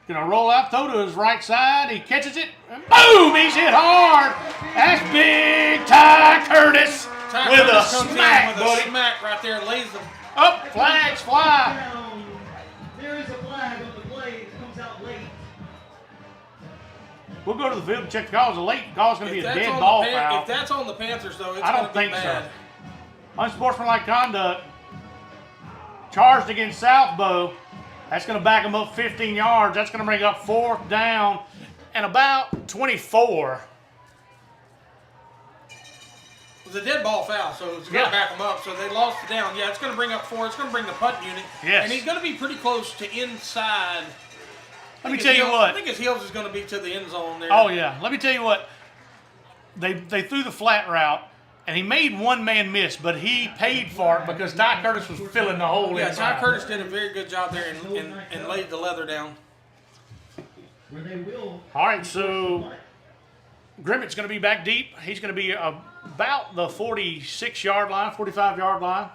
Gonna roll out, throw to his right side. He catches it. Boom! He's hit hard. That's big Ty Curtis with a smack, buddy. A smack right there, lays them. Up, flags fly. There is a flag on the play. It comes out late. We'll go to the field and check the calls. A late call's going to be a dead ball foul. If that's on the Panthers, though, it's I don't going to be think bad. so. Unsportsmanlike conduct. Charged against Southbow. That's going to back them up 15 yards. That's going to bring up 4th down and about 24. It was a dead ball foul, so it's going to back them up. So they lost the down. Yeah, it's going to bring up 4. It's going to bring the punt unit. Yes. And he's going to be pretty close to inside. Let me tell you what. I think his heels is going to be to the end zone there. Oh, yeah. Let me tell you what. They threw the flat route, and he made one man miss, but he paid for it because Ty Curtis was filling the hole inside. Yeah, Ty Curtis did a very good job there and laid the leather down. All right, so Grimmett's going to be back deep. He's going to be about the 46-yard line, 45-yard line.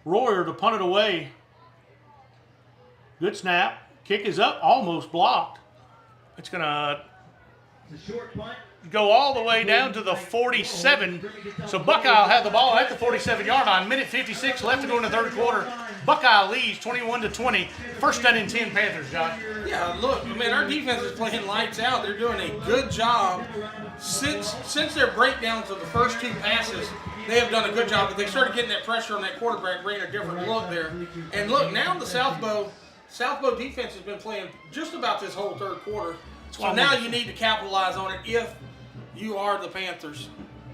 Royer to punt it away. Good snap. Kick is up, almost blocked. It's going to go all the way down to the 47. So Buckeye will have the ball at the 47-yard line. Minute 56 left to go in the third quarter. Buckeye leads 21-20. 1st down and 10 Panthers, Josh. Yeah, look, man, our defense is playing lights out. They're doing a good job. Since their breakdowns of the first 2 passes, they have done a good job. But they started getting that pressure on that quarterback, bringing a different look there. And look, now the Southbow defense has been playing just about this whole third quarter. So now you need to capitalize on it if you are the Panthers.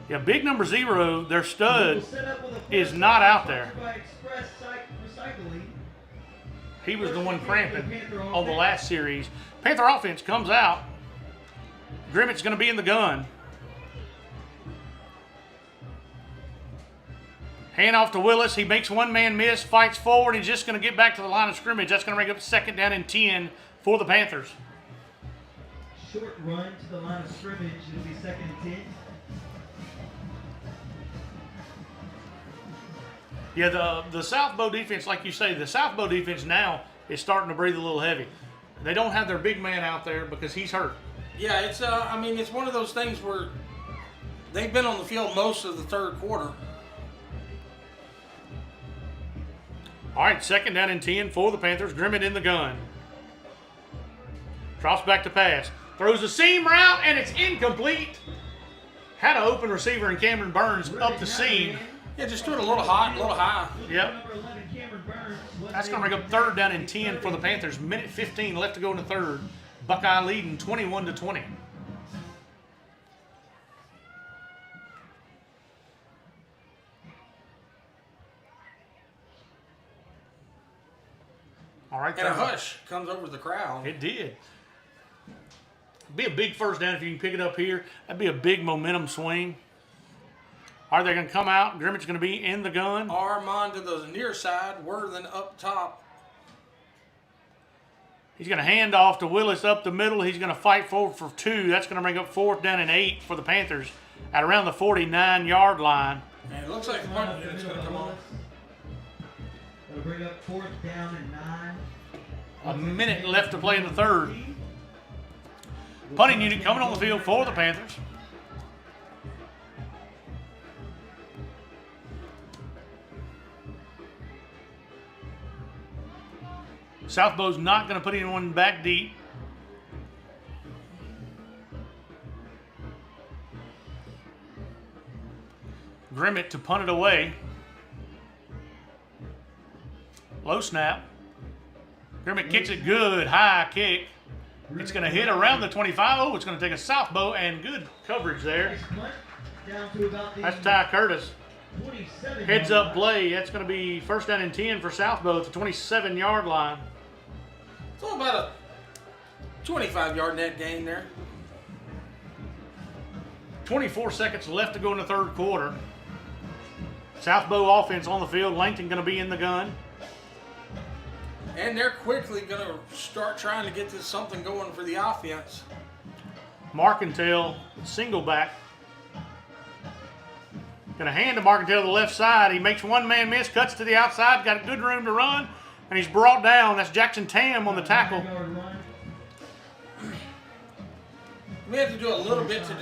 Yeah, big number 0, their stud, is not out there. He was the one cramping on the last series. Panther offense comes out. Grimmett's going to be in the gun. Hand off to Willis. He makes one man miss, fights forward. He's just going to get back to the line of scrimmage. That's going to bring up 2nd down and 10 for the Panthers. Short run to the line of scrimmage. It'll be 2nd and 10. Yeah, the Southbow defense, like you say, the Southbow defense now is starting to breathe a little heavy. They don't have their big man out there because he's hurt. Yeah, it's it's one of those things where they've been on the field most of the third quarter. All right, 2nd down and 10 for the Panthers. Grimmett in the gun. Drops back to pass. Throws a seam route, and it's incomplete. Had an open receiver in Cameron Burns up the seam. Yeah, just threw it a little hot, a little high. Yep. That's going to bring up 3rd down and 10 for the Panthers. Minute 15 left to go in the third. Buckeye leading 21-20. All right. And a hush comes over the crowd. It did. Be a big first down if you can pick it up here. That'd be a big momentum swing. Are they going to come out? Grimmett's going to be in the gun. Armand to the near side, Worthen up top. He's going to hand off to Willis up the middle. He's going to fight forward for 2. That's going to bring up 4th down and 8 for the Panthers at around the 49-yard line. And it looks like the punt unit's going to come on. It'll bring up 4th down and 9. A minute left to play in the third. Punting unit coming on the field for the Panthers. Southbow's not going to put anyone back deep. Grimmett to punt it away. Low snap. Grimmett kicks it good. High kick. It's going to hit around the 25. Oh, it's going to take a Southbow and good coverage there. That's Ty Curtis. Heads up play. That's going to be 1st down and 10 for Southbow at the 27-yard line. It's all about a 25-yard net gain there. 24 seconds left to go in the third quarter. Southbow offense on the field. Langton going to be in the gun. And they're quickly going to start trying to get this something going for the offense. Marcantel, single back. Going to hand to Marcantel to the left side. He makes one man miss, cuts to the outside, got a good room to run, and he's brought down. That's Jackson Tam on the tackle. We have to do a little bit to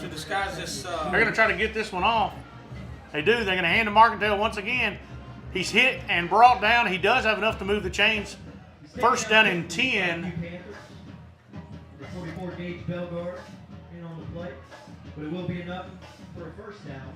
disguise this. They're going to try to get this one off. They do. They're going to hand to Marcantel once again. He's hit and brought down. He does have enough to move the chains. 1st down and 10. The 44 gauge bell guard in on the play, but it will be enough for a 1st down.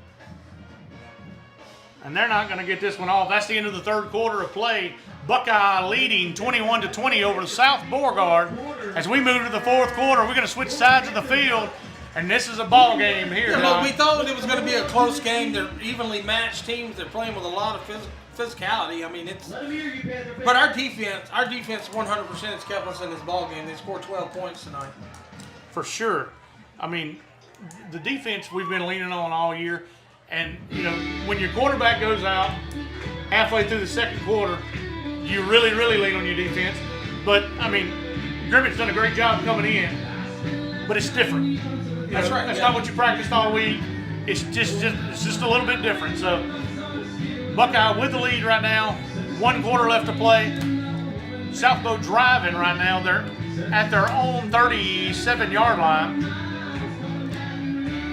And they're not going to get this one off. That's the end of the third quarter of play. Buckeye leading 21-20 over the South Beauregard. As we move to the fourth quarter, we're going to switch sides of the field. And this is a ball game here. Yeah, look, we thought it was going to be a close game. They're evenly matched teams. They're playing with a lot of physicality. I mean, it's. But our defense 100% has kept us in this ball game. They scored 12 points tonight. For sure. I mean, the defense we've been leaning on all year. And, you know, when your quarterback goes out halfway through the second quarter, you really, really lean on your defense. But, I mean, Grimmett's done a great job coming in. But it's different. That's right. That's not what you practiced all week. It's just a little bit different. So, Buckeye with the lead right now. 1 quarter left to play. Southbow driving right now. They're at their own 37-yard line.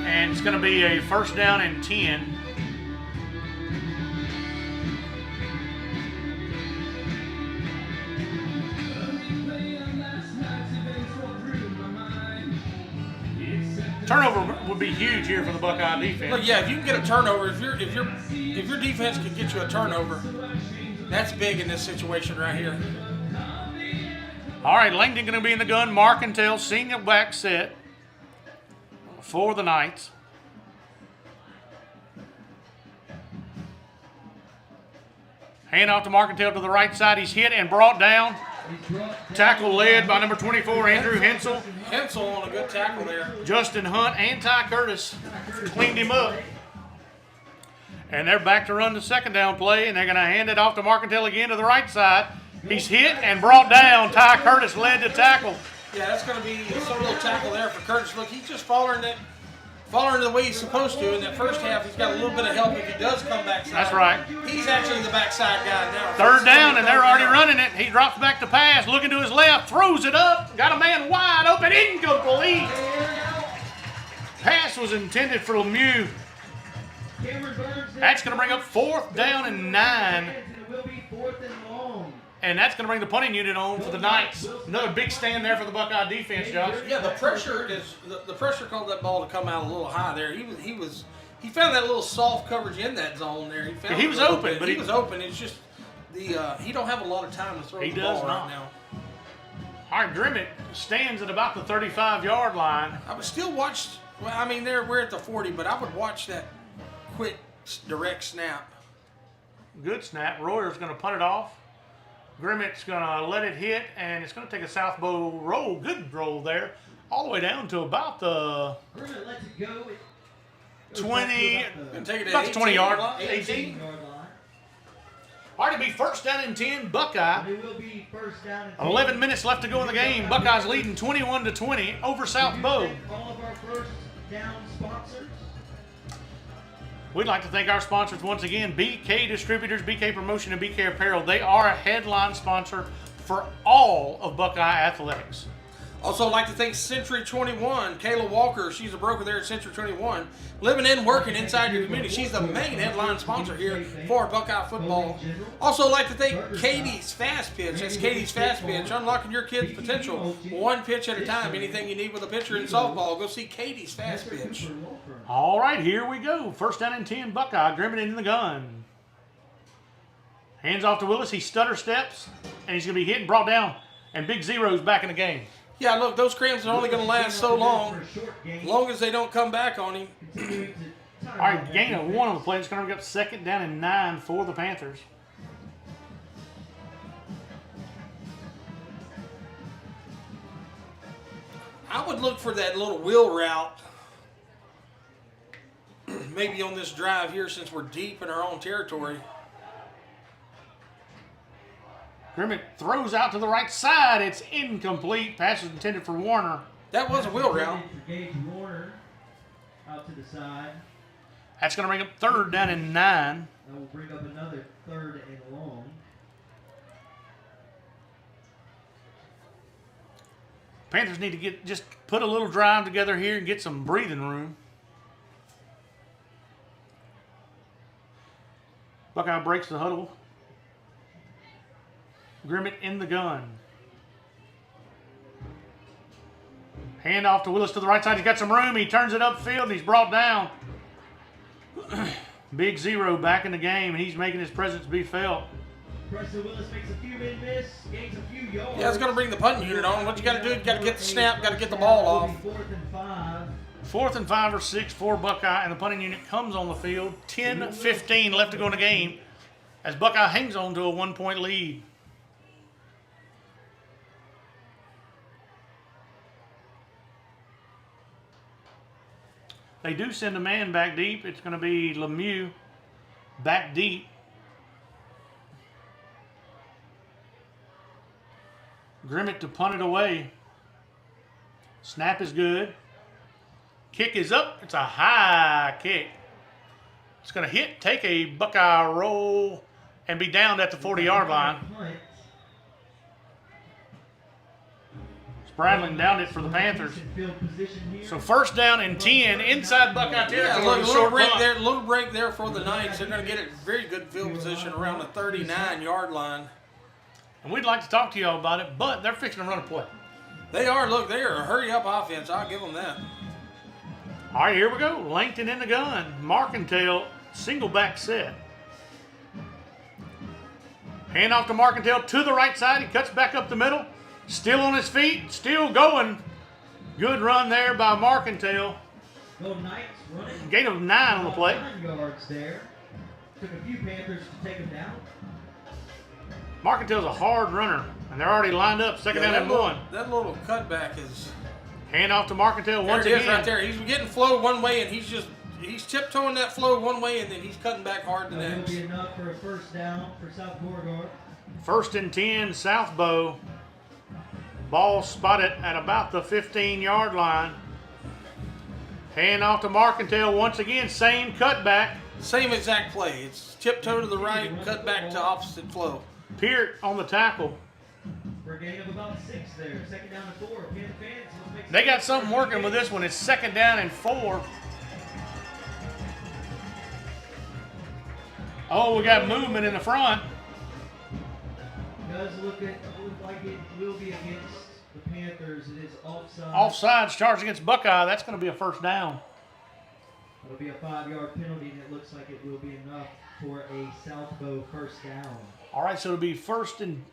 And it's going to be a 1st down and 10. Turnover would be huge here for the Buckeye defense. Look, yeah, if you can get a turnover, if your defense can get you a turnover, that's big in this situation right here. All right, Langton going to be in the gun. Marcantel, senior back set for the Knights. Hand off to Marcantel to the right side. He's hit and brought down. Tackle led by number 24, Andrew Hensel. Hensel on a good tackle there. Justin Hunt and Ty Curtis cleaned him up. And they're back to run the 2nd down play, and they're going to hand it off to Marcantel again to the right side. He's hit and brought down. Ty Curtis led the tackle. Yeah, that's going to be some little tackle there for Curtis. Look, he's just following the way he's supposed to. In that first half, he's got a little bit of help if he does come backside. That's right. He's actually the backside guy now. 3rd down, and they're already running it. He drops back to pass, looking to his left, throws it up, got a man wide open, incomplete. Pass was intended for Lemieux. That's going to bring up 4th down and 9. And that's going to bring the punting unit on for the Knights. Another big stand there for the Buckeye defense, Josh. Yeah, the pressure called that ball to come out a little high there. He found that little soft coverage in that zone there. He was open, but he was open. It's just he don't have a lot of time to throw the ball right now. All right, Grimmett stands at about the 35-yard line. I would still watch. Well, I mean, we're at the 40, but I would watch that quick direct snap. Good snap. Royer's going to punt it off. Grimmett's going to let it hit, and it's going to take a southbow roll. Good roll there. All the way down to about the Grimmett lets it go. 20, Take it about the 20-yard line. line. 18. 18-yard line. All right, it'll be first down and 10, Buckeye. It will be first down and 10. 11 minutes left to go in the game. Buckeyes leading 21-20 over South Bow. All of our first down sponsors. We'd like to thank our sponsors once again, BK Distributors, BK Promotion, and BK Apparel. They are a headline sponsor for all of Buckeye athletics. Also, like to thank Century 21, Kayla Walker. She's a broker there at Century 21, living and working inside your community. She's the main headline sponsor here for Buckeye football. Also, like to thank Katie's Fast Pitch. That's Katie's Fast Pitch, unlocking your kids' potential one pitch at a time. Anything you need with a pitcher in softball, go see Katie's Fast Pitch. All right, here we go. First down and 10, Buckeye. Grimmett in the gun. Hands off to Willis. He stutter steps, and he's going to be hit and brought down. And Big Zero's back in the game. Yeah, look, those cramps are only going to last so long, as long as they don't come back on him. All right, gain of 1 on the play. It's going to bring up second down and 9 for the Panthers. I would look for that little wheel route, maybe on this drive here since we're deep in our own territory. Grimmett throws out to the right side. It's incomplete. Pass is intended for Warner. That was a wheel route. Gage Warner out to the side. That's going to bring up third down and 9. That will bring up another third and long. Panthers need to just put a little drive together here and get some breathing room. Buckeye breaks the huddle. Grimmett in the gun. Hand off to Willis to the right side. He's got some room. He turns it upfield and he's brought down. Big Zero back in the game, and he's making his presence be felt. Preston Willis makes a few men miss, gains a few yards. Yeah, it's going to bring the punting unit on. What you got to do, you got to get the snap, got to get the ball off. 4th and 5. 4th and 5 or 6 for Buckeye, and the punting unit comes on the field. 10-15 left to go in the game as Buckeye hangs on to a 1-point lead. They do send a man back deep. It's going to be Lemieux back deep. Grimmett to punt it away. Snap is good. Kick is up. It's a high kick. It's going to hit, take a Buckeye roll, and be downed at the 40-yard line. Spradlin downed it for the Panthers. So first down and 10 inside Buckeye territory. Yeah, look, little break there for the Knights. They're going to get it very good field position around the 39-yard line. And we'd like to talk to y'all about it, but they're fixing to run a play. They are. Look, they are a hurry-up offense. I'll give them that. All right, here we go. Langton in the gun. Markentale, single back set. Hand off to Markentale to the right side. He cuts back up the middle. Still on his feet, still going. Good run there by Markentale. Golden Knights running. Gain of 9 on the play. 9 yards there. Took a few Panthers to take him down. Markentale's a hard runner, and they're already lined up. Second down and 1. That little cutback is. Hand off to Markentale once There it again. is right there. He's getting flow one way, and he's tiptoeing that flow one way, and then he's cutting back hard the That'll next. be enough for a first down for South Beauregard. First and 10, South Bow. Ball spotted at about the 15-yard line. Hand off to Markentale once again. Same cutback. Same exact play. It's tiptoe to the right, cut back to opposite flow. Peart on the tackle. For a gain of about 6 there. Second down and 4. They got something working with this one. It's second down and 4. Oh, we got movement in the front. does look like it will be against the Panthers. It is offside. Offsides charged against Buckeye. That's going to be a first down. It'll be a 5-yard penalty, and it looks like it will be enough for a Southbow first down. All right, so it'll be first and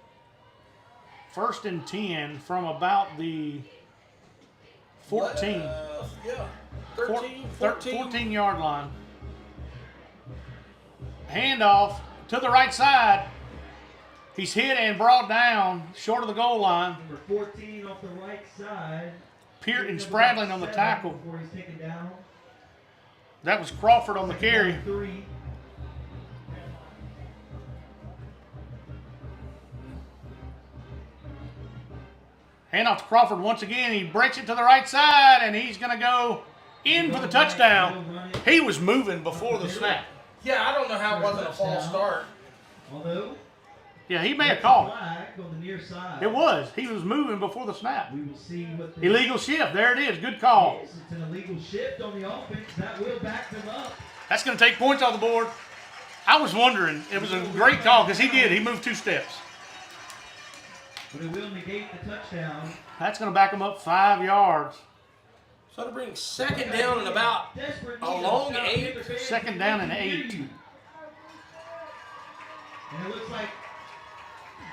10 from about the 14. Yeah. 13, 14. 14-yard line. Handoff to the right side. He's hit and brought down short of the goal line. Number 14 off the right side. Peart and Spradling on the tackle. Before he's taken down. That was Crawford on the carry. 3. Handoff to Crawford once again. He breaks it to the right side, and he's going to go in for the touchdown. He was moving before the snap. Yeah, I don't know how it wasn't a false start. Although, Yeah, he may have called. flag on the near side. It was. He was moving before the snap. We will see what the Illegal shift. There it is. Good call. It's an illegal shift on the offense. That will back them up. That's going to take points off the board. I was wondering. It was a great call because he did. He moved 2 steps. But it will negate the touchdown. That's going to back him up 5 yards. So to bring second down and about Desperate a need long to stop 8. interference. Second down and 8. And it looks like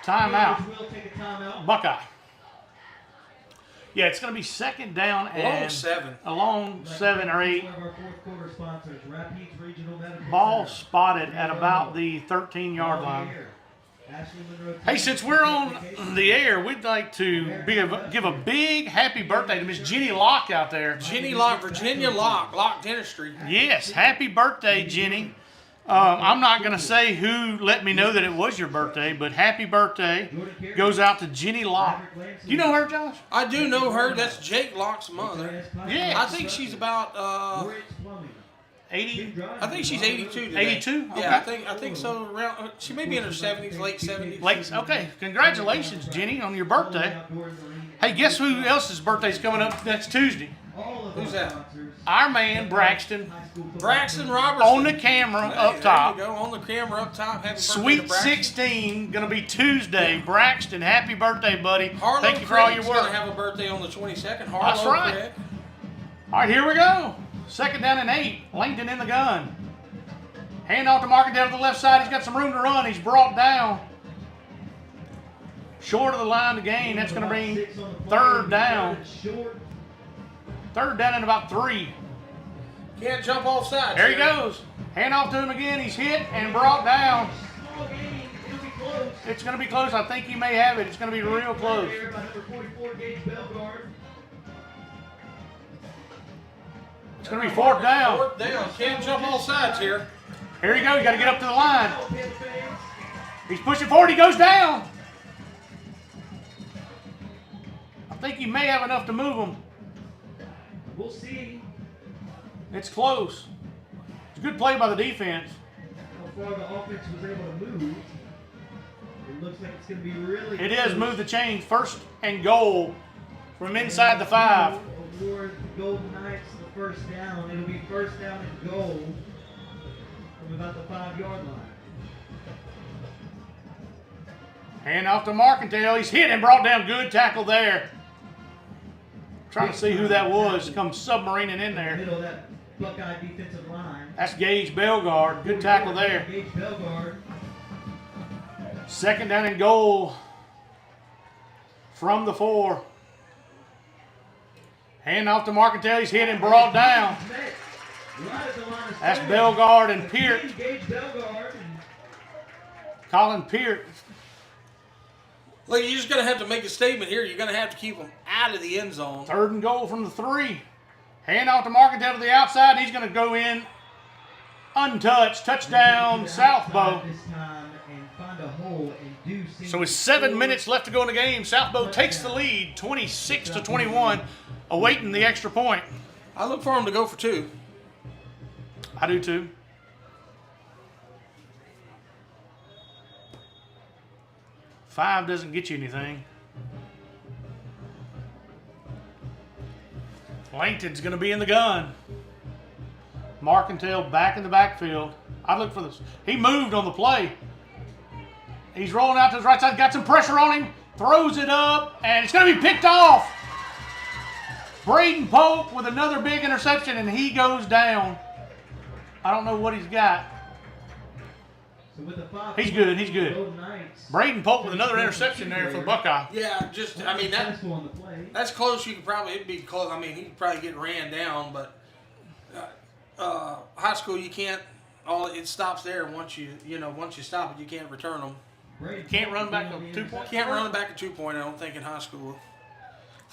Timeout. Panthers will take a timeout. Buckeye. Yeah, it's going to be second down and Long 7. a long 7 or 8. One of our fourth quarter sponsors, Rapides Regional Medical Ball Center. spotted at about the 13-yard line. Ashley Monroe Hey, since we're on the air, we'd like to give a big happy birthday to Miss Jenny Locke out there. Jenny Locke, Virginia Locke Dentistry. Yes, happy birthday, Jenny. I'm not going to say who let me know that it was your birthday, but happy birthday goes out to Jenny Locke. Do you know her, Josh? I do know her. That's Jake Locke's mother. Yeah. I think she's about 80? I think she's 82 today. 82? Okay. Yeah, I think so. Around, she may be in her 70s, late 70s. Okay, congratulations, Jenny, on your birthday. Hey, guess who else's birthday's coming up next Tuesday? Who's that? Our man, Braxton, Braxton Robertson. on the camera Hey, up top. There you go, on the camera up top. Happy birthday to Sweet Braxton. 16, going to be Tuesday. Braxton, happy birthday, buddy. Harlow Thank you for all your Craig's work. going to have a birthday on the 22nd. Harlow That's right. Craig. All right, here we go. Second down and 8. Langdon in the gun. Hand off to Markendale to the left side. He's got some room to run. He's brought down. Short of the line to gain. That's going to bring third down. Third down and about 3. Can't jump off sides. There he Jerry. goes. Hand off to him again. He's hit and brought down. Small game. It'll be close. It's going to be close. I think he may have it. It's going to be real close. Here by number 44, Gage Belgard. It's going to be fourth down. Fourth down. Can't jump off sides here. Here you go. You got to get up to the line. He's pushing forward. He goes down. I think he may have enough to move him. We'll see It's close. It's a good play by the defense. how far the offense was able to move. It looks like it's going to be really It is close. move the chain. First and goal from inside the 5. Award the Golden Knights the first down. It'll be first down and goal from about the 5-yard line. Hand off to Markendale. He's hit and brought down. Good tackle there. Trying to see who that was. Comes submarining in In the there. middle of that Buckeye defensive line. That's Gage Belgard. Good tackle there. Gage Belgard. Second down and goal from the 4. Hand off to Markendale. He's hit and brought down. Right at the line of That's scrimmage. Belgard and Peart. Gage Belgard. And Colin Peart. Look, you're just going to have to make a statement here. You're going to have to keep them out of the end zone. Third and goal from the 3. Hand off to Markendale to the outside. He's going to go in untouched. Touchdown, Southbow. This time and find a hole and do So with 7 minutes left to go in the game, Southbow takes the lead, 26-21, awaiting the extra point. I look for them to go for 2. I do too. Five doesn't get you anything. Langton's going to be in the gun. Markendale back in the backfield. I look for this. He moved on the play. He's rolling out to his right side. Got some pressure on him. Throws it up, and it's going to be picked off. Braden Polk with another big interception, and he goes down. I don't know what he's got. So with the He's good. He's good. Golden Knights. Braden Polk with another interception there for the Buckeye. Yeah, just I mean Successful on the play. that's close. You could probably it'd be close. I mean, he could probably get ran down, but high school you can't. It stops there once you stop it, you can't return them. Can't run back to 2 point. Can't run back at 2 point. I don't think in high school.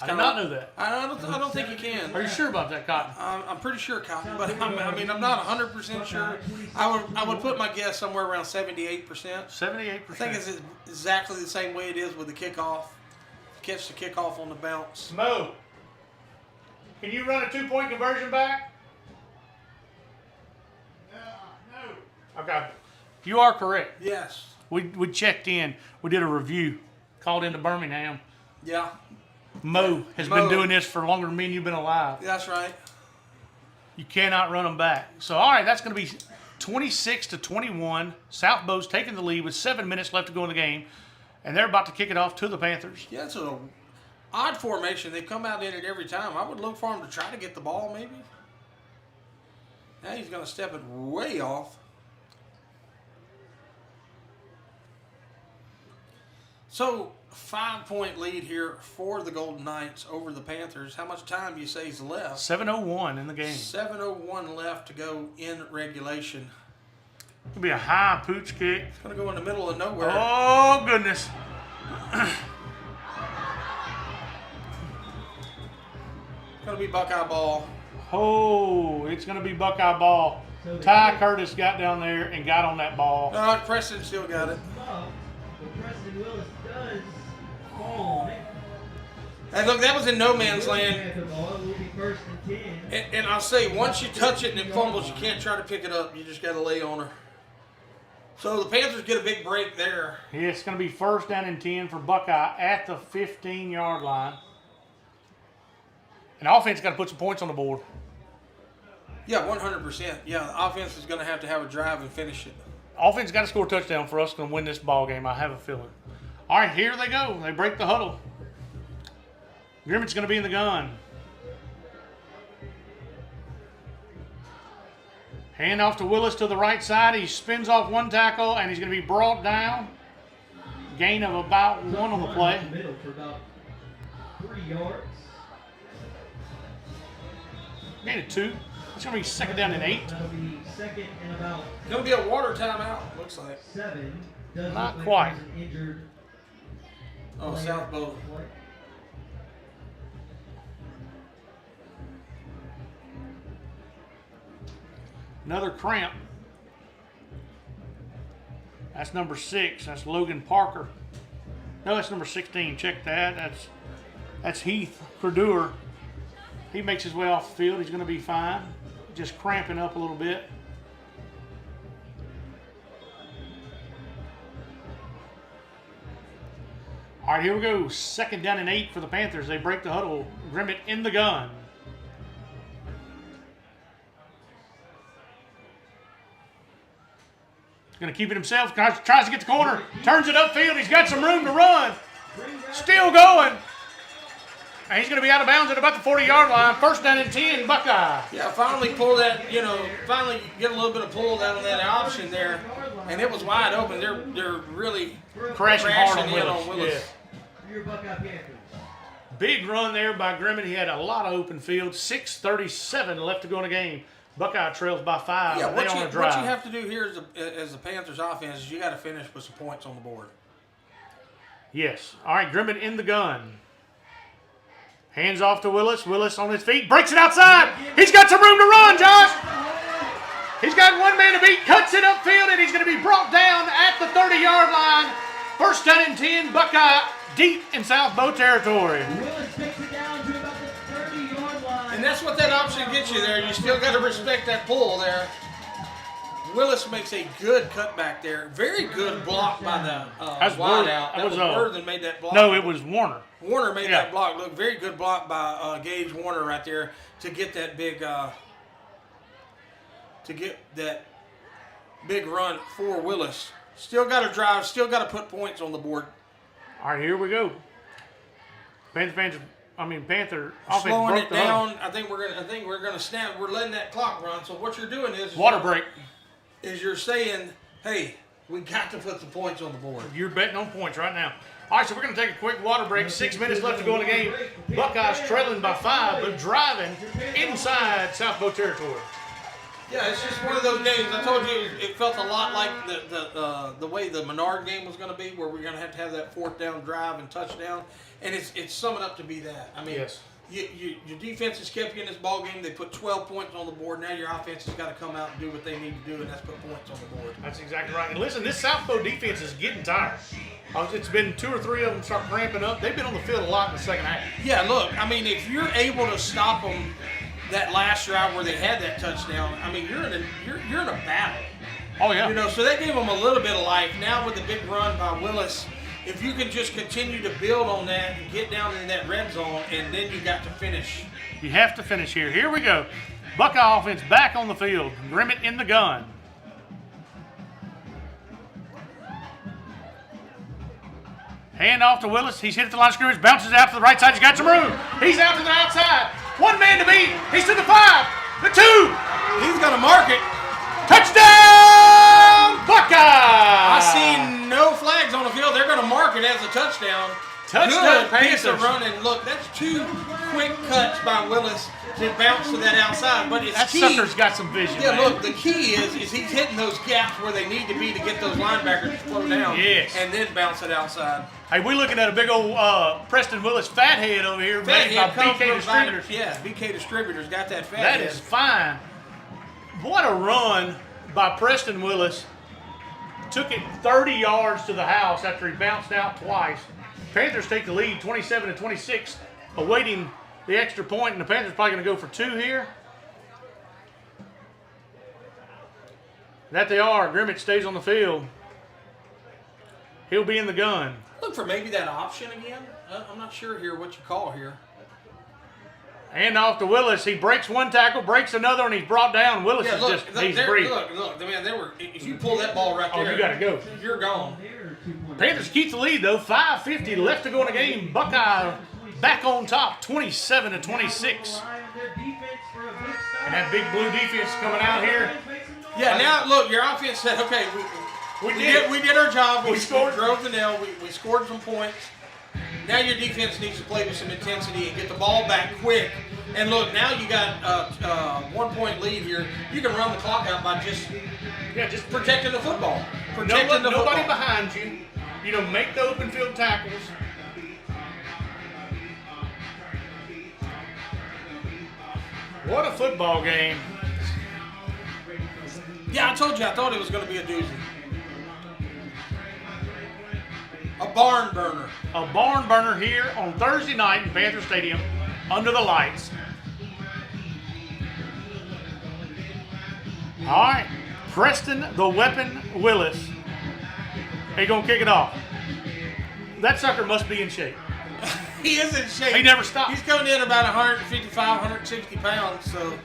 I did not know that. I don't think you can. Are you sure about that, Cotton? I'm pretty sure, Cotton, but I'm not 100% sure. I would put my guess somewhere around 78%. 78%. I think it's exactly the same way it is with the kickoff. Catch the kickoff on the bounce. Mo, can you run a 2 point conversion back? No. Okay. You are correct. Yes. We checked in. We did a review. Called into Birmingham. Yeah. Mo has been doing this for longer than me and you've been alive. That's right. You cannot run them back. So, all right, that's going to be 26-21. South Bow's taking the lead with 7 minutes left to go in the game, and they're about to kick it off to the Panthers. Yeah, it's an odd formation. They come out in it every time. I would look for him to try to get the ball, maybe. Now he's going to step it way off. So, 5 point lead here for the Golden Knights over the Panthers. How much time do you say is left? 7:01 in the game. 7:01 left to go in regulation. It'll be a high pooch kick. It's going to go in the middle of nowhere. Oh, goodness. It's going to be Buckeye ball. Oh, it's going to be Buckeye ball. Ty Curtis got down there and got on that ball. Preston still got it. Preston Willis does fall on it. Hey, look, that was in no man's land. The ball will be first and 10. And I'll say, once you touch it and it fumbles, you can't try to pick it up. You just got to lay on her. So the Panthers get a big break there. Yeah, it's going to be first down and 10 for Buckeye at the 15-yard line. And offense got to put some points on the board. Yeah, 100%. Yeah, the offense is going to have a drive and finish it. Offense got to score a touchdown for us to win this ball game. I have a feeling. All right, here they go. They break the huddle. Grimmett's going to be in the gun. Hand off to Willis to the right side. He spins off one tackle, and he's going to be brought down. Gain of about 1 on the play. Middle for about 3 yards. Gain of 2. It's going to be second down and 8. That'll be second and about It's going to be a water timeout, looks like. 7. Does Not look like quite. there's an injured Oh, player South Bow. on the play. Another cramp. That's number 6. That's Logan Parker. No, that's number 16. Check that. That's Heath Credeur. He makes his way off the field. He's going to be fine. Just cramping up a little bit. All right, here we go. Second down and 8 for the Panthers. They break the huddle. Grimmett in the gun. Going to keep it himself. Tries to get the corner. Turns it upfield. He's got some room to run. Still going. And he's going to be out of bounds at about the 40-yard line. First down and 10, Buckeye. Yeah, finally pull that, finally get a little bit of pull down on that option there. And it was wide open. They're really Crashing hard on in Willis. on Willis. Yeah. Your Buckeye Panthers. Big run there by Grimmett. He had a lot of open field. 6:37 left to go in the game. Buckeye trails by 5. Yeah, They what on you a drive. have to do here as the Panthers offense is you got to finish with some points on the board. Yes. All right, Grimmett in the gun. Hands off to Willis. Willis on his feet. Breaks it outside. He's got some room to run, Josh. He's got one man to beat. Cuts it upfield, and he's going to be brought down at the 30-yard line. First down and 10, Buckeye deep in South Bow territory. Willis takes it down to about the 30-yard line. And that's what that option gets you there. You still got to respect that pull there. Willis makes a good cutback there. Very good block by the wide out. That was Worthen made that block. No, it was Warner. Warner made that block. Look, very good block by Gage Warner right there to get that big run for Willis. Still got to drive. Still got to put points on the board. All right, here we go. Panther offense Slowing broke it the huddle. down. I think we're gonna snap. We're letting that clock run. So what you're doing is Water break. you're saying, hey, we got to put the points on the board. You're betting on points right now. All right, so we're going to take a quick water break. 6 minutes left to go in the game. Buckeyes trailing by 5, but driving inside South Bow territory. Yeah, it's just one of those games. I told you it felt a lot like the way the Menard game was going to be, where we're going to have that 4th down drive and touchdown, and it's summing up to be that. I mean, yes. Your defense has kept you in this ball game. They put 12 points on the board. Now your offense has got to come out and do what they need to do, and that's put points on the board. That's exactly right. And listen, this South Bow defense is getting tired. It's been 2 or 3 of them start ramping up. They've been on the field a lot in the second half. Yeah, look, I mean, if you're able to stop them that last drive where they had that touchdown, I mean, you're in a battle. Oh, yeah. You know, so that gave them a little bit of life. Now with the big run by Willis, if you can just continue to build on that and get down in that red zone, and then you got to finish. You have to finish here. Here we go. Buckeye offense back on the field. Grimmett in the gun. Hand off to Willis. He's hit at the line of scrimmage. Bounces out to the right side. He's got some room. He's out to the outside. 1 man to beat. He's to the 5. The 2. He's going to mark it. Touchdown, Buckeye! I see no flags on the field. They're going to mark it as a touchdown. Touchdown, Good piece of Panthers. running. Look, that's 2 quick cuts by Willis to bounce to that outside. But it's That key. sucker's got some vision. Yeah, man. look, the key is he's hitting those gaps where they need to be to get those linebackers to slow down. Yes. And then bounce it outside. Hey, we're looking at a big old Preston Willis fathead over here made by BK Distributors. Yeah, BK Distributors got that fat That head. is fine. What a run by Preston Willis. Took it 30 yards to the house after he bounced out twice. Panthers take the lead 27-26, awaiting the extra point, and the Panthers probably going to go for 2 here. That they are. Grimmett stays on the field. He'll be in the gun. Look for maybe that option again. I'm not sure here what you call here. Hand off to Willis. He breaks 1 tackle, breaks another, and he's brought down. Willis Yeah, is look, just, look, he's there, breathing. look, man, if you pull that ball right Oh, there, you gotta go. You're gone. Panthers keep the lead, though. 5:50 left to go in the game. Buckeye back on top, 27-26. And that big blue defense coming out here. Yeah, now look, your offense said, okay, we did our job. We scored, drove the nail. We scored some points. Now your defense needs to play with some intensity and get the ball back quick. And look, now you got 1 point lead here. You can run the clock out by just protecting the football. Nobody behind you. You know, make the open field tackles. What a football game. Yeah, I told you, I thought it was going to be a doozy. A barn burner. A barn burner here on Thursday night in Panther Stadium under the lights. All right, Preston the Weapon Willis. He's going to kick it off. That sucker must be in shape. He is in shape. He never stops. He's coming in about 155, 160 pounds, so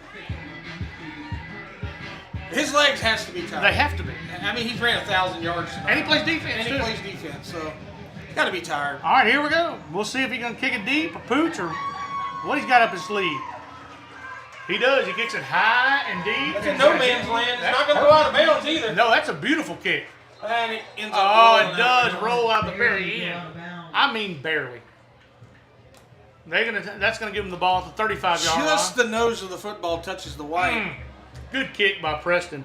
his legs has to be tired. They have to be. I mean, he's ran 1,000 yards tonight. And he plays defense, And he too. plays defense, so he's got to be tired. All right, here we go. We'll see if he's going to kick it deep or pooch or what he's got up his sleeve. He does. He kicks it high and deep. That's in no man's land. It's not going to go out of bounds either. No, that's a beautiful kick. And it ends up Oh, rolling it out. does roll out the very end. I mean, barely. That's gonna give them the ball at the 35-yard line. Just the nose of the football touches the white. Good kick by Preston.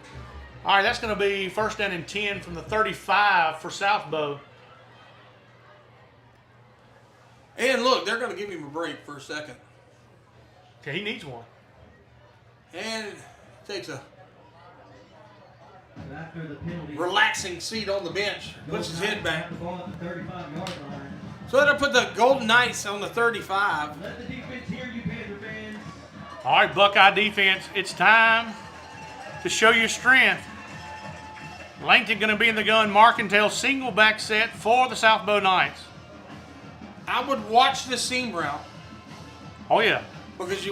All right, that's gonna be 1st down and 10 from the 35 for South Bow. And look, they're going to give him a break for a second. Okay, he needs one. And takes a After the penalty, relaxing seat on the bench. Puts his head back. the ball at the 35-yard line. So that'll put the Golden Knights on the 35. Let the defense hear you, Panther fans. All right, Buckeye defense, it's time to show your strength. Langton going to be in the gun, Markentale single back set for the South Bow Knights. I would watch the seam route Oh, yeah. because the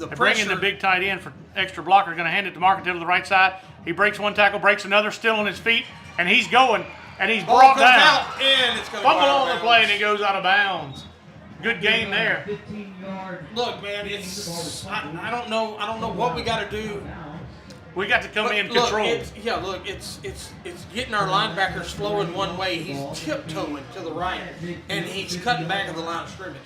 They bring in pressure. the big tight end for extra blocker. Going to hand it to Markentale to the right side. He breaks one tackle, breaks another, still on his feet, and he's going, and he's Ball brought comes down. out, and it's going to go Fumble out on of the play, and bounds. he goes out of bounds. Good game there. 15-yard. Look, man, I don't know what we got to do. We got to come in Look, control. it's getting our linebackers flowing one way. He's tiptoeing to the right, and he's cutting back of the line of scrimmage.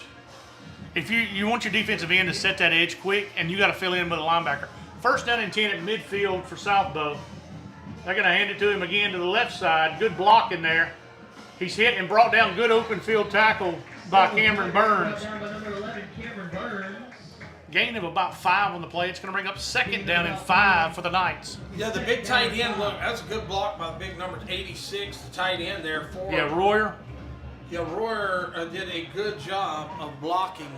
If you want your defensive end to set that edge quick, and you got to fill in with a linebacker. First down and 10 at midfield for Southbow. They're going to hand it to him again to the left side. Good block in there. He's hit and brought down. Good open field tackle by Cameron Burns. Down by number 11, Cameron Burns. Gain of about 5 on the play. It's going to bring up second down and 5 for the Knights. Yeah, the big tight end, look, that's a good block by the big number 86, the tight end there for. Yeah, Royer. Yeah, Royer did a good job of blocking.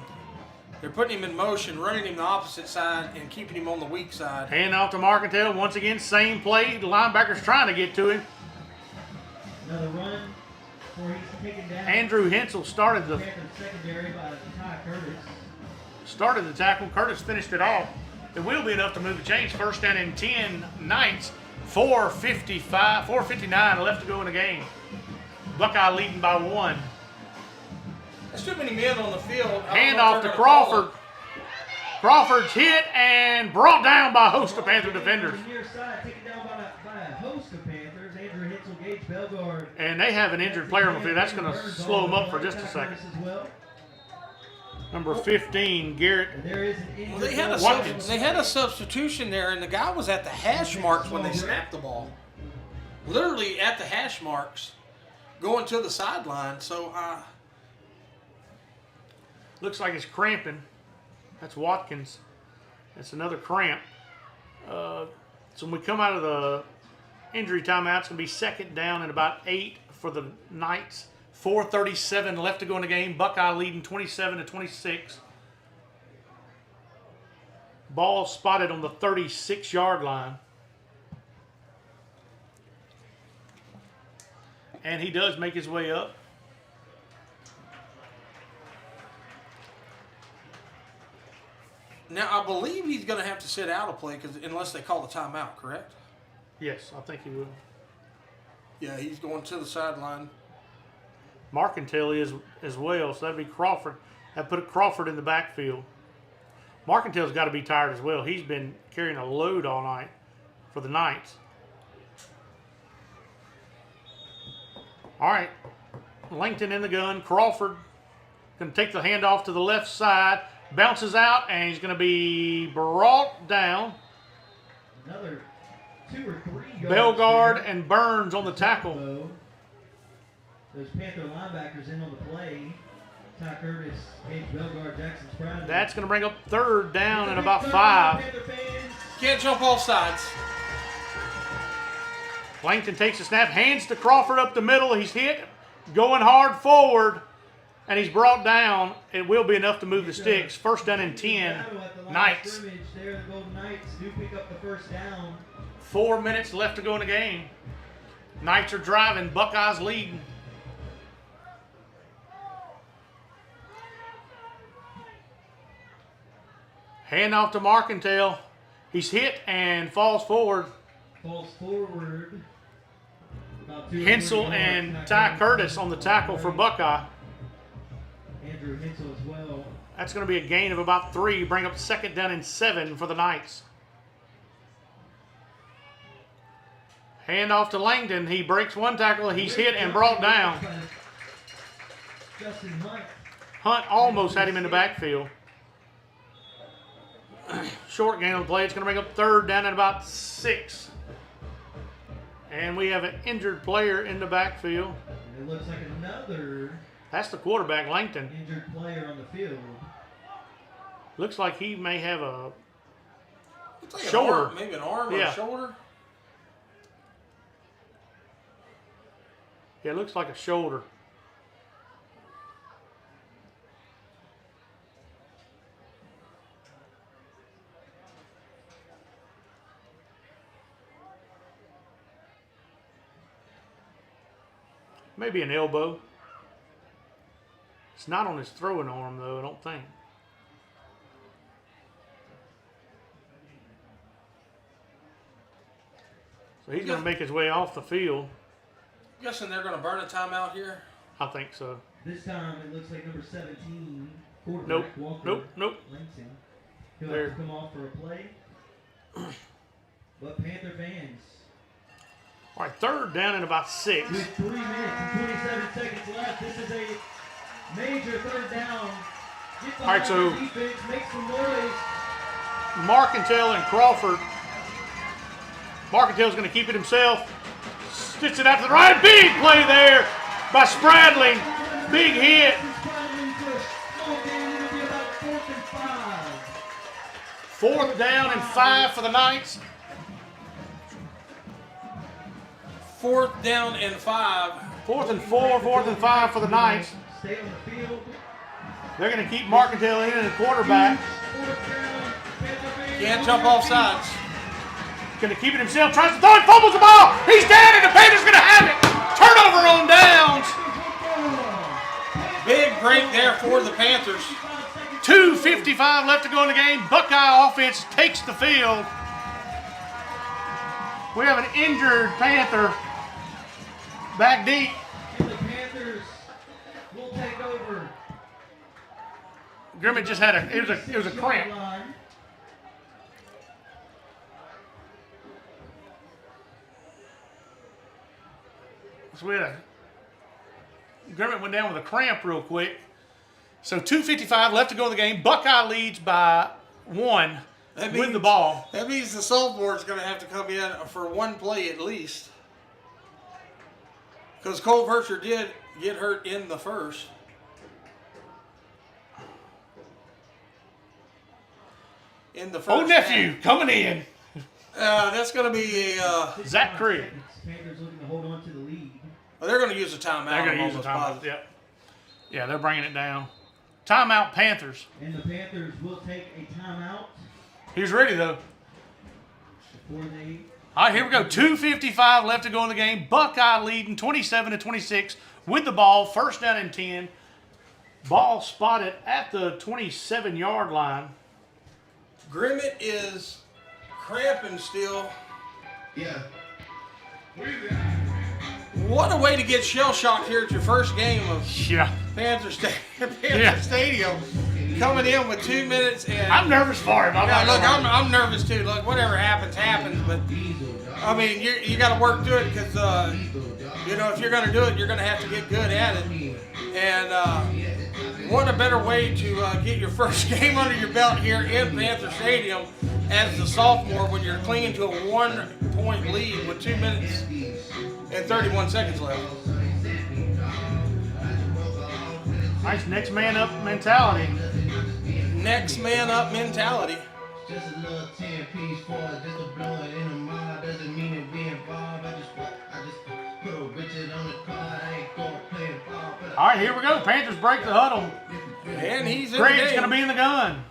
They're putting him in motion, running him the opposite side, and keeping him on the weak side. Hand off to Marcantel. Once again, same play. The linebacker's trying to get to him. Another run before he's taken down. Andrew Hensel started the Panthers secondary by Ty Curtis. tackle. Curtis finished it off. It will be enough to move the chains. First down and 10 Knights. 4:59 left to go in the game. Buckeye leading by 1. There's too many men on the field. Hand off to Crawford. Crawford's hit and brought down by a host of Panther defenders. Near side, taken down by a host of Panthers. Andrew Hitzel, Gage Belgard. And they have an injured player on the field. That's going to slow them up for just a second. Number 15, Garrett. There is an Well, they had Watkins. they had a substitution there, and the guy was at the hash marks when they snapped the ball. Literally at the hash marks, going to the sideline. So, Looks like it's cramping. That's Watkins. That's another cramp. So when we come out of the injury timeout, it's going to be second down and about 8 for the Knights. 4:37 left to go in the game. Buckeye leading 27-26. Ball spotted on the 36-yard line. And he does make his way up. now I believe he's going to have to sit out a play unless they call the timeout, correct? Yes, I think he will. Yeah, he's going to the sideline. Marcantel is as well, so that'd be Crawford. That put Crawford in the backfield. Marcantel's got to be tired as well. He's been carrying a load all night for the Knights. All right, Langton in the gun. Crawford going to take the handoff to the left side. Bounces out, and he's going to be brought down. Another 2 or 3 yards. Belgard there. and Burns on the tackle. Those Panther linebackers in on the play. Ty Curtis, Gage Belgard, Jackson Sprout. That's going to bring up third down and about 5. Can't jump off sides. Langton takes a snap, hands to Crawford up the middle. He's hit, going hard forward, and he's brought down. It will be enough to move the sticks. First down and 10, Knights. There, the Golden Knights do pick up the first down. 4 minutes left to go in the game. Knights are driving, Buckeyes leading. Hand off to Marcantel. He's hit and falls forward. Falls forward. About 2 or 3 Hensel yards. and Ty Curtis on the tackle for Buckeye. Andrew Hensel as well. That's going to be a gain of about 3. Bring up second down and 7 for the Knights. Hand off to Langdon. He breaks one tackle. He's hit and brought down. Justin Hunt. Hunt almost had him in the backfield. Short gain on the play. It's going to bring up third down and about 6. And we have an injured player in the backfield. And it looks like another That's the quarterback, Langton. injured player on the field. Looks like he may have a It's like shoulder. An arm, maybe an arm or Yeah. a shoulder. Yeah, it looks like a shoulder. Maybe an elbow. It's not on his throwing arm, though, I don't think. So he's going to make his way off the field. Guessing they're going to burn a timeout here. I think so. This time it looks like number 17, quarterback Nope. Walker Nope. Langston. He'll There. have to come off for a play. But Panther fans, All right, third down and about 6. with 3 minutes and 27 seconds left, this is a major third down. Get All right, so- behind the defense, make some noise. Marcantel and Crawford. Marcantel's going to keep it himself. Stitch it out to the right. Big play there by Spradling. Big hit. Fourth down and 5 for the Knights. 4th down and 5. 4th and 4, 4th and 5 for the Knights. Stay on the field. They're going to keep Marcantel in the quarterback. Can't jump off sides. Going to keep it himself. Tries to throw it. Fumbles the ball. He's down and the Panthers going to have it. Turnover on downs. Big break there for the Panthers. 2:55 left to go in the game. Buckeye offense takes the field. We have an injured Panther back deep. And the Panthers will take over. Grimmett just had it was a cramp. Line. So Grimmett went down with a cramp real quick. So 2:55 left to go in the game. Buckeye leads by 1 with the ball. That means the sophomore's going to have to come in for one play at least. Because Cole Vircher did get hurt in the first. Old nephew coming in. That's going to be a. Zach Craig. Panthers looking to hold on to the lead. Well, they're going to use a timeout. They're going to use the timeout. Yep. Yeah, they're bringing it down. Timeout Panthers. And the Panthers will take a timeout He's ready though. before they. All right, here we go. 2:55 left to go in the game. Buckeye leading 27-26 with the ball. First down and 10. Ball spotted at the 27-yard line. Grimmett is cramping still. Yeah. What a way to get shell shocked here at your first game of Yeah. Panther Yeah. Stadium. Coming in with 2 minutes and. I'm nervous for him. Yeah, look, I'm nervous too. Look, whatever happens, happens. But I mean, you got to work through it because if you're going to do it, you're going to have to get good at it. And what a better way to get your first game under your belt here in Panther Stadium as a sophomore when you're clinging to a 1-point lead with 2 minutes and 31 seconds left. Nice next man up mentality. Next man up mentality. Just a little 10-piece for it, just a blow it in the mob. Doesn't mean it be involved. I just put a Richard on the card. I ain't gonna play it ball. All right, here we go. Panthers break the huddle. And he's in Craig's the game. going to be in the gun.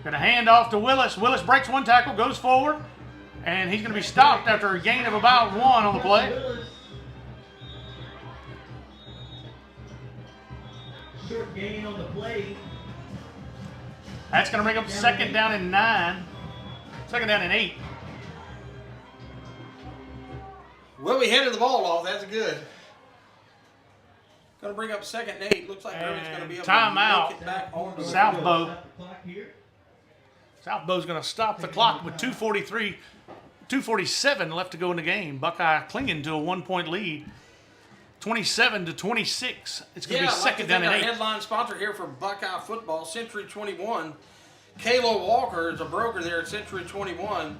Going to hand off to Willis. Willis breaks one tackle, goes forward, and he's going to be stopped after a gain of about 1 on the play. Willis. Short gain on the play. That's going to bring up second down and 9. Second down and 8. Well, we headed the ball off. That's good. Going to bring up second and 8. Looks like Grimmett going to be able Timeout. to make it back on the South Bow. Stop the clock here. South Bow's going to stop the clock with 2:47 left to go in the game. Buckeye clinging to a 1-point lead. 27-26. It's going to be second down and our 8. headline sponsor here for Buckeye football, Century 21. Kayla Walker is a broker there at Century 21.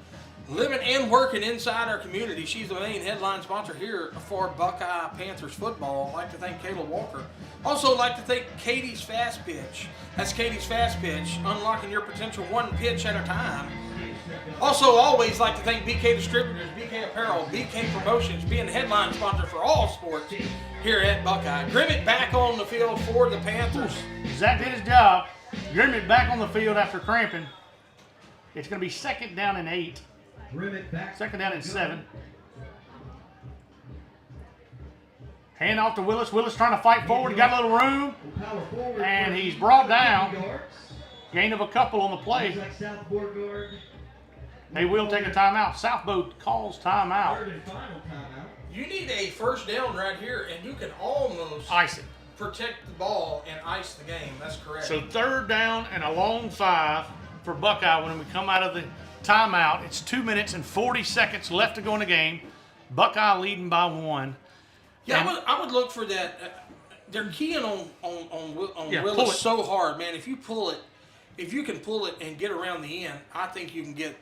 Living and working inside our community. She's the main headline sponsor here for Buckeye Panthers football. I'd like to thank Kayla Walker. Also like to thank Katie's Fast Pitch. That's Katie's Fast Pitch, unlocking your potential one pitch at a time. Also, always like to thank BK Distributors, BK Apparel, BK Promotions, being the headline sponsor for all sports here at Buckeye. Grimmett back on the field for the Panthers. Zach did his job. Grimmett back on the field after cramping. It's going to be second down and 8. Grimmett back. Second down and 7. Hand off to Willis. Willis trying to fight forward. He got a little room. Power forward And for he's brought down. 50 yards. Gain of a couple on the play. Looks like South Beauregard. They will take a timeout. Southboat calls timeout. Third and final timeout. You need a first down right here, and you can almost Ice it. protect the ball and ice the game. That's correct. So third down and a long 5 for Buckeye when we come out of the timeout. It's 2 minutes and 40 seconds left to go in the game. Buckeye leading by 1. yeah, I would look for that. They're keying on Yeah, pull Willis it. so hard, man. If you can pull it and get around the end, I think you can get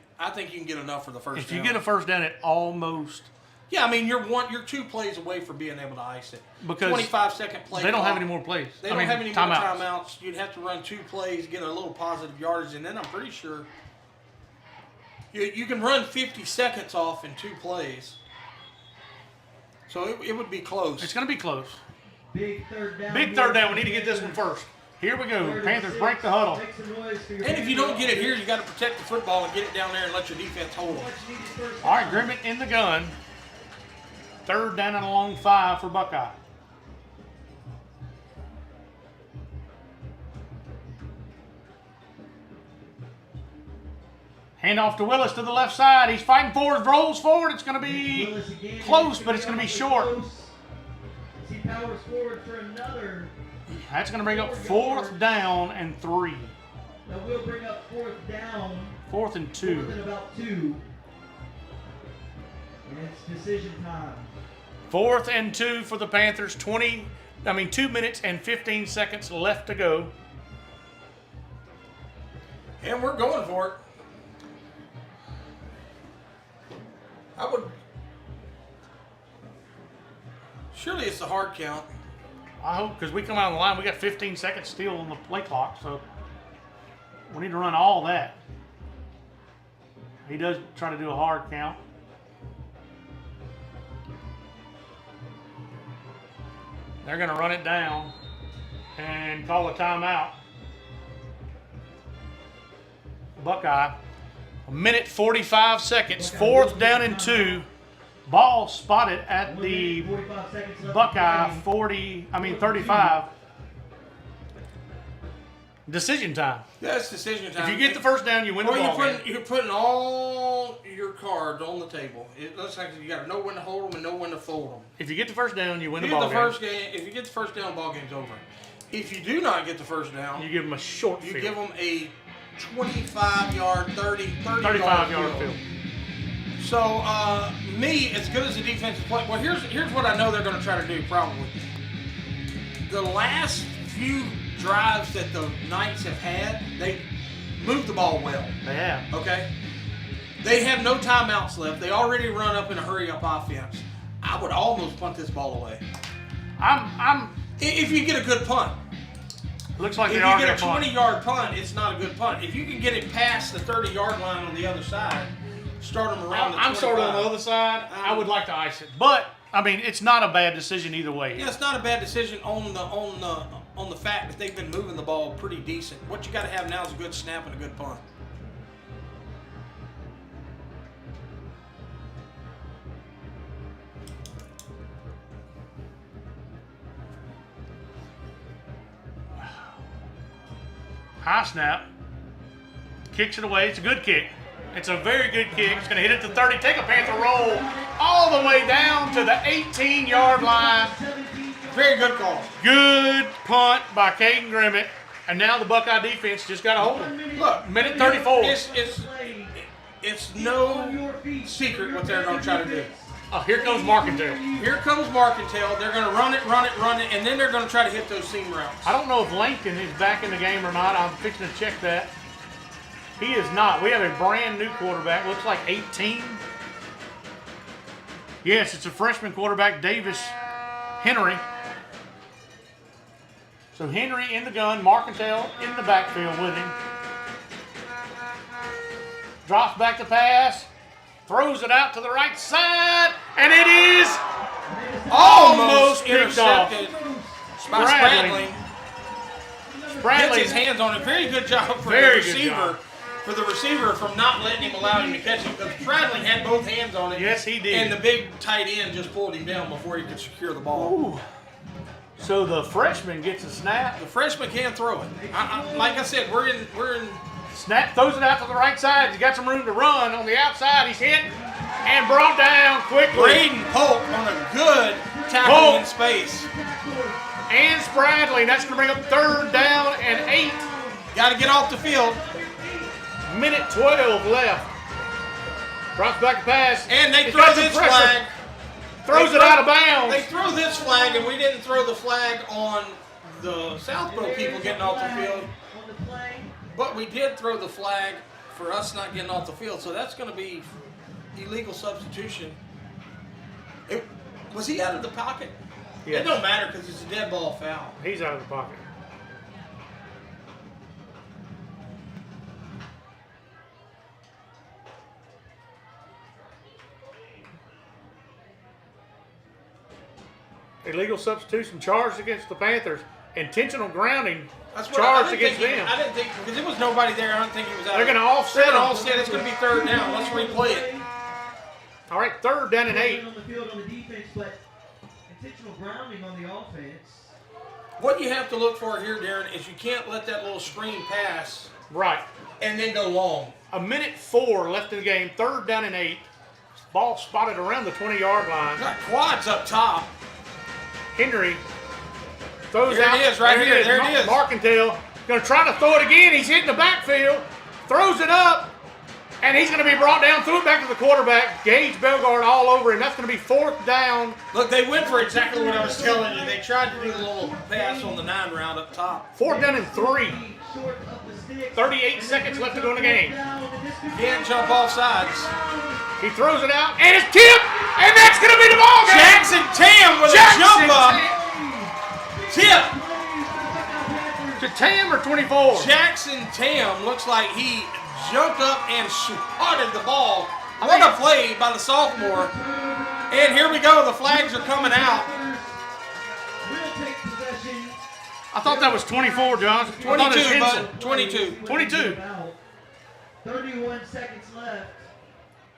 enough for the first If down. you get a first down, it almost Yeah, I mean you're 2 plays away from being able to ice it. Because 25-second play. they don't have clock. any more plays. They don't have any more timeouts. You'd have to run 2 plays, get a little positive yardage, and then I'm pretty sure you can run 50 seconds off in 2 plays. So it would be close. It's going to be close. Big third down. Big third down. We need to get this one first. Here we go. Panthers break the huddle. Make some noise for your And if you don't get it Panthers. here, you got to protect the football and get it down there and let your defense hold them. Much needed first All right, down. Grimmett in the gun. Third down and a long 5 for Buckeye. Hand off to Willis to the left side. He's fighting forward, rolls forward. It's going to be Willis again. close, but it's going to be short. Close. As he powers forward for another. That's going to bring up 4th down and 3. That will bring up 4th down. 4th and 2. 4th and about 2. And it's decision time. 4th and 2 for the Panthers. 2 minutes and 15 seconds left to go. And we're going for it. Surely it's a hard count. I hope, because we come out of the line, we got 15 seconds still on the play clock, so we need to run all that. He does try to do a hard count. They're going to run it down and call a timeout. Buckeye. 1:45. 4th down and 2. Ball spotted at the 45 seconds left Buckeye to play. 35. Decision time. Yeah, it's decision time. If you get the first down, you win the Or ball game. you're putting all your cards on the table. It looks like you got to know when to hold them and know when to fold them. If you get the first down, you win the If you ball get game. if you get the first down, ball game's over. If you do not get the first down, You give them a short you field. give them a 25-yard, 35-yard field. So, me, as good as a defensive play, well, here's what I know they're going to try to do, probably. The last few drives that the Knights have had, they moved the ball well, They have. okay? They have no timeouts left. They already run up in a hurry-up offense. I would almost punt this ball away. If you get a good punt. Looks like If they you are get a going to punt. 20-yard punt, it's not a good punt. If you can get it past the 30-yard line on the other side, start them around the 25. I'm sort of on the other side. I would like to ice it, but I mean, it's not a bad decision either way. Yeah, it's not a bad decision on the fact that they've been moving the ball pretty decent. What you got to have now is a good snap and a good punt. High snap. Kicks it away. It's a good kick. It's a very good kick. It's going to hit it to 30. Take a Panther roll all the way down to the 18-yard line. Very good call. Good punt by Caden Grimmett. And now the Buckeye defense just got a hold of him. Look, Minute 34. It's no secret what they're going to try to do. Oh, here comes Markendale. Here comes Markendale. They're going to run it, and then they're going to try to hit those seam routes. I don't know if Langton is back in the game or not. I'm fixing to check that. He is not. We have a brand new quarterback. Looks like 18. Yes, it's a freshman quarterback, Davis Henry. So Henry in the gun, Markendale in the backfield with him. Drops back to pass. Throws it out to the right side. And it is almost picked off. intercepted by Spradling. Bradley. Gets his hands on it. Very good job for Very the good receiver. job. for the receiver from not letting him allow him to catch it, because Stradling had both hands on it. Yes, he did. And the big tight end just pulled him down before he could secure the ball. Ooh. So the freshman gets a snap. The freshman can't throw it. Like I said, we're in. Snap, throws it out to the right side. He's got some room to run. On the outside, he's hit and brought down quickly. Braden Polk on a good tackle in space. And Spradling. That's going to bring up 3rd down and 8. Got to get off the field. Minute 12 left. Drops back a pass. And they He's throw got some this pressure. flag. Throws it out of bounds. They throw this flag, and we didn't throw the flag on the Southborough people getting off the field. But we did throw the flag for us not getting off the field, so that's going to be illegal substitution. Was he out of the pocket? Yes. It don't matter because it's a dead ball foul. He's out of the pocket. Illegal substitution charged against the Panthers. Intentional grounding That's what charged against them. I didn't think, because there was nobody there. I don't think he was out. They're going to offset They're him. going to offset. It's going to be 3rd down. Let's replay it. All right, 3rd down and 8. On the field on the defense, but intentional grounding on the offense. What you have to look for here, Darren, is you can't let that little screen pass Right. and then go long. A minute 4 left in the game. 3rd down and 8. Ball spotted around the 20-yard line. Got quads up top. Henry throws There out. it is, right here. There it is. Markentale going to try to throw it again. He's hitting the backfield. Throws it up. And he's going to be brought down. Threw it back to the quarterback. Gage Bellegarde all over him. That's going to be 4th down. Look, they went for exactly what I was telling you. They tried to do a little pass on the 9 round up top. 4th down and 3. 38 seconds left to go in the game. Can't jump off sides. He throws it out, and it's tipped, and that's going to be the ball game. Jackson Tam with a jump up. Tip. To Tam or 24? Jackson Tam looks like he jumped up and swatted the ball. What a play by the sophomore. And here we go. The flags are coming out. I thought that was 24, Josh. 22, bud. 22. 22. 31 seconds left.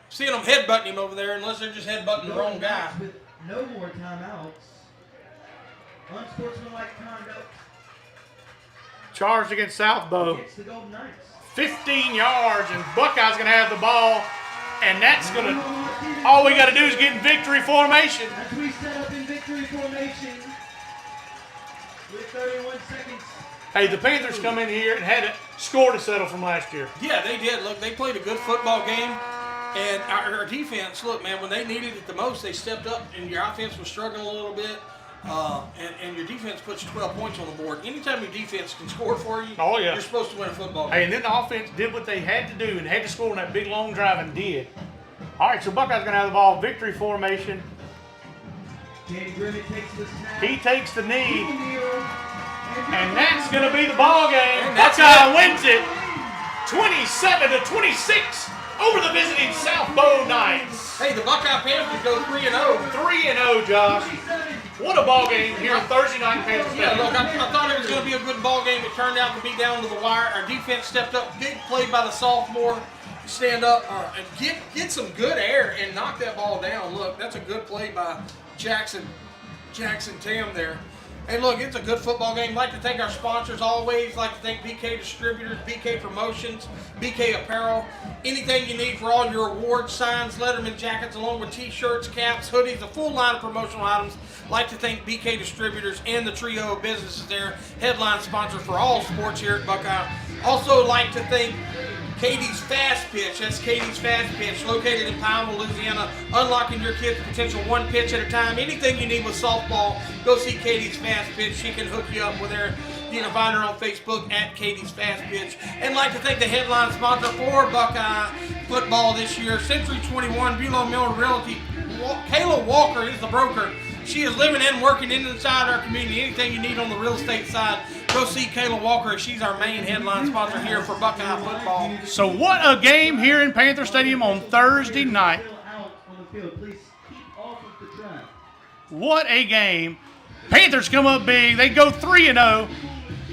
Seeing them headbutting him over there, unless they're just headbutting the wrong guy. With no more timeouts. Unsportsmanlike conduct. Charged against Southbow. Against the Golden Knights. 15 yards, and Buckeye's going to have the ball, and that's going to, all we got to do is get in victory formation. As we set up in victory formation with 31 seconds. Hey, the Panthers come in here and had a score to settle from last year. Yeah, they did. Look, they played a good football game. And our defense, look, man, when they needed it the most, they stepped up, and your offense was struggling a little bit. And your defense puts 12 points on the board. Anytime your defense can score for you, Oh, yeah. you're supposed to win a football game. Hey, and then the offense did what they had to do and had to score on that big long drive and did. All right, so Buckeye's going to have the ball, victory formation. Danny Grimmett takes the snap. He takes the knee, and that's going to be the ball game. And that's Buckeye wins it 27-26 over the visiting South Bow Knights. Hey, the Buckeye Panthers go 3-0. 3-0, Josh. What a ball game here on Thursday night in Panther Yeah, Stadium. look, I thought it was going to be a good ball game. It turned out to be down to the wire. Our defense stepped up. Big play by the sophomore. Stand up and get some good air and knock that ball down. Look, that's a good play by Jackson Tam there. Hey, look, it's a good football game. Like to thank our sponsors always. Like to thank BK Distributors, BK Promotions, BK Apparel. Anything you need for all your awards, signs, Letterman jackets, along with T-shirts, caps, hoodies, a full line of promotional items. Like to thank BK Distributors and the trio of businesses there, headline sponsor for all sports here at Buckeye. Also like to thank Katie's Fast Pitch. That's Katie's Fast Pitch, located in Pineville, Louisiana. Unlocking your kids' potential one pitch at a time. Anything you need with softball, go see Katie's Fast Pitch. She can hook you up with her. You can find her on Facebook at Katie's Fast Pitch. And like to thank the headline sponsor for Buckeye football this year, Century 21, Bulow Miller Realty. Kayla Walker is the broker. She is living and working inside our community. Anything you need on the real estate side, go see Kayla Walker. She's our main headline sponsor here for Buckeye football. So what a game here in Panther Stadium on Thursday night. What a game. Panthers come up big. They go 3-0.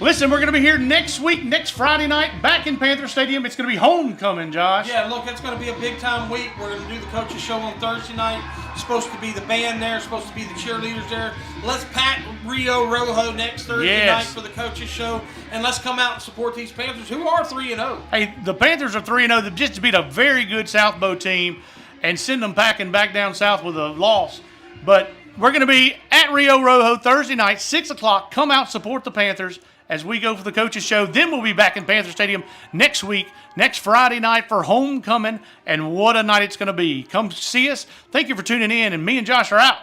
Listen, we're going to be here next week, next Friday night, back in Panther Stadium. It's going to be homecoming, Josh. Yeah, look, it's going to be a big-time week. We're going to do the coaches show on Thursday night. Supposed to be the band there, supposed to be the cheerleaders there. Let's pack Rio Rojo next Thursday night for the coaches show, and let's come out and support these Panthers, who are 3-0. Hey, the Panthers are 3-0. They just beat a very good South Bow team and send them packing back down south with a loss. But we're going to be at Rio Rojo Thursday night, 6 o'clock. Come out, support the Panthers as we go for the coaches show. Then we'll be back in Panther Stadium next week, next Friday night for homecoming, and what a night it's going to be. Come see us. Thank you for tuning in, and me and Josh are out.